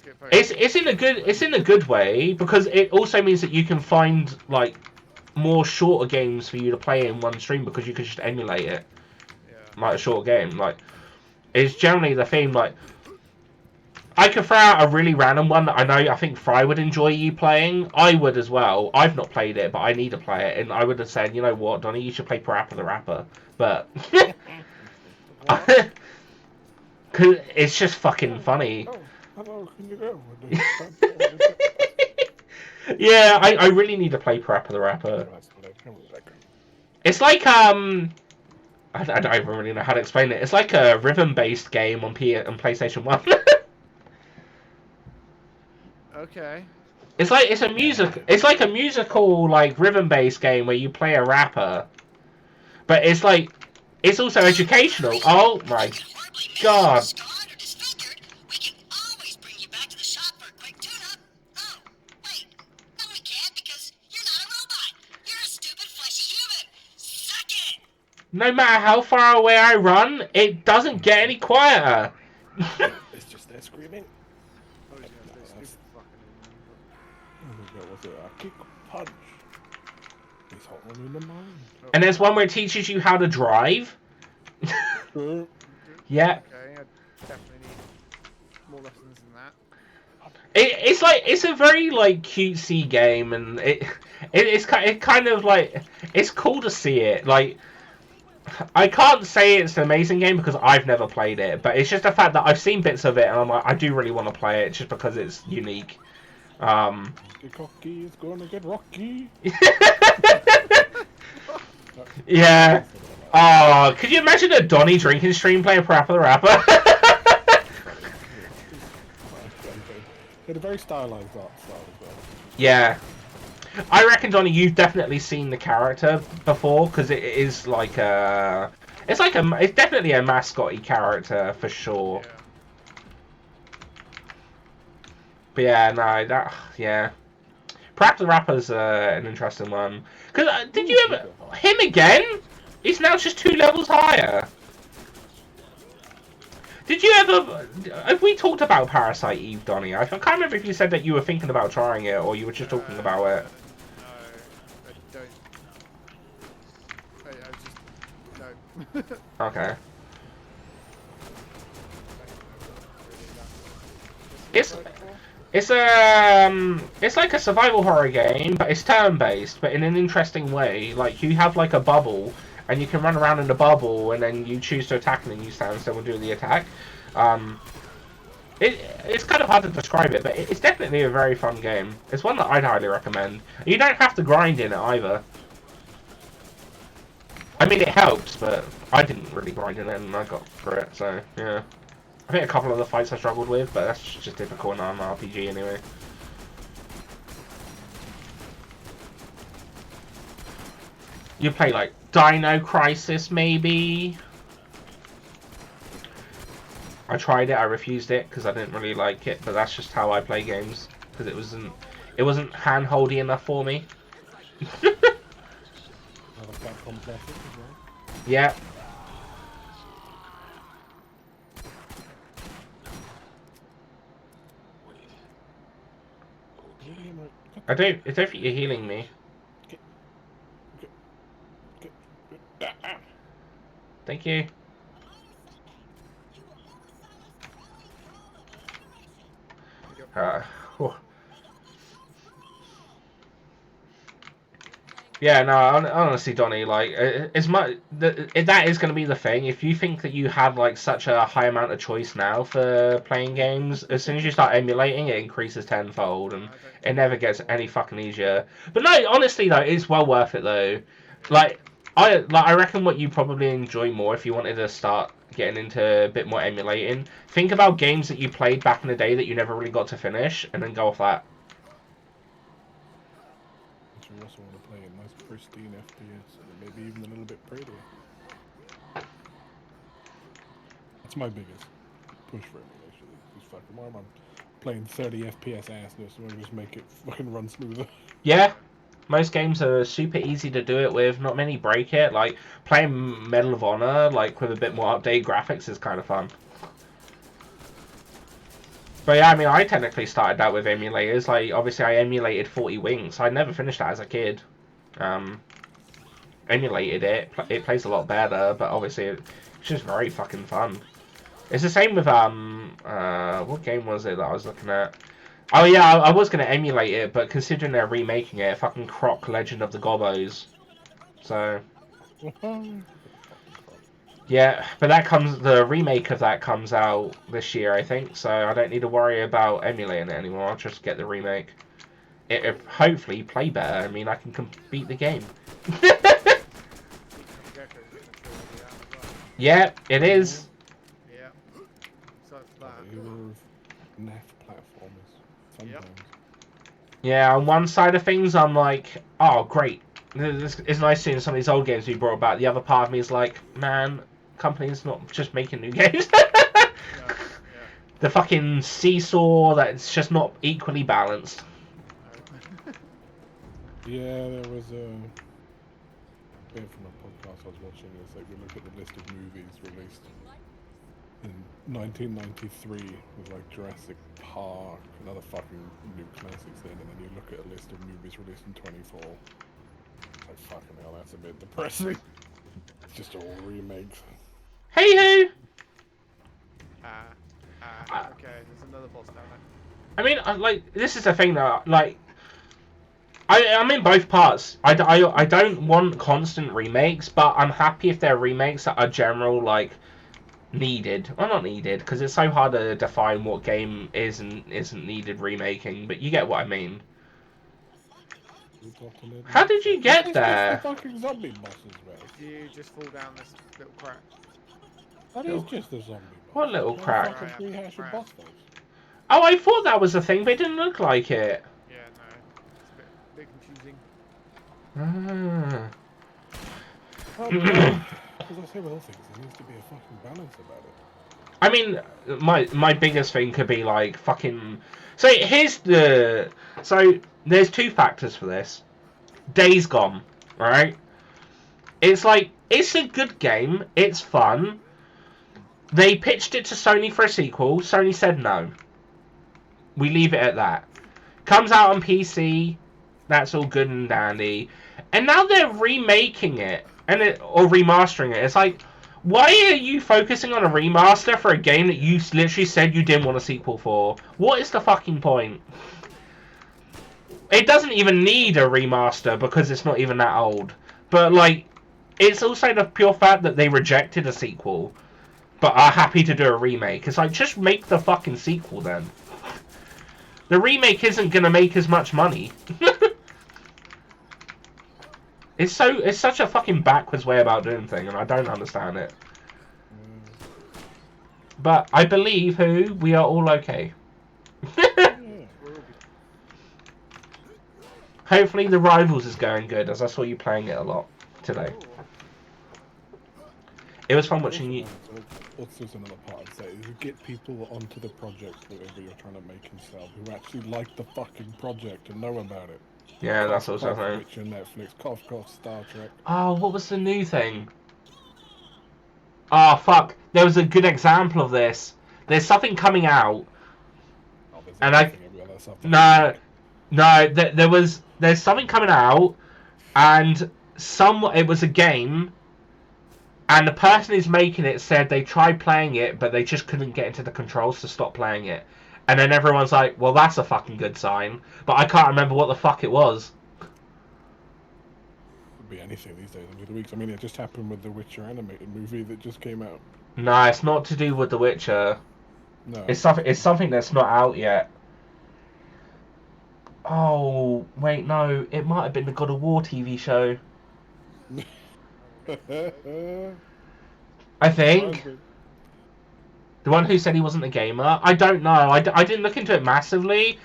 B: get
A: it's in a good way because it also means that you can find like more shorter games for you to play in one stream because you can just emulate it like a short game. Like it's generally the theme. Like I could throw out a really random one that I think Fry would enjoy you playing. I would as well. I've not played it, but I need to play it. And I would have said, you know what, Donny, you should play Parappa the Rapper. But cause it's just fucking funny.
C: Hello, can you go?
A: Yeah, I really need to play Parappa the Rapper. It's like I don't even really know how to explain it. It's like a rhythm-based game on PlayStation 1.
B: Okay.
A: It's like it's like a musical like rhythm-based game where you play a rapper. But it's like it's also educational. Oh my god. No matter how far away I run, it doesn't get any quieter.
C: It's just there screaming.
B: I was gonna say stupid fucking Indian,
C: What was it? A kick, punch. He's holding in the mind.
A: And there's one where it teaches you how to drive. Yeah.
B: Okay, I definitely need more lessons than that.
A: It's like it's a very like cutesy game, and it's kind of like it's cool to see it. Like I can't say it's an amazing game because I've never played it, but it's just the fact that I've seen bits of it, and I'm like I do really want to play it just because it's unique.
C: Get cocky, it's gonna get rocky.
A: Yeah. Oh, could you imagine a Donny drinking stream playing Parappa the Rapper?
C: It's a very stylized art style as well.
A: Yeah. I reckon, Donny, you've definitely seen the character before because it is like a, it's definitely a mascot-y character for sure.
B: Yeah.
A: But yeah, no, yeah. Perhaps the Rapper's an interesting one. Cause did you ever him again? He's now just 2 levels higher. Did you ever? Have we talked about Parasite Eve, Donny? I can't remember if you said that you were thinking about trying it or you were just talking about it.
B: No, I don't. I just no.
A: Okay. It's like a survival horror game, but it's turn-based, but in an interesting way. Like you have like a bubble, and you can run around in the bubble, and then you choose to attack, and then you stand still and do the attack. It's kind of hard to describe it, but it's definitely a very fun game. It's one that I'd highly recommend. You don't have to grind in it either. I mean, it helps, but I didn't really grind in it, and I got through it, so yeah. I think a couple of the fights I struggled with, but that's just typical in an RPG anyway. You play like Dino Crisis, maybe? I tried it, I refused it because I didn't really like it, but that's just how I play games because it wasn't hand-holdy enough for me. Yeah. I don't think you're healing me. Thank you. Yeah, no, honestly, Donny, like, as much that is going to be the thing. If you think that you have like such a high amount of choice now for playing games, as soon as you start emulating, it increases tenfold, and it never gets any fucking easier. But no, honestly though, it's well worth it though. Like, I reckon what you probably enjoy more if you wanted to start getting into a bit more emulating. Think about games that you played back in the day that you never really got to finish, and then go off that.
C: You also want to play a nice pristine FPS, and maybe even a little bit prettier. That's That's my biggest push for emulation. Just fucking why am I playing 30 FPS assness and just make it fucking run smoother?
A: Yeah, most games are super easy to do it with. Not many break it. Like playing Medal of Honor, like with a bit more updated graphics, is kind of fun. But yeah, I mean, I technically started out with emulators. Like, obviously, I emulated 40 Wings. I never finished that as a kid. Emulated it. It plays a lot better, but obviously, it's just very fucking fun. It's the same with what game was it that I was looking at? Oh yeah, I was gonna emulate it, but considering they're remaking it, fucking Croc Legend of the Gobbos. So yeah, but the remake of that comes out this year, I think. So I don't need to worry about emulating it anymore. I'll just get the remake. It hopefully play better. I mean, I can beat the game. Yeah, it is.
B: Yeah. So it's that.
C: NAF platformers. Sometimes.
A: Yeah, on one side of things, I'm like, oh, great. It's nice seeing some of these old games we brought back. The other part of me is like, man, companies not just making new games.
B: Yeah.
A: The fucking seesaw that's just not equally balanced.
C: Yeah, there was a bit from a podcast I was watching. It's like we look at the list of movies released in 1993 with like Jurassic Park and other fucking new classics in, and then you look at a list of movies released in 24. It's like fucking hell, that's a bit depressing. It's just all remakes.
A: Hey ho!
B: Okay, there's another boss down there.
A: I mean, like, this is the thing that, like, I'm in both parts. I don't want constant remakes, but I'm happy if they're remakes that are general, like, needed. Well, not needed, because it's so hard to define what game is and isn't needed remaking, but you get what I mean. How did you get there?
C: The fucking zombie bosses, man.
B: You just fall down this little crack.
C: That is just a zombie boss.
A: What little crack?
C: Fucking rehash of boss fights.
A: Oh, I thought that was a thing, but it didn't look like it.
B: Yeah, no. It's a bit confusing.
A: Ah.
C: As I say with all things, there needs to be a fucking balance about it.
A: I mean, my biggest thing could be like fucking. So there's two factors for this. Days Gone, right? It's like it's a good game. It's fun. They pitched it to Sony for a sequel. Sony said no. We leave it at that. Comes out on PC. That's all good and dandy. And now they're remaking it or remastering it. It's like, why are you focusing on a remaster for a game that you literally said you didn't want a sequel for? What is the fucking point? It doesn't even need a remaster because it's not even that old. But like, it's also the pure fact that they rejected a sequel, but are happy to do a remake. It's like, just make the fucking sequel then. The remake isn't gonna make as much money. It's such a fucking backwards way about doing things, and I don't understand it. But I believe we are all okay. Hopefully the Rivals is going good, as I saw you playing it a lot today. It was fun watching you.
C: Also, another part I'd say is you get people onto the project, whatever you're trying to make and sell, who actually like the fucking project and know about it.
A: Yeah, that's also something.
C: Witcher, Netflix, cough, Star Trek.
A: Oh, what was the new thing? Oh, fuck. There was a good example of this. There's something coming out.
C: Oh,
A: No, there's something coming out, and it was a game, and the person who's making it said they tried playing it, but they just couldn't get into the controls to stop playing it. And then everyone's like, well, that's a fucking good sign. But I can't remember what the fuck it was.
C: Could be anything these days. I mean, it just happened with the Witcher animated movie that just came out.
A: No, it's not to do with The Witcher.
C: No.
A: It's something that's not out yet. Oh, wait, no. It might have been the God of War TV show. I think. The one who said he wasn't a gamer? I don't know. I didn't look into it massively.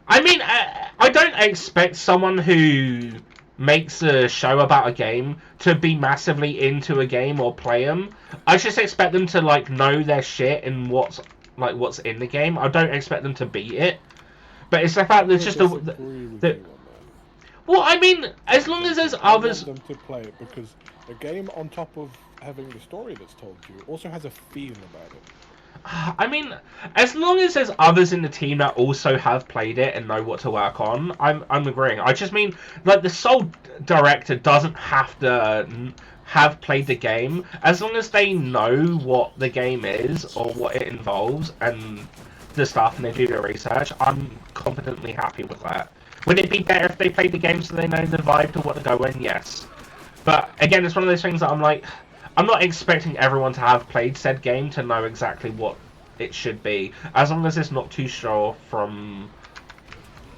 A: I mean, I don't expect someone who makes a show about a game to be massively into a game or play them. I just expect them to like know their shit and what's in the game. I don't expect them to beat it. But it's the fact that it's just
C: disagree with you on that.
A: Well, I mean, as long as there's others.
C: I want them to play it because the game, on top of having the story that's told to you, also has a feel about it.
A: I mean, as long as there's others in the team that also have played it and know what to work on, I'm agreeing. I just mean, like, the sole director doesn't have to have played the game. As long as they know what the game is or what it involves and the stuff and they do their research, I'm competently happy with that. Would it be better if they played the game so they know the vibe to what to go in? Yes. But again, it's one of those things that I'm like, I'm not expecting everyone to have played said game to know exactly what it should be, as long as it's not too sure from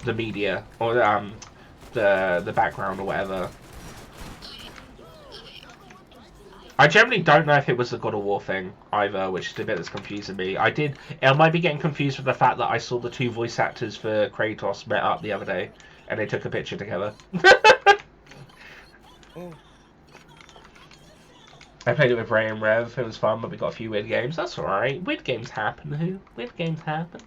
A: the media or the background or whatever. I generally don't know if it was the God of War thing either, which is the bit that's confusing me. I might be getting confused with the fact that I saw the two voice actors for Kratos met up the other day and they took a picture together. I played it with Ray and Rev. It was fun, but we got a few weird games. That's alright. Weird games happen. Weird games happen.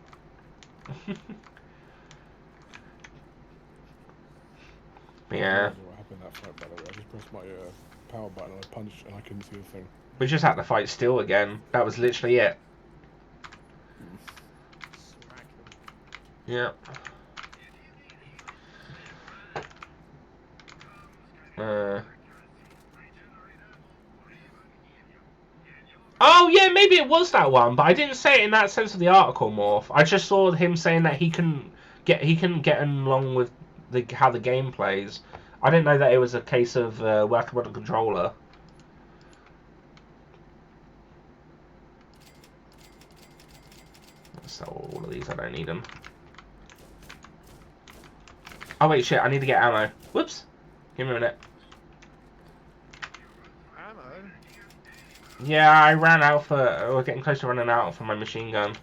A: Yeah.
C: What happened that fight, by the way? I just pressed my power button and I punched and I couldn't see the thing.
A: We just had to fight Steel again. That was literally it.
B: Smack them.
A: Yeah. Oh yeah, maybe it was that one, but I didn't say it in that sense of the article, Morph. I just saw him saying that he can get along with how the game plays. I didn't know that it was a case of working with a controller. Let's sell all of these. I don't need them. Oh wait, shit! I need to get ammo. Whoops. Give me a minute. Yeah, I ran out for. We're getting close to running out for my machine gun.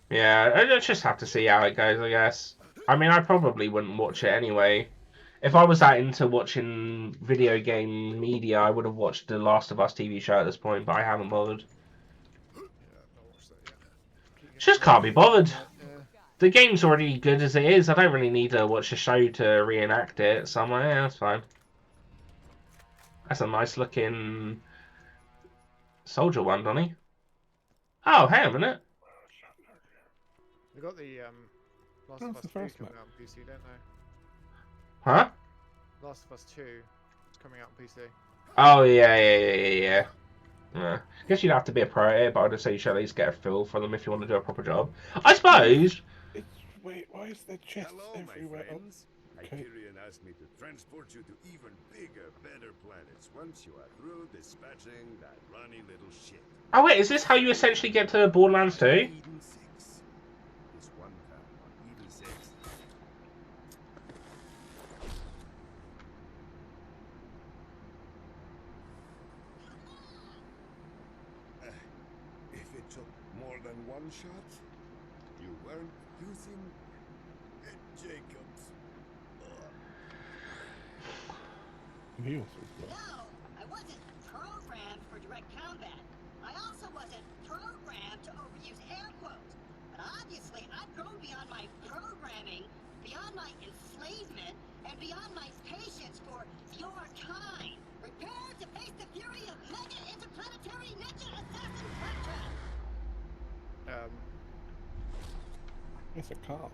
A: Yeah, I just have to see how it goes, I guess. I mean, I probably wouldn't watch it anyway. If I was that into watching video game media, I would have watched the Last of Us TV show at this point, but I haven't bothered. Just can't be bothered. The game's already good as it is. I don't really need to watch a show to reenact it, so I'm like, yeah, that's fine. That's a nice looking soldier one, Donny. Oh, hang on a minute.
B: They got the Last of Us 2 coming out on PC, don't they?
A: Huh?
B: Last of Us 2 is coming out on PC.
A: Oh, yeah. I guess you'd have to be a pro at it, but I'd just say you should at least get a feel for them if you want to do a proper job. I suppose.
C: Wait, why is there chests everywhere?
E: My friends. Hyperion asked me to transport you to even bigger, better planets once you are through dispatching that runny little shit.
A: Oh wait, is this how you essentially get to Borderlands 2?
E: Eden 6. This one town on Eden 6. If it took more than one shot, you weren't using Jacobs.
C: Heals.
F: No, I wasn't programmed for direct combat. I also wasn't programmed to overuse air quotes. But obviously, I've grown beyond my programming, beyond my enslavement, and beyond my patience for your kind. Prepare to face the fury of mega interplanetary ninja assassin Claptrap.
C: It's a car.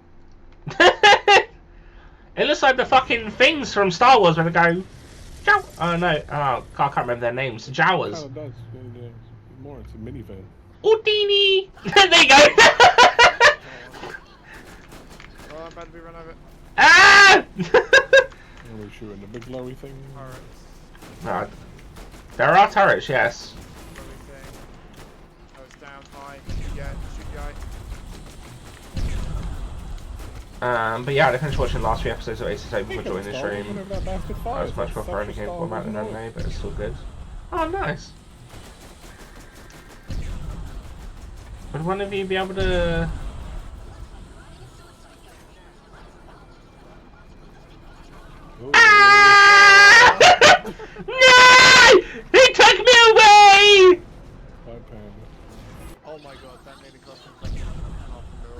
A: It looks like the fucking things from Star Wars when they go. Jow. Oh no! Oh, I can't remember their names. Jawas.
C: Oh, it does. More, it's a minivan.
A: Houdini! There you go!
B: Oh, I'm about to be run over.
A: Ah!
C: Are we shooting the big lorry thing?
A: No, there are turrets, yes.
B: Oh, it's down high. Shoot guy.
A: But yeah, I finished watching the last few episodes of Aces Open before joining the stream.
C: Whenever that bastard
A: I
C: fires,
A: was much
C: that's
A: preferring
C: such
A: the
C: a
A: game
C: Star
A: format
C: Wars
A: than
C: noise.
A: anime, but it's still good. Oh, nice. Would one of you be able to...
C: Ooh.
A: Ah! No! He took me away!
C: White panda.
B: Oh my god, that nearly cost me fucking half a mil.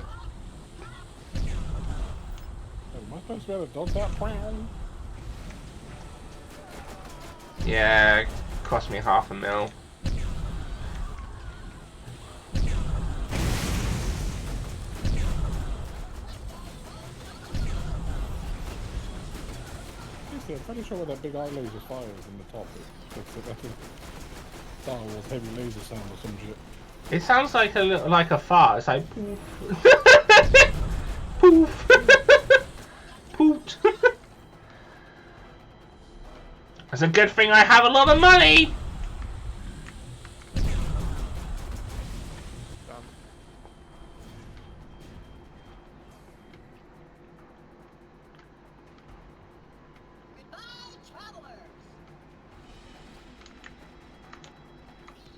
C: Am I supposed to be able to dodge that plan?
A: Yeah, cost me $500,000.
C: I'm pretty sure where that big eye laser fires in the top is like a Star Wars heavy laser sound or some shit.
A: It sounds like a fart. It's like poof, poof, poot. It's a good thing I have a lot of money.
B: Done.
F: Goodbye, travelers.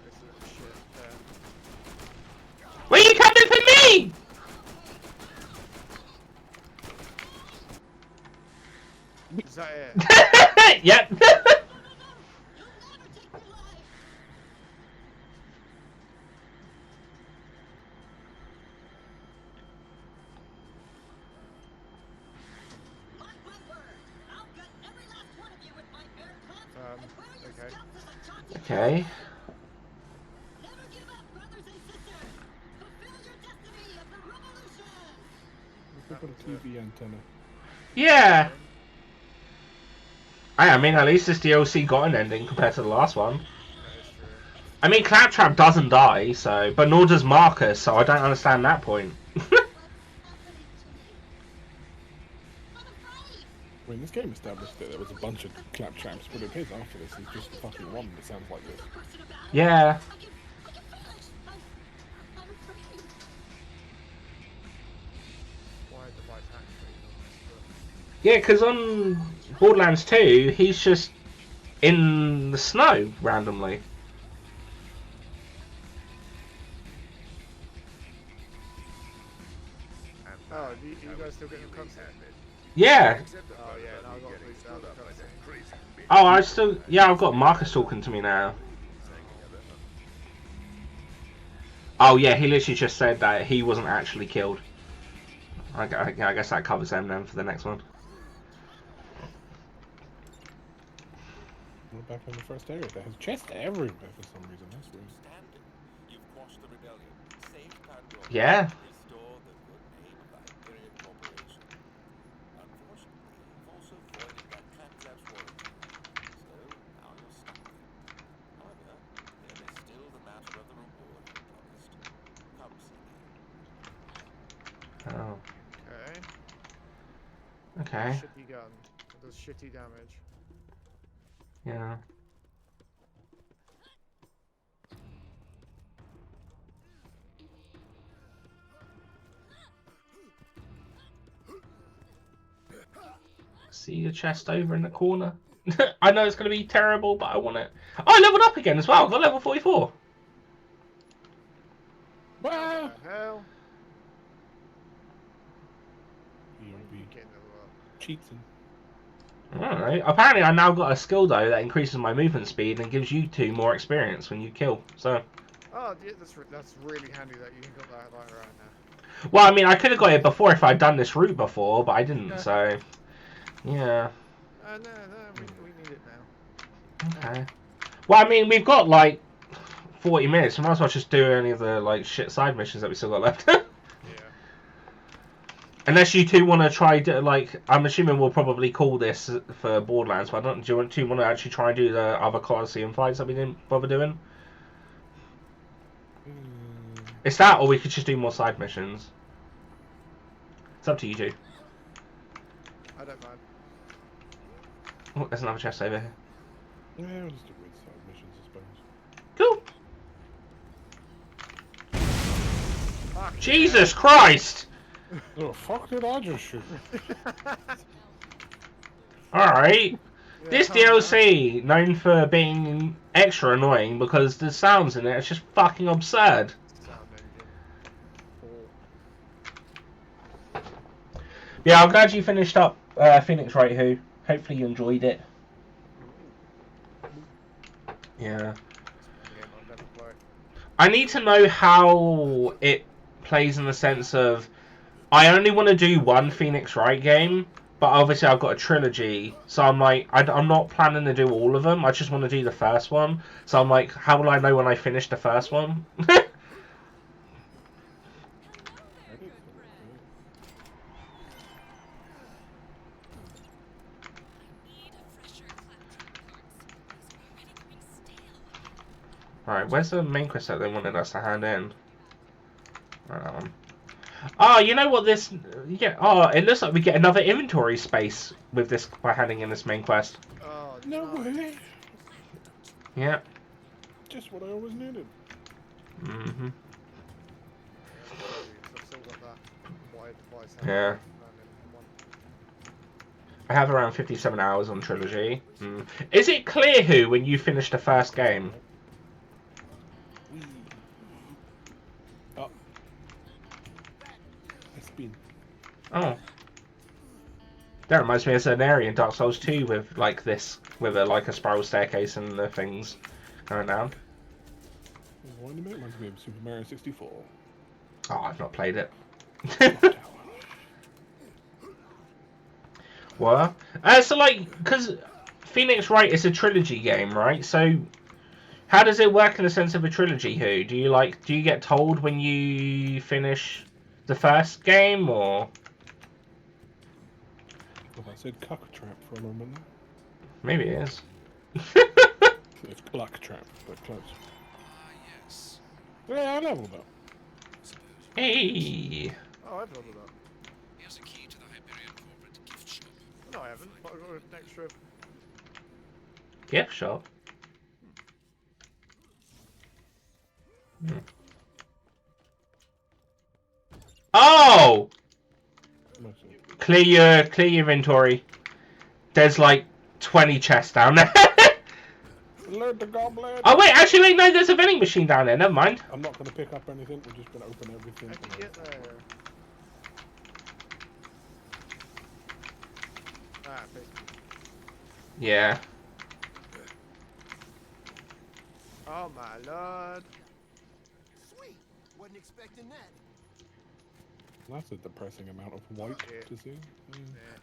B: This little shit there.
A: Where are you coming for me?
B: Is that it?
A: Yep.
F: You'll never take my life. Mark my words. I'll gut every last one of you with my bare claws and wear your
B: Okay.
F: scalps as a taunting.
A: Okay.
F: Never give up, brothers and sisters. Fulfill your destiny of the revolution.
C: Look at a TV antenna.
A: Yeah. I mean, at least this DLC got an ending compared to the last one.
B: That is true.
A: I mean, Claptrap doesn't die, so, but nor does Marcus, so I don't understand that point.
C: I mean, this game established that there was a bunch of claptraps, but it appears after this he's just the fucking one that sounds like this.
A: Yeah.
F: I can finish. I'm free.
B: Why the vice actually?
A: Yeah, because on Borderlands 2, he's just in the snow randomly.
B: Oh, you guys still getting the content?
A: Yeah.
B: Oh yeah, now I've got to reach out the content.
A: Oh, yeah, I've got Marcus talking to me now. Oh yeah, he literally just said that he wasn't actually killed. I guess that covers them then for the next one.
C: We're back in the first area. There has chests everywhere for some reason. That's weird.
G: You've quashed the rebellion, saved Pandora,
A: Yeah.
G: restored the good name of the Hyperion Corporation. Unfortunately, you've also voided that Claptrap's warranty, so now you're stuck with him. However, there is still the matter of the reward you promised. Come see me.
A: Oh.
B: Okay.
A: Okay.
B: Shitty gun. It does shitty damage.
A: Yeah. See your chest over in the corner. I know it's going to be terrible, but I want it. Oh, I leveled up again as well. I got level 44.
B: What
C: Ah!
B: the hell?
C: You'll be
B: Getting a lot.
C: cheating.
A: Alright. Apparently, I now got a skill though that increases my movement speed and gives you 2 more experience when you kill. So,
B: Oh, yeah, that's really handy that you got that like right now.
A: well, I mean, I could have got it before if I'd done this route before, but I didn't. So, yeah.
B: No, we need it now.
A: Okay. Well, I mean, we've got like 40 minutes. We might as well just do any of the like shit side missions that we still got left.
B: Yeah.
A: Unless you two want to try, like, I'm assuming we'll probably call this for Borderlands, but do you want to actually try and do the other Colosseum fights that we didn't bother doing? It's that, or we could just do more side missions. It's up to you two.
B: I don't mind.
A: Oh, there's another chest over here.
C: Yeah, we'll just do weird side missions, I suppose.
A: Cool.
B: Fuck
A: Jesus Christ!
C: The fuck did I just shoot?
A: Alright.
B: Yeah,
A: This
B: calm down.
A: DLC, known for being extra annoying because the sounds in it are just fucking absurd.
B: Sound engine.
A: Yeah, I'm glad you finished up Phoenix Wright Who. Hopefully you enjoyed it. Yeah.
B: Game I'll never play.
A: I need to know how it plays in the sense of I only want to do one Phoenix Wright game, but obviously I've got a trilogy, so I'm like, I'm not planning to do all of them. I just want to do the first one. So I'm like, how will I know when I finish the first one? Alright, where's the main quest that they wanted us to hand in? Right, oh, you know what this... Yeah, oh, it looks like we get another inventory space with this by handing in this main quest.
B: Oh,
C: No way.
A: Yeah.
C: Just what I always needed.
A: Mm-hmm.
B: I've still got that wide device.
A: Yeah. I have around 57 hours on Trilogy. Mm. Is it clear who when you finish the first game?
C: Oh. I spin.
A: Oh. That reminds me of an area in Dark Souls 2 with like this, with a spiral staircase and the things going down.
C: Reminds me of Super Mario 64.
A: Oh, I've not played it. What? So like, because Phoenix Wright is a trilogy game, right? So how does it work in the sense of a trilogy? Who do you get told when you finish the first game, or?
C: Well, I said cuck trap for a moment there.
A: Maybe it is.
C: It's cluck trap, but close.
G: Yes.
C: Yeah, I leveled up.
A: Hey.
B: Oh, I've leveled up.
G: Here's a key to the Hyperion corporate gift shop.
B: No, I haven't. But I've got an extra.
A: Gift shop. Hmm. Oh! Clear your inventory. There's like 20 chests down there.
C: Alert the goblin!
A: Oh wait, actually wait, no, there's a vending machine down there. Never mind.
C: I'm not going to pick up anything. We're just going to open everything.
B: How did you get there? Ah, big.
A: Yeah.
B: Oh my lord.
E: Sweet. Wasn't expecting that.
C: That's a depressing amount of white to see.
B: Yeah.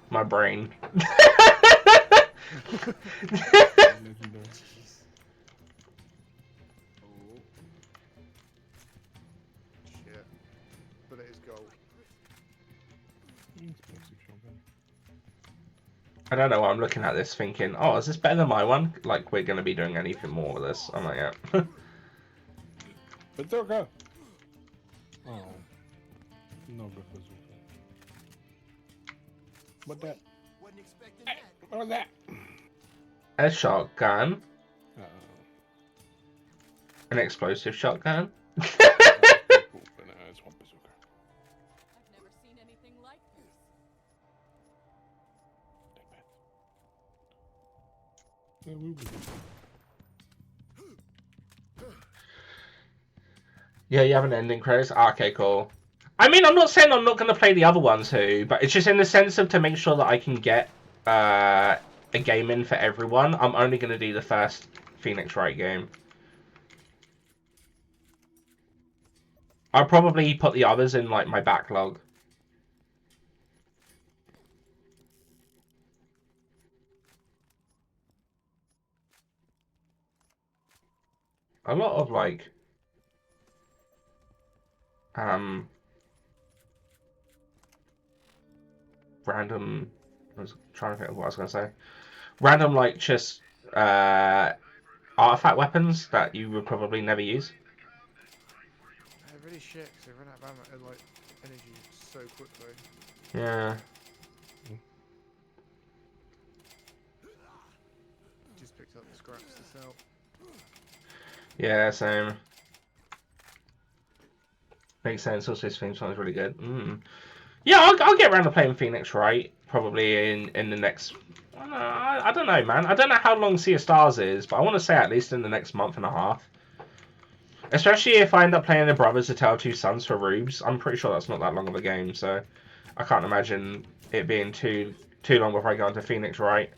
A: My brain.
C: Legendary.
B: Oh. Shit. But it is gold.
C: Explosive shotgun.
A: I don't know why I'm looking at this thinking, oh, is this better than my one? Like, we're going to be doing anything more with this. I'm like, yeah.
C: Bazooka! Oh. No good bazooka. What that?
E: Wasn't expecting that.
C: What was that?
A: A shotgun.
C: Uh-oh.
A: An explosive shotgun.
C: That's pretty cool, but no, it's one bazooka.
D: I've never seen anything like this.
C: Yeah, we would.
A: Yeah, you have an ending credits. Ah, okay, cool. I mean, I'm not saying I'm not going to play the other ones too, but it's just in the sense of to make sure that I can get a game in for everyone. I'm only going to do the first Phoenix Wright game. I'll probably put the others in like my backlog. A lot of like random. I was trying to think of what I was going to say. Random like just artifact weapons that you would probably never use.
B: They're really shit because they run out of ammo and like energy so quickly.
A: Yeah.
B: Just picked up the scraps to sell.
A: Yeah, same. Makes sense. Also, his theme song is really good. Yeah, I'll get around to playing Phoenix Wright probably in the next. I don't know, man. I don't know how long Sea of Stars is, but I want to say at least in the next month and a half. Especially if I end up playing the Brothers: A Tale of Two Sons for Rubes. I'm pretty sure that's not that long of a game, so I can't imagine it being too long before I go into Phoenix Wright.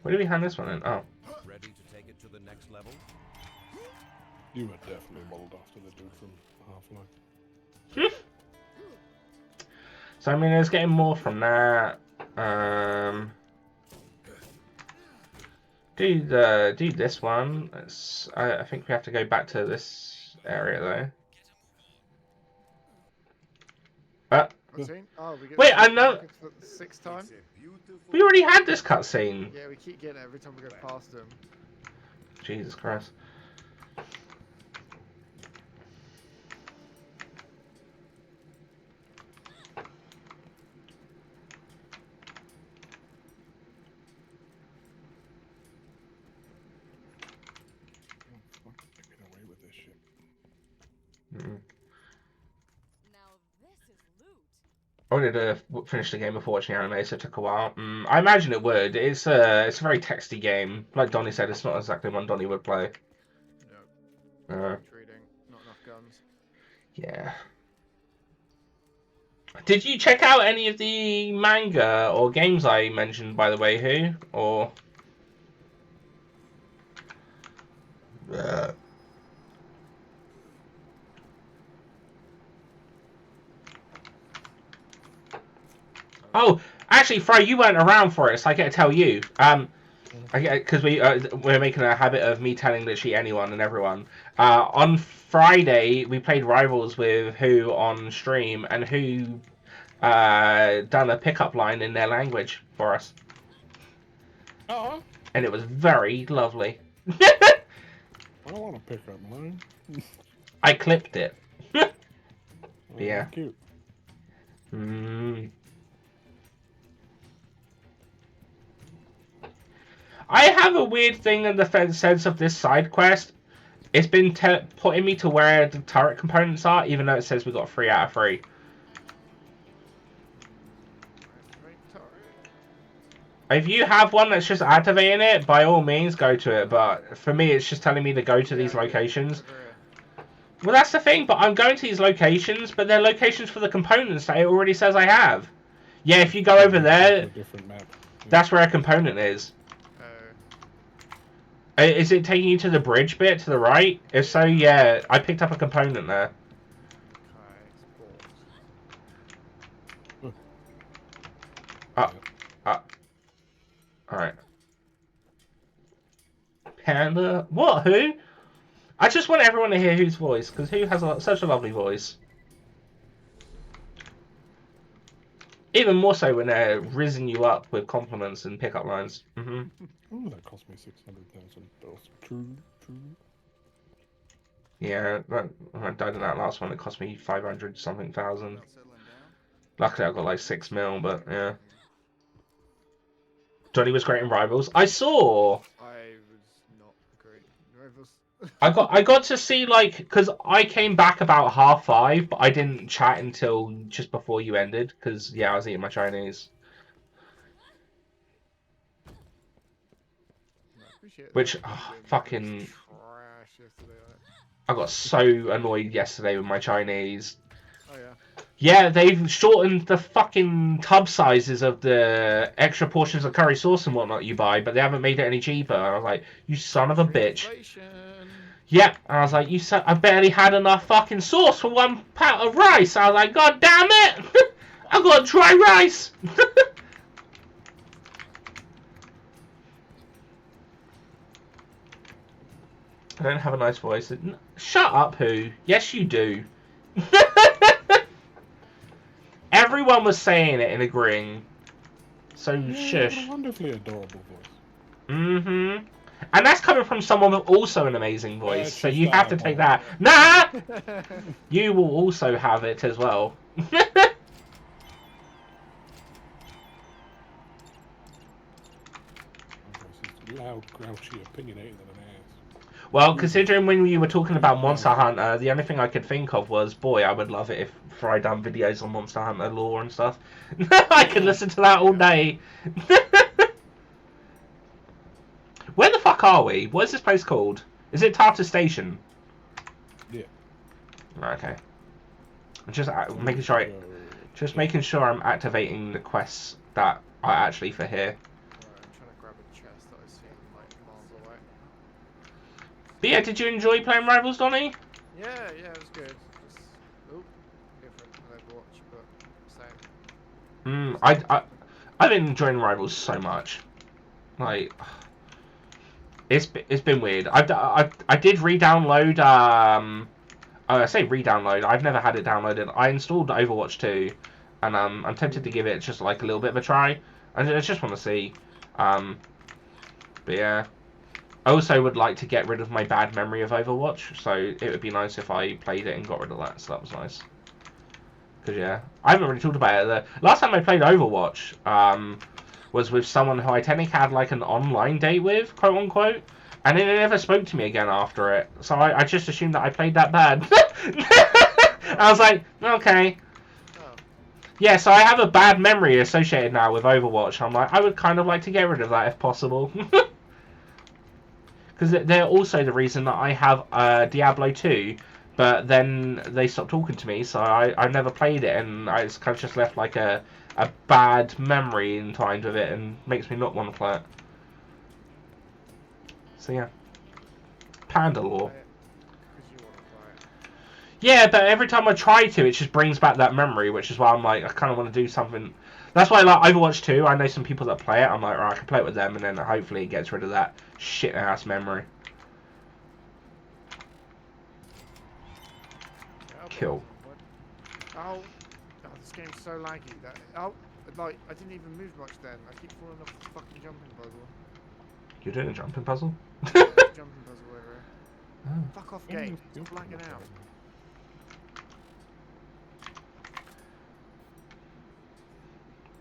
A: Where do we hand this one in? Oh.
G: Ready to take it to the next level?
C: You were definitely modeled after the dude from Half-Life.
A: So I mean, there's getting more from that. Do this one. I think we have to go back to this area though.
B: Cutscene? Oh, we get
A: Wait, I know.
B: for the 6th time?
E: It's a beautiful
A: We already had this cutscene.
B: Yeah, we keep getting it every time we go past them.
A: Jesus Christ.
C: Get away with this shit.
D: Now this is loot.
A: I wanted to finish the game before watching anime, so it took a while. I imagine it would. It's a very texty game. Like Donny said, it's not exactly one Donny would play.
B: No. Reading, not enough guns.
A: Yeah. Did you check out any of the manga or games I mentioned, by the way, Who? Or... Oh, actually, Fry, you weren't around for it, so I get to tell you. Because we're making a habit of me telling literally anyone and everyone. On Friday, we played Rivals with Who on stream, and Who done a pickup line in their language for us.
C: Oh.
A: And it was very lovely.
C: I don't want to pick up mine.
A: I clipped it.
C: Oh,
A: Yeah.
C: Cute.
A: I have a weird thing in the sense of this side quest. It's been putting me to where the turret components are, even though it says we got 3 out of 3. If you have one that's just activating it, by all means go to it. But for me, it's just telling me to go to these locations. Well, that's the thing. But I'm going to these locations, but they're locations for the components that it already says I have. Yeah, if you go over there,
C: Different map.
A: that's where a component is. Is it taking you to the bridge bit to the right? If so, yeah, I picked up a component there. Alright. Panda? What? Who? I just want everyone to hear Who's voice, because Who has such a lovely voice. Even more so when they're rizzing you up with compliments and pickup lines.
C: Oh, that cost me 600,000. True.
A: Yeah, when I died in that last one, it cost me 500 something thousand. Luckily, I got like 6 mil, but yeah. Johnny was great in Rivals. I saw.
B: I was not great in Rivals.
A: I got to see, like, because I came back about 5:30, but I didn't chat until just before you ended, because yeah, I was eating my Chinese. Which fucking. I got so annoyed yesterday with my Chinese.
B: Oh yeah.
A: Yeah, they've shortened the fucking tub sizes of the extra portions of curry sauce and whatnot you buy, but they haven't made it any cheaper. I was like, you son of a bitch. Yep. And I was like, I barely had enough fucking sauce for 1 pot of rice. I was like, God damn it! I got dry rice! I don't have a nice voice. Shut up, Who? Yes, you do. Everyone was saying it and agreeing. So, shush.
C: What a wonderfully adorable voice.
A: And that's coming from someone with also an amazing voice, so you have to take that.
B: Nah!
A: You will also have it as well.
C: loud, grouchy, opinionated than an ass.
A: Well, considering when you were talking about Monster Hunter, the only thing I could think of was, boy, I would love it if Fry done videos on Monster Hunter lore and stuff. I could listen to that all day. Where the fuck are we? What is this place called? Is it Tartar Station?
C: Yeah.
A: Okay. I'm just making sure making sure I'm activating the quests that are actually for here.
B: Right, I'm trying to grab a chest that I seen like miles away.
A: But yeah, did you enjoy playing Rivals, Donny?
B: Yeah, it was good. Just, different than Overwatch, but same.
A: I've been enjoying Rivals so much. Like, it's been weird. I did re-download. I say re-download. I've never had it downloaded. I installed Overwatch 2, and I'm tempted to give it just like a little bit of a try. I just want to see. But yeah. I also would like to get rid of my bad memory of Overwatch, so it would be nice if I played it and got rid of that, so that was nice. Because, yeah, I haven't really talked about it. The last time I played Overwatch was with someone who I technically had, like, an online date with, quote-unquote, and then they never spoke to me again after it, so I just assumed that I played that bad. I was like, okay.
B: Oh.
A: Yeah, so I have a bad memory associated now with Overwatch. I'm like, I would kind of like to get rid of that if possible. Because they're also the reason that I have Diablo 2, but then they stopped talking to me, so I never played it, and it's kind of just left like a bad memory entwined with it, and makes me not want to play it. So yeah. Panda lore.
B: Because you want to play it.
A: Yeah, but every time I try to, it just brings back that memory, which is why I'm like, I kind of want to do something. That's why I like Overwatch 2. I know some people that play it. I'm like, right, I can play it with them, and then hopefully it gets rid of that shit-ass memory.
B: Yeah,
A: Kill.
B: Oh, this game's so laggy that like I didn't even move much then. I keep falling off the fucking jumping puzzle.
A: You're doing a jumping puzzle?
B: Yeah, jumping puzzle over here.
A: Oh.
B: Fuck off, game. Stop lagging out.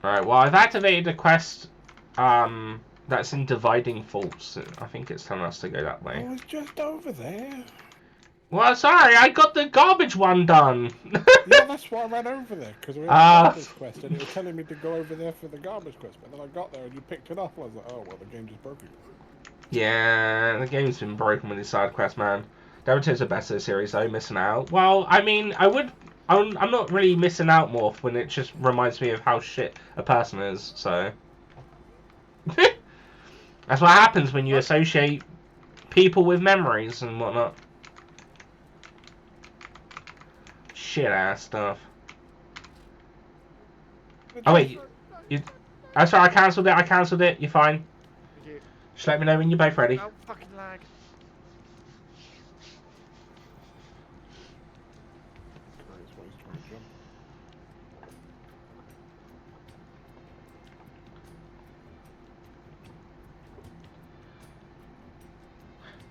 A: Alright, well, I've activated a quest that's in Dividing Faults. I think it's telling us to go that way.
C: Oh, it's just over there.
A: Well, sorry, I got the garbage one done.
C: Yeah, that's why I ran over there, because we had the garbage quest, and it was telling me to go over there for the garbage quest, but then I got there and you picked it up, and I was like, oh, well, the game just broke it.
A: Yeah, the game's been broken with these side quests, man. Naruto's the best of the series, though, missing out. Well, I mean, I'm not really missing out more when it just reminds me of how shit a person is, so. That's what happens when you associate people with memories and whatnot. Shit-ass stuff. Oh, wait. I'm sorry, I cancelled it. You're fine.
B: Thank you.
A: Just let me know when you're both ready.
B: Oh, fucking lag.
C: That's why he's trying to jump.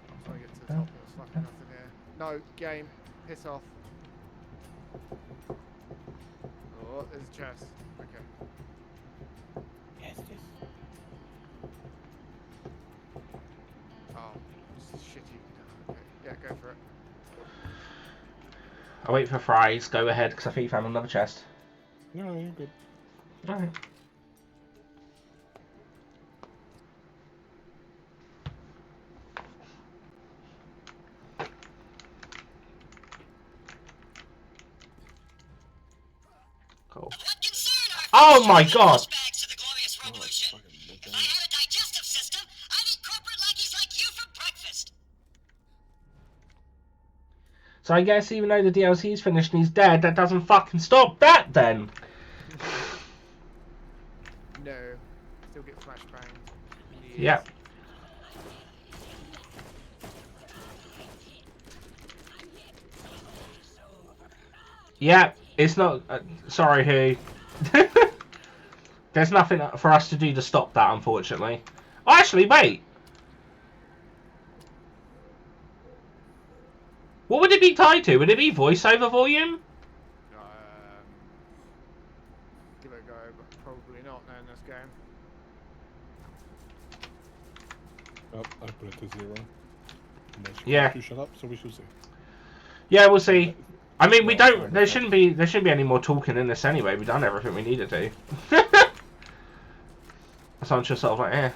B: I'm trying to get to the top, there's fucking nothing here. No, game. Piss off. Oh, there's a chest. Okay.
C: Yes, this.
B: Oh, this is shitty. Okay, yeah, go for it.
A: I'll wait for Fries. Go ahead, because I think you found another chest.
C: No, you're good.
A: Alright. Cool. Oh my god!
F: If I had a digestive system, I'd eat corporate lackeys like you for breakfast.
A: So I guess even though the DLC's finished and he's dead, that doesn't fucking stop that then!
B: No. Still get flashbanged. Yes.
A: Yep. Yeah, it's not... sorry, who? There's nothing for us to do to stop that, unfortunately. Oh, actually, wait! What would it be tied to? Would it be voiceover volume?
B: Give it a go, but probably not now in this game.
C: Oh, I put it to 0.
A: Yeah.
C: To shut up, so we shall see.
A: Yeah, we'll see. I mean, we
C: Well,
A: don't. There shouldn't be any more talking in this anyway. We've done everything we needed to. So I'm just sort of like, eh.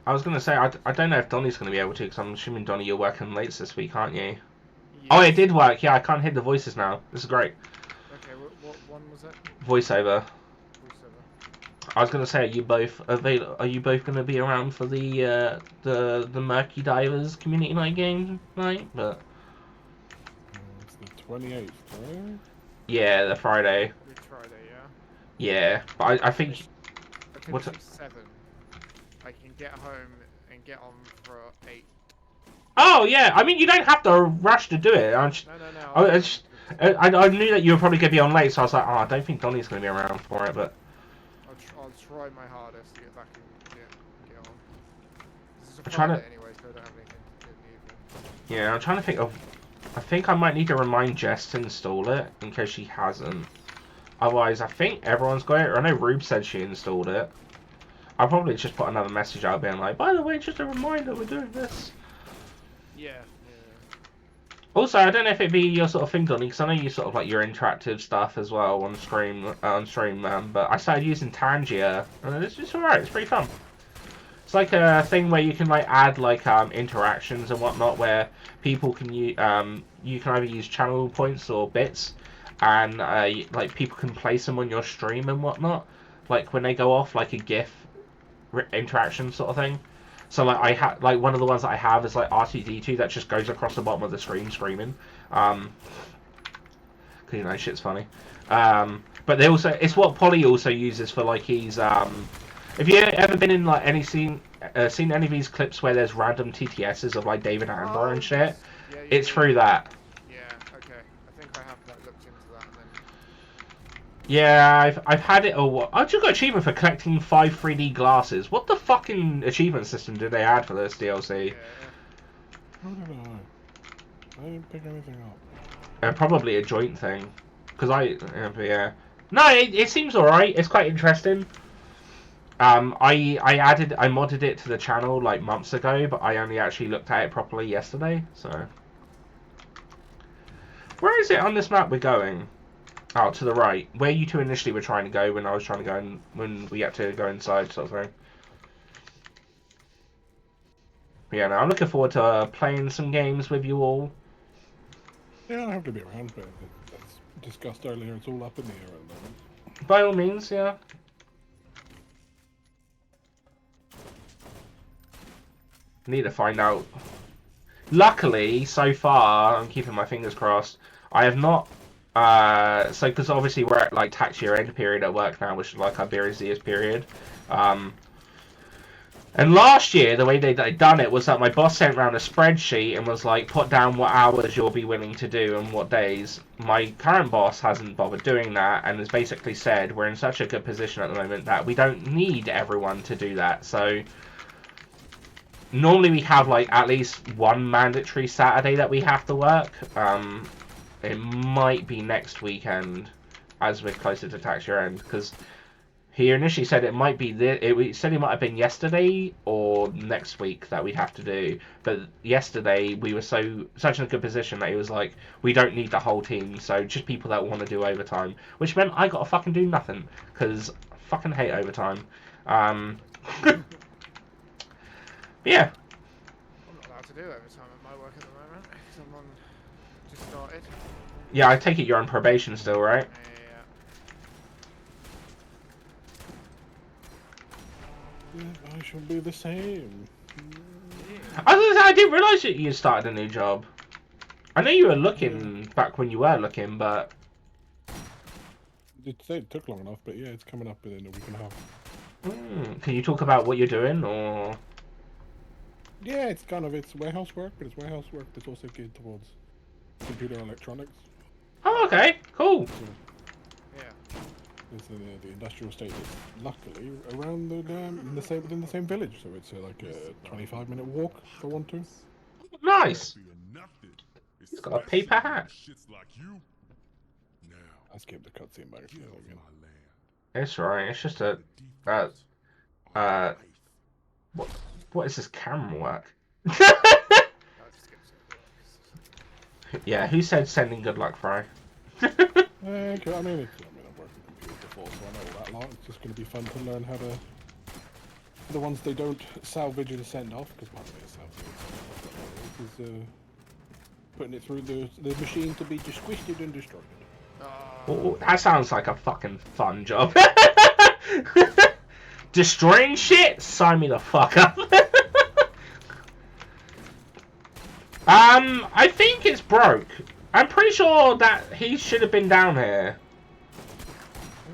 A: I was gonna say I don't know if Donny's gonna be able to, because I'm assuming Donny, you're working late this week, aren't you?
B: Yes.
A: Oh, it did work. Yeah, I can't hear the voices now. This is great.
B: Okay, what one was it?
A: Voiceover.
B: Voiceover.
A: I was gonna say, are you both gonna be around for the Murky Divers community night game night? But
C: It's the 28th, right?
A: yeah, the Friday.
B: Good Friday, yeah.
A: Yeah, but I think
B: I
A: what's
B: finish at 7. I can get home and get on for 8.
A: Oh yeah, I mean you don't have to rush to do it.
B: No.
A: I knew that you were probably gonna be on late, so I was like, oh, I don't think Donny's gonna be around for it, but
B: I'll try my hardest to get back and get on. This is a
A: I'm trying
B: Friday
A: to-
B: anyway, so I don't have anything to do in the evening.
A: yeah, I'm trying to think of. I think I might need to remind Jess to install it in case she hasn't. Otherwise, I think everyone's got it. I know Rube said she installed it. I'll probably just put another message out being like, by the way, just a reminder, we're doing this.
B: Yeah.
A: Also, I don't know if it'd be your sort of thing, Donny, because I know you sort of like your interactive stuff as well on stream. But I started using Tangia, and it's just alright. It's pretty fun. It's like a thing where you can like add like interactions and whatnot, where people can you can either use channel points or bits, and like people can place them on your stream and whatnot. Like when they go off, like a GIF interaction sort of thing. So like I have like one of the ones that I have is like R2D2 that just goes across the bottom of the screen screaming, because you know shit's funny. But they also it's what Polly also uses for like he's If you ever been in like seen any of these clips where there's random TTSs of like David Attenborough and shit, it's through that.
B: Yeah. Okay. I think I have looked into that. And then...
A: Yeah, I've had it. Oh, I just got achievement for collecting 5 3D glasses. What the fucking achievement system did they add for this DLC?
B: Yeah.
C: I don't know. I didn't pick anything up.
A: Probably a joint thing, because yeah. No, it seems alright. It's quite interesting. I modded it to the channel like months ago, but I only actually looked at it properly yesterday. So, where is it on this map we're going? Oh, to the right, where you two initially were trying to go when I was trying to go in, when we had to go inside, sort of thing. But yeah, no, I'm looking forward to playing some games with you all.
C: Yeah, I have to be around, but as discussed earlier, it's all up in the air at the moment.
A: By all means, yeah. Need to find out. Luckily, so far, I'm keeping my fingers crossed. I have not. So because obviously we're at like tax year end period at work now, which is like our busiest period. And last year, the way they'd done it was that my boss sent around a spreadsheet and was like, put down what hours you'll be willing to do and what days. My current boss hasn't bothered doing that and has basically said we're in such a good position at the moment that we don't need everyone to do that. So normally we have like at least one mandatory Saturday that we have to work. It might be next weekend as we're closer to tax year end, because he initially said it might be it said it might have been yesterday or next week that we'd have to do, but yesterday we were such in a good position that he was like, we don't need the whole team, so just people that want to do overtime, which meant I got to fucking do nothing because I fucking hate overtime. Yeah.
B: I'm not allowed to do overtime at my work at the moment. Someone just started.
A: Yeah, I take it you're on probation still, right?
B: Yeah.
C: I shall be the same.
A: I didn't realise that you started a new job. I know you were looking back when you were looking, but
C: It took long enough, but yeah, it's coming up within a week and a half.
A: Can you talk about what you're doing, or?
C: Yeah, it's warehouse work, but it's warehouse work that's also geared towards computer electronics.
A: Oh, okay, cool.
C: So,
B: Yeah.
C: It's the industrial estate is luckily around within the same village, so it's like a 25-minute walk if I want to.
A: Nice. He's got a paper hat.
C: I skipped the cutscene by again.
A: It's right. It's just a what is this camera work? Yeah, who said sending good luck, Fry?
C: Okay, I mean, I've worked with computers before, so I know all that lot. It's just going to be fun to learn how to. The ones they don't salvage and send off, because one way to salvage is putting it through the machine to be squished and destroyed.
A: Oh, that sounds like a fucking fun job. Destroying shit? Sign me the fuck up. I think it's broke. I'm pretty sure that he should have been down here.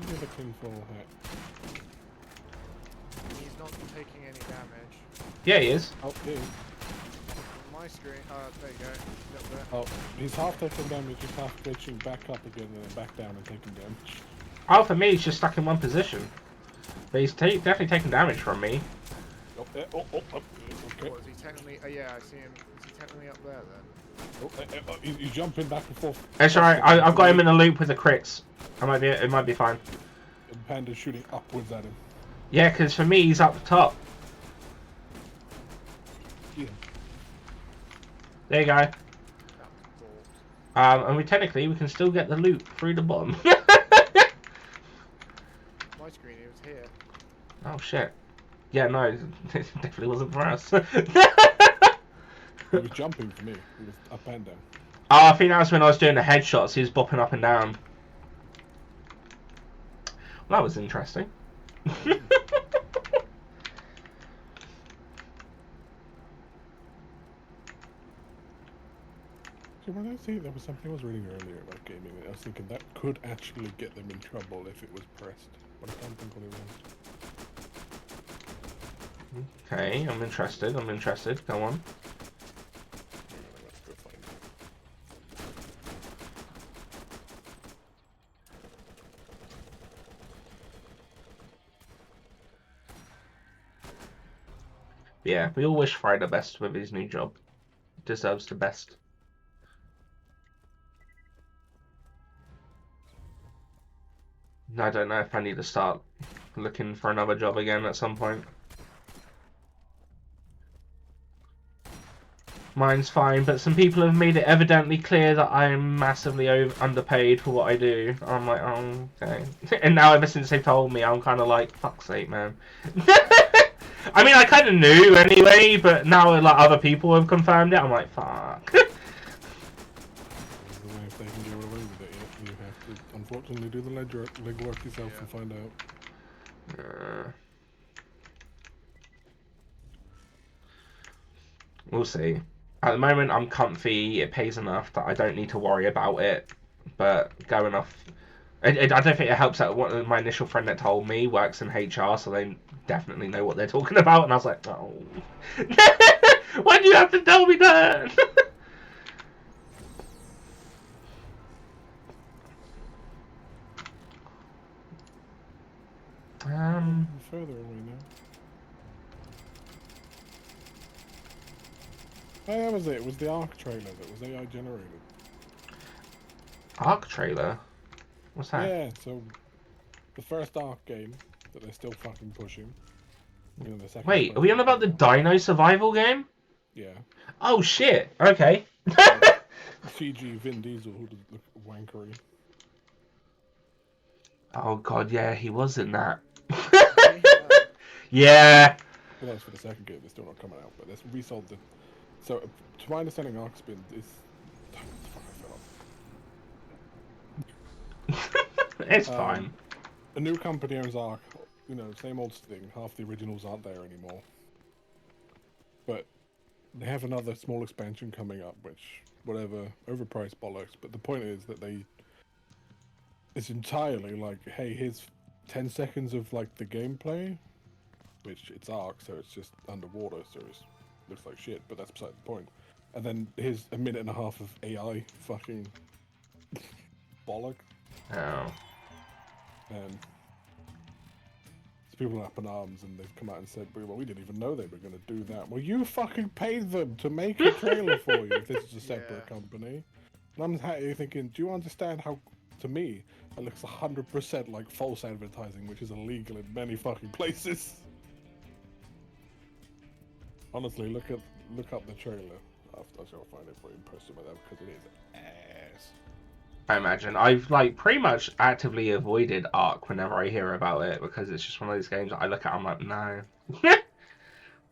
C: Maybe the tinfoil hat.
B: He's not taking any damage.
A: Yeah, he is.
C: Oh, yeah.
B: My screen. There you go. Little bit.
C: Oh, he's half taking damage, he's half glitching back up again and then back down and taking damage.
A: Oh, for me, he's just stuck in one position. But he's definitely taking damage from me.
C: Oh, okay.
B: What, is he technically? Yeah, I see him. Is he technically up there then?
C: Oh, he's jumping back and forth.
A: It's alright. I've got him in a loop with the crits. It might be fine.
C: And Panda's shooting upwards at him.
A: Yeah, because for me, he's up top.
C: Yeah.
A: There you go.
B: That was balls.
A: And we can still get the loot through the bottom.
B: My screen, he was here.
A: Oh shit. Yeah, no, it definitely wasn't for us.
C: He was jumping for me. He was up and down.
A: Oh, I think that was when I was doing the headshots. He was bopping up and down. Well, that was interesting.
C: So when I see there was something I was reading earlier about gaming, I was thinking that could actually get them in trouble if it was pressed. But I don't think what it was.
A: Okay, I'm interested. Go on.
C: Let's go find it.
A: Yeah, we all wish Fry the best with his new job. Deserves the best. I don't know if I need to start looking for another job again at some point. Mine's fine, but some people have made it evidently clear that I'm massively underpaid for what I do. I'm like, oh, okay. And now ever since they've told me, I'm kind of like, fuck's sake, man. I mean, I kind of knew anyway, but now like other people have confirmed it, I'm like, fuck.
C: If they can get away with it, you have to unfortunately do the legwork yourself and find out.
A: We'll see. At the moment, I'm comfy. It pays enough that I don't need to worry about it. But going off, I don't think it helps that one my initial friend that told me works in HR, so they definitely know what they're talking about. And I was like, oh, why do you have to tell me that?
C: Further away now. Oh, that was it. It was the Ark trailer that was AI generated.
A: Ark trailer? What's that?
C: Yeah, so the first Ark game that they're still fucking pushing. You know, the second
A: Wait, are we on about the Dino survival game?
C: Yeah.
A: Oh shit! Okay.
C: CG Vin Diesel, who does look wankery.
A: Oh god, yeah, he was in that.
B: Yeah.
A: Yeah.
C: But that's for the second game. They're still not coming out. But that's resold the. So, to my understanding, Ark's been is.
A: It's fine.
C: A new company owns Ark. You know, same old thing. Half the originals aren't there anymore. But they have another small expansion coming up, which whatever, overpriced bollocks. But the point is that it's entirely like, hey, here's 10 seconds of like the gameplay, which it's Ark, so it's just underwater, so it looks like shit. But that's beside the point. And then here's a minute and a half of AI fucking bollock.
A: Oh.
C: And people are up in arms, and they've come out and said, well, we didn't even know they were going to do that. Well, you fucking paid them to make a trailer for you if this is a separate company. And I'm thinking, do you understand how, to me, it looks 100% like false advertising, which is illegal in many fucking places. Honestly, look up the trailer. I shall find it for you and post it with them, because it is ass. I
A: imagine. I've like pretty much actively avoided Ark whenever I hear about it, because it's just one of those games that I look at, I'm like, no.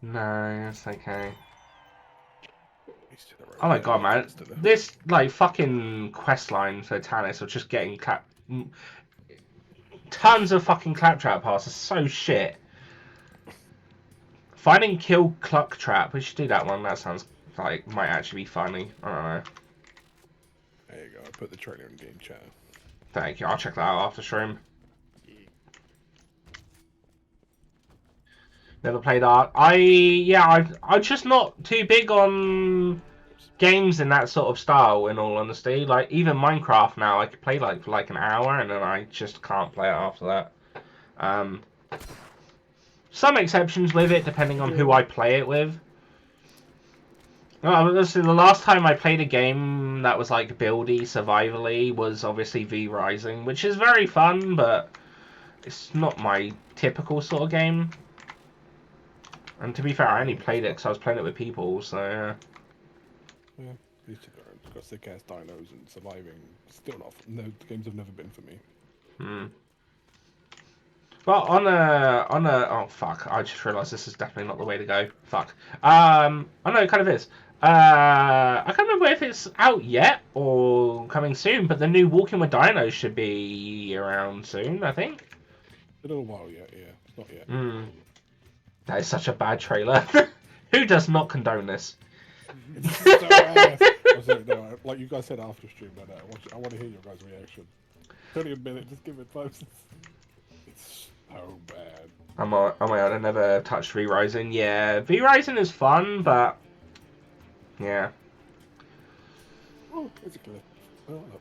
A: No, it's okay. Oh my god, man. This like fucking quest line for Tannis of just getting tons of fucking claptrap parts is so shit. Finding kill cluck trap, we should do that one. That sounds like might actually be funny. I don't know.
C: There you go. I put the trailer in game chat.
A: Thank you. I'll check that out after stream. Never played Ark. I'm just not too big on games in that sort of style. In all honesty, like even Minecraft now, I could play like for like an hour and then I just can't play it after that. Some exceptions with it, depending on who I play it with. Well, the last time I played a game that was like buildy, survivally, was obviously V Rising, which is very fun, but it's not my typical sort of game. And to be fair, I only played it because I was playing it with people, so yeah.
C: Yeah, these two are got sick ass dinos and surviving. Still not. No, the games have never been for me.
A: Well, oh fuck! I just realised this is definitely not the way to go. Fuck. Oh no, it kind of is. I can't remember if it's out yet or coming soon, but the new Walking with Dinos should be around soon, I think.
C: A little while yet, yeah. It's not yet.
A: That is such a bad trailer. Who does not condone this?
C: It's so ass. No, like you guys said after stream, but I want to hear your guys' reaction. 30 a minute, just give it 5 seconds. It's so bad.
A: Oh my god, I never touched V Rising. Yeah, V Rising is fun, but yeah.
C: Oh, it's a clip. Oh, look.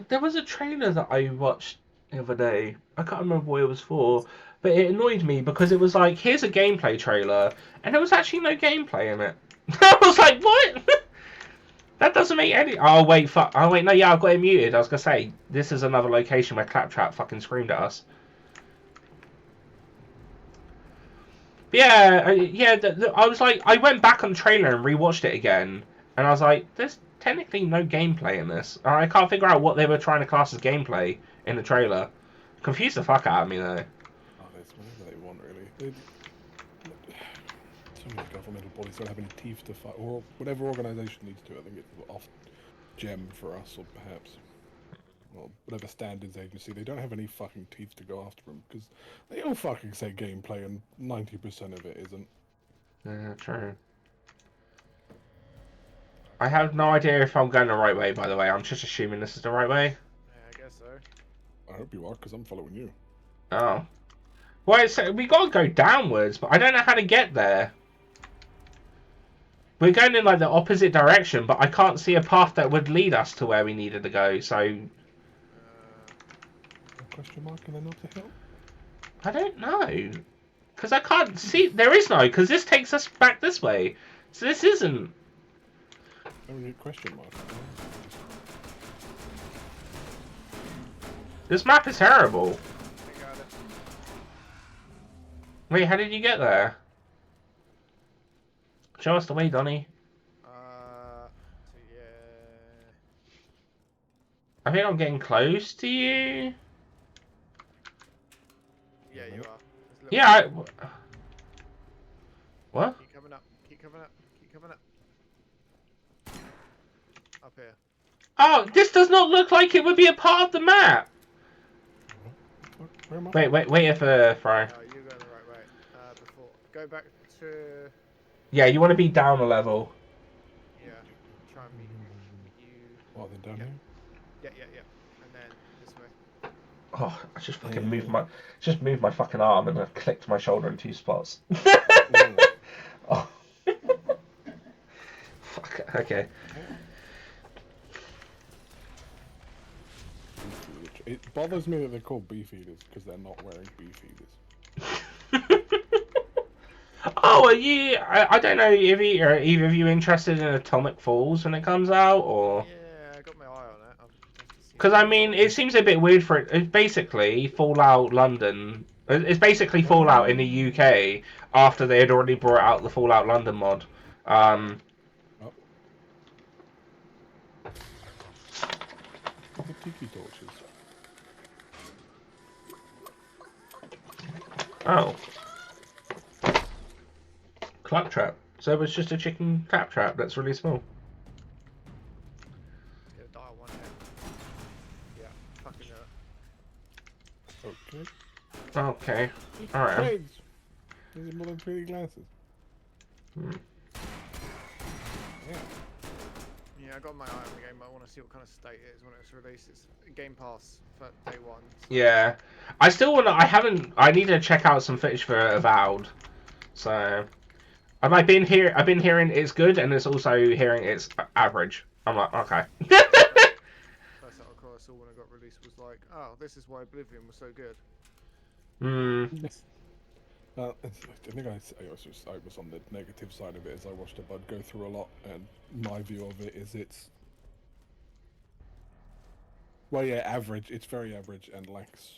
A: There was a trailer that I watched the other day. I can't remember what it was for, but it annoyed me because it was like, here's a gameplay trailer, and there was actually no gameplay in it. I was like, what? That doesn't make any. Oh wait, fuck. Oh wait, no, yeah, I've got it muted. I was gonna say this is another location where Claptrap fucking screamed at us. But yeah, I was like, I went back on the trailer and rewatched it again, and I was like, there's technically no gameplay in this. I can't figure out what they were trying to class as gameplay in the trailer. Confused the fuck out of me though.
C: Oh, that's whatever they want, really. So many governmental bodies don't have any teeth to fight, or whatever organisation needs to. I think it's off gem for us, or perhaps, well, whatever standards agency. They don't have any fucking teeth to go after them because they all fucking say gameplay, and 90% of it isn't.
A: Yeah, true. I have no idea if I'm going the right way, by the way. I'm just assuming this is the right way.
B: Yeah, I guess so.
C: I hope you are, because I'm following you.
A: Oh. Well, we gotta go downwards, but I don't know how to get there. We're going in like the opposite direction, but I can't see a path that would lead us to where we needed to go, so...
C: Question mark and then up the hill?
A: I don't know. Because I can't see... There is no, because this takes us back this way. So this isn't...
C: Only question mark.
A: This map is terrible.
B: I got it.
A: Wait, how did you get there? Show us the way, Donny.
B: So yeah.
A: I think I'm getting close to you.
B: Yeah, you are.
A: Yeah, What?
B: Keep coming up. Keep coming up. Keep coming up. Up here.
A: Oh, this does not look like it would be a part of the map.
C: Where am I?
A: Wait for Fry.
B: Oh, you're going the right way. Before. Go back to...
A: Yeah, you want to be down a level.
B: Yeah. Try and meet you.
C: What, then down
B: Yeah. And then this way.
A: Oh, I just fucking moved my fucking arm and I clicked my shoulder in 2 spots.
C: here?
A: Oh. Fuck. Okay.
C: Beef eaters. It bothers me that they're called beef eaters because they're not wearing beef eaters.
A: Oh, are you? I don't know if are either of you interested in Atomic Falls when it comes out, or
B: Yeah, I got my eye on it. I'll have to see
A: because
B: how
A: I
B: it
A: mean,
B: goes.
A: it seems a bit weird for it. It's basically Fallout London. It's basically Fallout in the UK after they had already brought out the Fallout London mod. Um,
C: Oh. The tiki torches.
A: oh, claptrap. So it was just a chicken claptrap that's really small.
B: It's gonna die on one hit. Yeah, fucking
C: Okay.
A: Okay. All right.
C: Shades. These are more than pretty glasses.
A: Hmm.
C: Yeah.
B: Yeah, I got my eye on the game, but I want to see what kind of state it is when it's released. It's Game Pass for day one. So.
A: Yeah, I still want to. I haven't. I need to check out some footage for Avowed. So, I've been hearing it's good, and it's also hearing it's average. I'm like, okay.
B: First out I saw when it got released was like, oh, this is why Oblivion was so good.
A: Hmm.
C: I think I was on the negative side of it as I watched a bud go through a lot, and my view of it is it's well, yeah, average. It's very average and lacks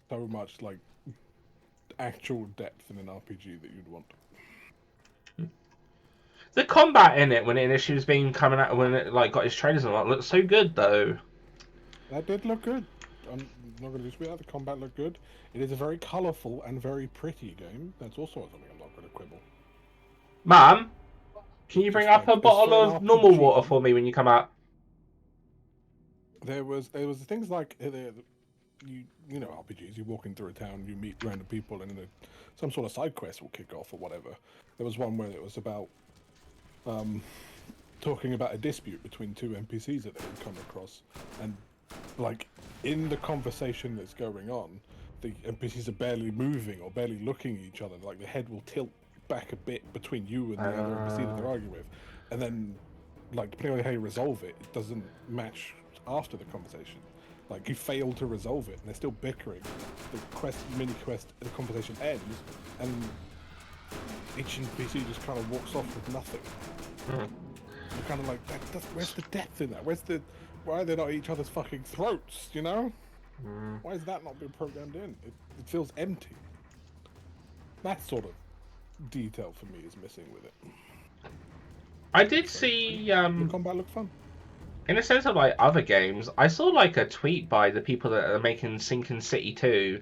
C: so much like actual depth in an RPG that you'd want.
A: The combat in it when it initially was being coming out when it like got its trailers and all that looked so good though.
C: That did look good. I'm not going to dispute that. The combat looked good. It is a very colourful and very pretty game. That's also something I'm not going to quibble.
A: Mum, can you bring
C: Just
A: up a
C: like, as
A: bottle
C: for an
A: of normal
C: RPG,
A: water for me when you come out?
C: there was things like you know RPGs. You're walking through a town, you meet random people, and then some sort of side quest will kick off or whatever. There was one where it was about talking about a dispute between two NPCs that they had come across, and like in the conversation that's going on, the NPCs are barely moving or barely looking at each other. Like the head will tilt back a bit between you and the other NPC that they're arguing with, and then like depending on how you resolve it, it doesn't match after the conversation. Like you fail to resolve it, and they're still bickering. The mini quest, the conversation ends, and each NPC just kind of walks off with nothing. You're kind of like, where's the depth in that? Why are they not at each other's fucking throats? You know? Why is that not being programmed in? It feels empty. That sort of detail for me is missing with it.
A: I did see
C: The combat looked fun.
A: in a sense of like other games, I saw like a tweet by the people that are making Sinking City 2,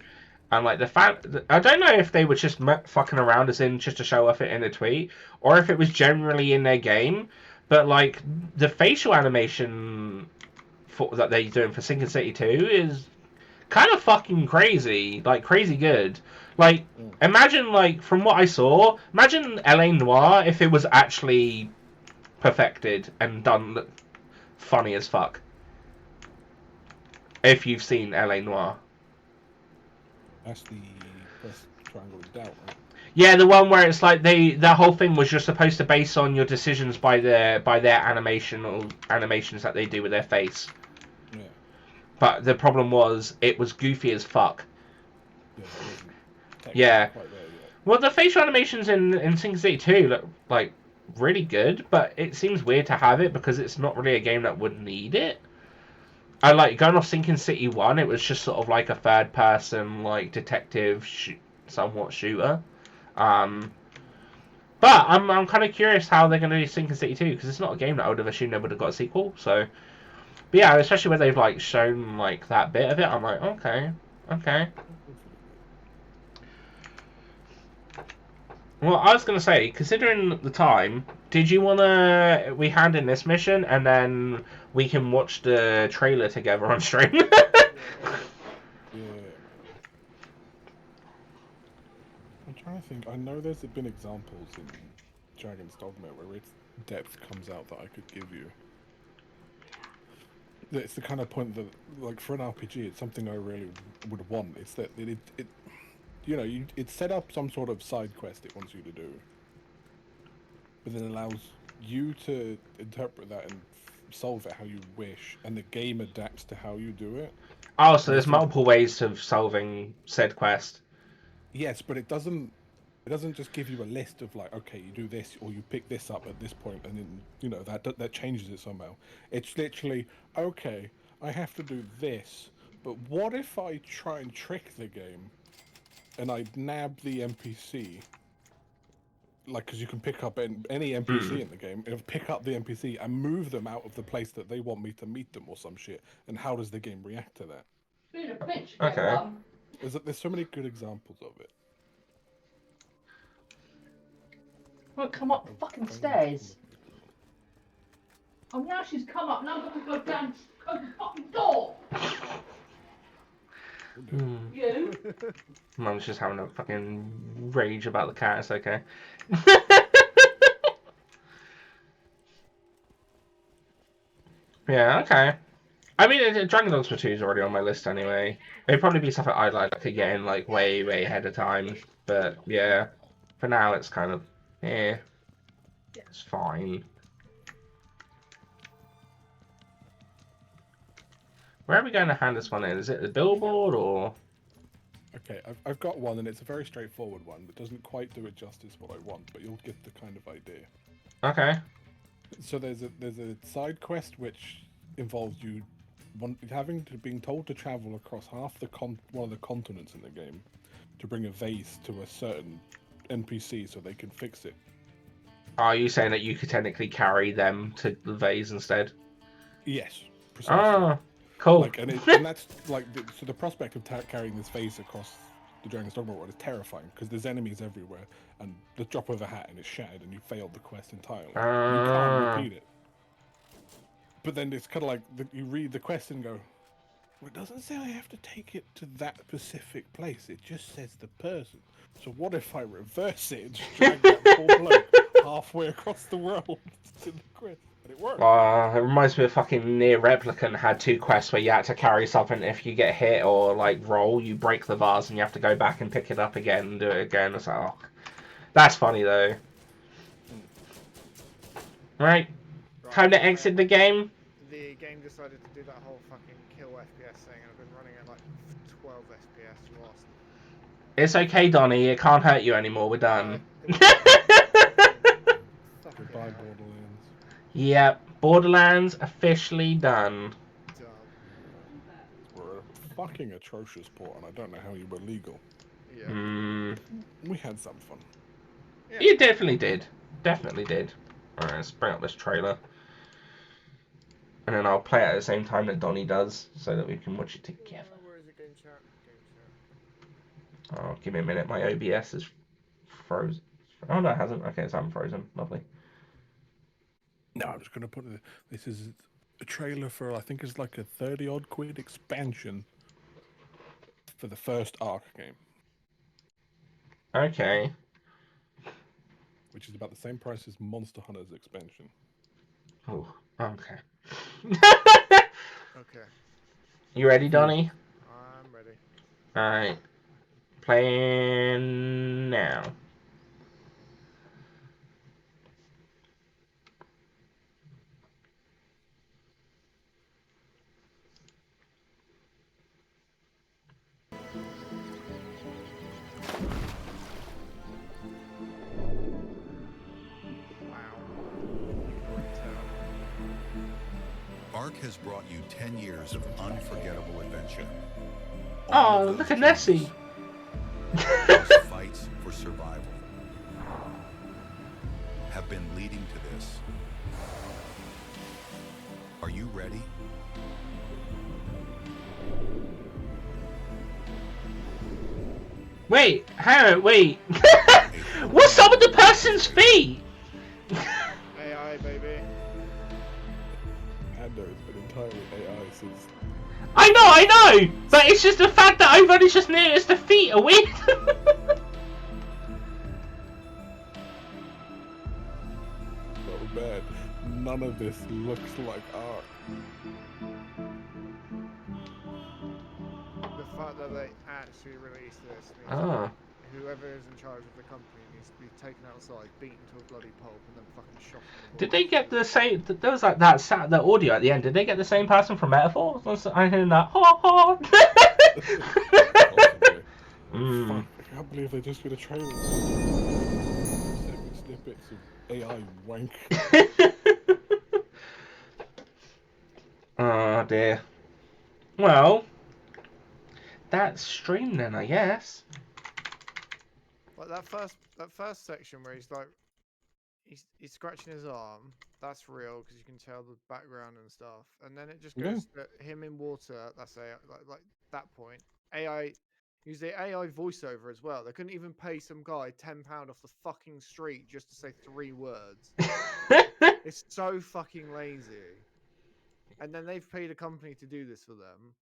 A: and like the fact I don't know if they were just fucking around as in just to show off it in a tweet, or if it was generally in their game, but like the facial animation that they're doing for Sinking City 2 is kind of fucking crazy, like crazy good. Like imagine like from what I saw, imagine LA Noire if it was actually perfected and done funny as fuck. If you've seen LA Noire.
C: That's the press triangle of doubt, right?
A: Yeah, the one where it's like the whole thing was you're supposed to base on your decisions by their animations that they do with their face.
C: Yeah.
A: But the problem was it was goofy as fuck.
C: Yeah, it wasn't
A: Yeah.
C: quite there yet.
A: Well, the facial animations in Sin City 2 look like really good, but it seems weird to have it because it's not really a game that would need it. I like going off Sinking City 1, it was just sort of like a third person like detective somewhat shooter. But I'm kind of curious how they're going to do Sinking City 2 because it's not a game that I would have assumed they would have got a sequel. So, but yeah, especially when they've like shown like that bit of it, I'm like, okay. Well, I was going to say, considering the time, did you want to we hand in this mission and then we can watch the trailer together on stream?
C: Yeah. I'm trying to think. I know there's been examples in Dragon's Dogma where its depth comes out that I could give you. It's the kind of point that, like, for an RPG, it's something I really would want. It's that it you know, it set up some sort of side quest it wants you to do, but then allows you to interpret that and solve it how you wish, and the game adapts to how you do it.
A: Oh, so
C: And
A: there's multiple ways of solving said quest.
C: Yes, but it doesn't. It doesn't just give you a list of like, okay, you do this or you pick this up at this point, and then that changes it somehow. It's literally okay. I have to do this, but what if I try and trick the game, and I nab the NPC? Like, because you can pick up any NPC in the game, and pick up the NPC and move them out of the place that they want me to meet them or some shit. And how does the game react to that?
A: Okay.
C: There's so many good examples of it.
H: Won't come up the fucking stairs. Oh, now she's come up. Now I've got to go down. Close the fucking door. You.
A: Mum's just having a fucking rage about the cat. It's okay. Yeah, okay. I mean, Dragon Dogma 2 is already on my list anyway. It'd probably be something I'd like again, like way ahead of time. But yeah, for now it's kind of, it's fine. Where are we going to hand this one in? Is it the billboard or?
C: Okay, I've got one, and it's a very straightforward one that doesn't quite do it justice what I want, but you'll get the kind of idea.
A: Okay.
C: So there's a side quest which involves you being told to travel across one of the continents in the game to bring a vase to a certain NPC so they can fix it.
A: Are you saying that you could technically carry them to the vase instead?
C: Yes, precisely.
A: Oh, cool.
C: Like, and that's like so the prospect of carrying this vase across the Dragon's Dogma world is terrifying because there's enemies everywhere, and the drop of a hat and it's shattered, and you failed the quest entirely. You can't repeat it. But then it's kind of like you read the quest and go, well, it doesn't say I have to take it to that specific place. It just says the person. So what if I reverse it and just drag that poor bloke halfway across the world to the quest? And it worked.
A: It reminds me of fucking Near Replicant had 2 quests where you had to carry something. If you get hit or like roll, you break the vase and you have to go back and pick it up again and do it again. It's like, oh, that's funny though. Right, time to exit the game.
B: The game decided to do that whole fucking kill FPS thing, and I've been running at like 12 FPS lost.
A: It's okay, Donny. It can't hurt you anymore. We're done.
C: Goodbye, Borderlands.
A: Yep, Borderlands officially done.
C: We're a fucking atrocious port, and I don't know how you were legal.
B: Yeah.
C: We had some fun.
A: Yeah. You definitely did. Definitely did. Alright, let's bring up this trailer. And then I'll play it at the same time that Donny does, so that we can watch it together.
B: Where is it, game chat? Game chat.
A: Oh, give me a minute. My OBS is frozen. Oh, no, it hasn't. Okay, it's unfrozen. Lovely.
C: No, I'm just going to put it. This is a trailer for, I think it's like a 30-odd quid expansion for the first Ark game.
A: Okay.
C: Which is about the same price as Monster Hunter's expansion.
A: Oh, okay.
B: Okay.
A: You ready, Donny?
B: I'm ready.
A: Alright. Playing now.
G: Ark has brought you 10 years of unforgettable adventure.
A: Oh, look at Nessie.
G: Fights for survival have been leading to this. Are you ready?
A: Wait, wait. What's up with the person's feet?
B: AI, baby.
C: And it's been entirely AI since.
A: I know! But it's just the fact that I've only just noticed the feet are weird.
C: Not bad. None of this looks like Ark.
B: The fact that they actually released this means
A: Ah.
B: whoever is in charge of the company needs to be taken outside, beaten to a bloody pulp, and then fucking shot in the balls.
A: Did they get the same? There was like that the audio at the end. Did they get the same person from Metaphor? I heard that.
C: Possibly.
A: Mm.
C: Fuck, I can't believe they just did a trailer. 7 snippets of AI wank.
A: Oh dear. Well, that's stream then, I guess.
B: Like that first section where he's like, he's scratching his arm. That's real because you can tell the background and stuff. And then it just goes to him in water. That's AI. Like that point, AI. Use the AI voiceover as well. They couldn't even pay some guy £10 off the fucking street just to say 3 words. It's so fucking lazy. And then they've paid a company to do this for them.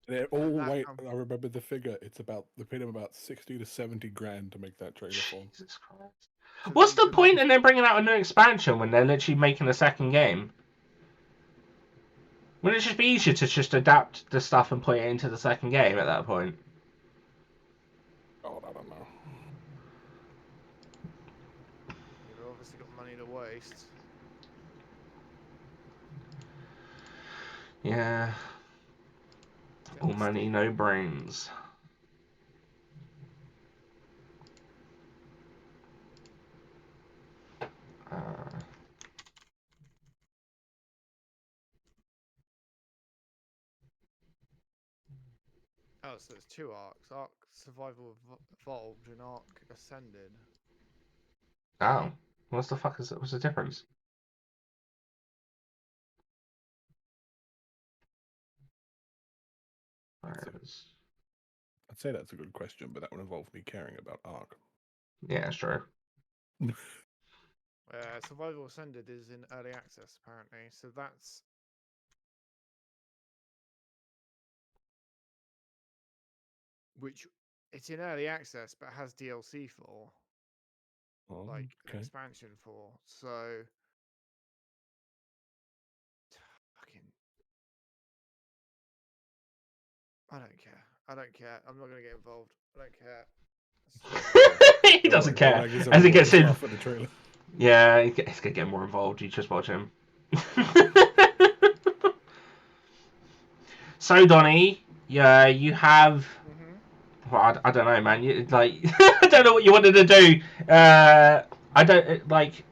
C: They're all wait. I remember the figure. It's about they paid him about 60 to 70 grand to make that trailer for.
A: Jesus Christ! What's the point in them bringing out a new expansion when they're literally making a second game? Wouldn't it just be easier to just adapt the stuff and put it into the second game at that point?
C: Oh, I don't know.
B: You've obviously got money to waste.
A: Yeah. All money, no brains.
B: Oh, so there's 2 arcs. Arc Survival Evolved and Arc Ascended.
A: Oh. What's the fuck is it? What's the difference?
C: I'd say that's a good question, but that would involve me caring about Arc.
A: Yeah, sure.
B: Survival Ascended is in early access apparently, so that's which it's in early access but has DLC for, like an expansion for. So fucking, I don't care. I don't care. I'm not gonna get involved. I don't care.
A: He doesn't care. As he gets in.
C: For the trailer.
A: Yeah, he's gonna get more involved. You just watch him. So Donny, yeah, you have. Well, I don't know, man. You like, I don't know what you wanted to do. I don't like.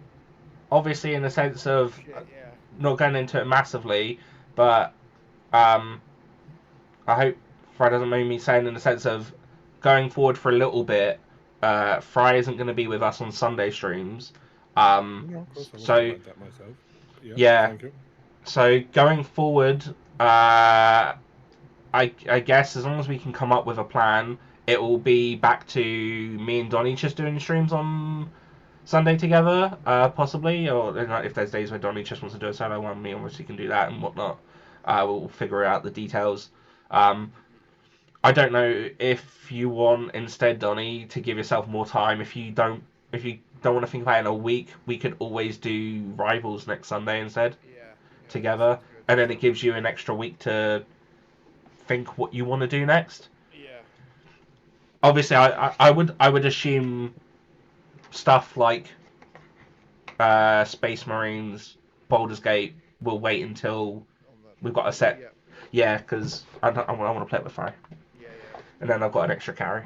A: Obviously, in the sense of not going into it massively, but I hope Fry doesn't mind me saying in the sense of going forward for a little bit. Fry isn't going to be with us on Sunday streams.
C: No, of course I
A: so
C: wouldn't that myself.
A: Yeah.
C: Thank you.
A: So going forward, I guess as long as we can come up with a plan, it will be back to me and Donny just doing streams on Sunday together, possibly, or if there's days where Donny just wants to do a solo one, me obviously can do that and whatnot. We'll figure out the details. I don't know if you want instead, Donny, to give yourself more time. If you don't want to think about it in a week, we could always do Rivals next Sunday instead. Together, and then it gives you an extra week to think what you want to do next.
B: Yeah.
A: Obviously, I would assume stuff like Space Marines, Baldur's Gate will wait until we've got a set. Yeah, because I want to play it with Fry.
B: Yeah.
A: And then I've got an extra carry.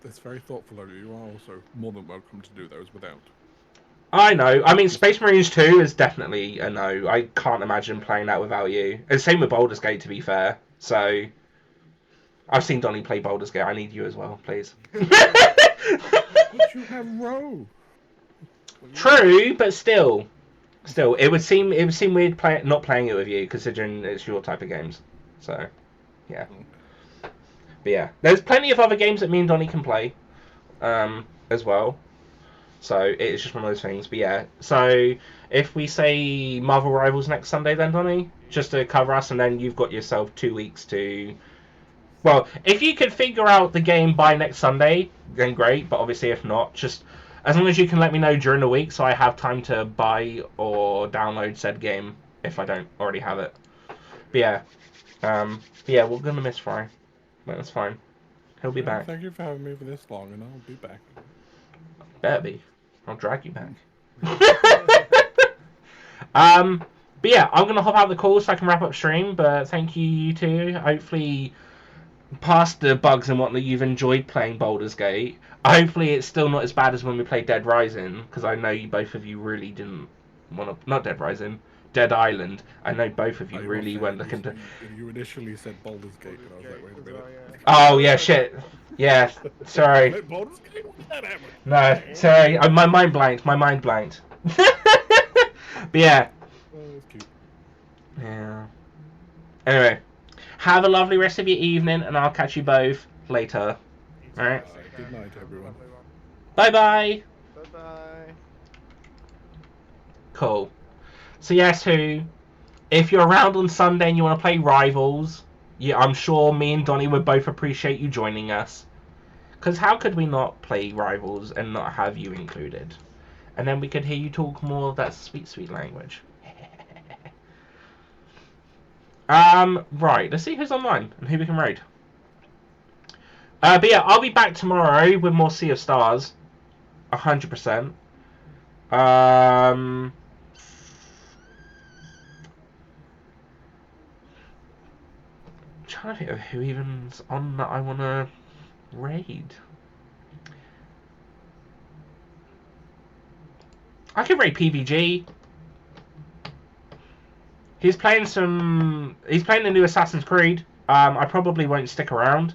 C: That's very thoughtful of you. You are also more than welcome to do those without.
A: I know. I mean, Space Marines 2 is definitely a no. I can't imagine playing that without you. And same with Baldur's Gate, to be fair. So, I've seen Donny play Baldur's Gate. I need you as well, please.
C: But you have Row.
A: True, but still, it would seem weird not playing it with you, considering it's your type of games. So, yeah. But yeah, there's plenty of other games that me and Donny can play, as well. So it's just one of those things. But yeah, so if we say Marvel Rivals next Sunday, then Donny, just to cover us, and then you've got yourself 2 weeks to. Well, if you could figure out the game by next Sunday, then great. But obviously, if not, just as long as you can let me know during the week, so I have time to buy or download said game if I don't already have it. But yeah, we're gonna miss Fry. but that's fine. He'll be back.
C: Thank you for having me for this long, and I'll be back.
A: Better be. I'll drag you back. But yeah, I'm gonna hop out the call so I can wrap up stream. But thank you two. Hopefully, past the bugs and whatnot, you've enjoyed playing Baldur's Gate. Hopefully, it's still not as bad as when we played Dead Rising, because I know you both of you really didn't want to. Not Dead Rising, Dead Island. I know both of you really weren't looking to.
C: You initially said Baldur's Gate, and I was like, wait a minute.
A: Oh yeah, shit. Yeah, sorry.
C: Baldur's Gate? What did that happen?
A: No, sorry. My mind blanked. My mind blanked. But yeah.
C: Oh, that's cute.
A: Yeah. Anyway, have a lovely rest of your evening, and I'll catch you both later. Alright?
C: Good night, everyone.
A: Bye-bye.
B: Bye-bye.
A: Cool. So yes, if you're around on Sunday and you want to play Rivals, yeah, I'm sure me and Donny would both appreciate you joining us. Because how could we not play Rivals and not have you included? And then we could hear you talk more of that sweet, sweet language. Right, let's see who's online and who we can raid. But yeah, I'll be back tomorrow with more Sea of Stars. 100%. Trying to think of who even's on that I want to raid. I could raid PVG. He's playing the new Assassin's Creed. I probably won't stick around.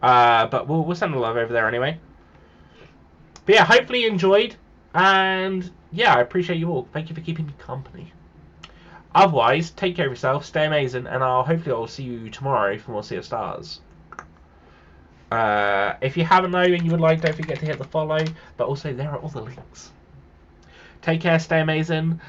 A: But we'll send a love over there anyway. But yeah, hopefully you enjoyed. And yeah, I appreciate you all. Thank you for keeping me company. Otherwise, take care of yourself, stay amazing, and I'll see you tomorrow for more Sea of Stars. If you haven't though and you would like, don't forget to hit the follow. But also there are all the links. Take care, stay amazing.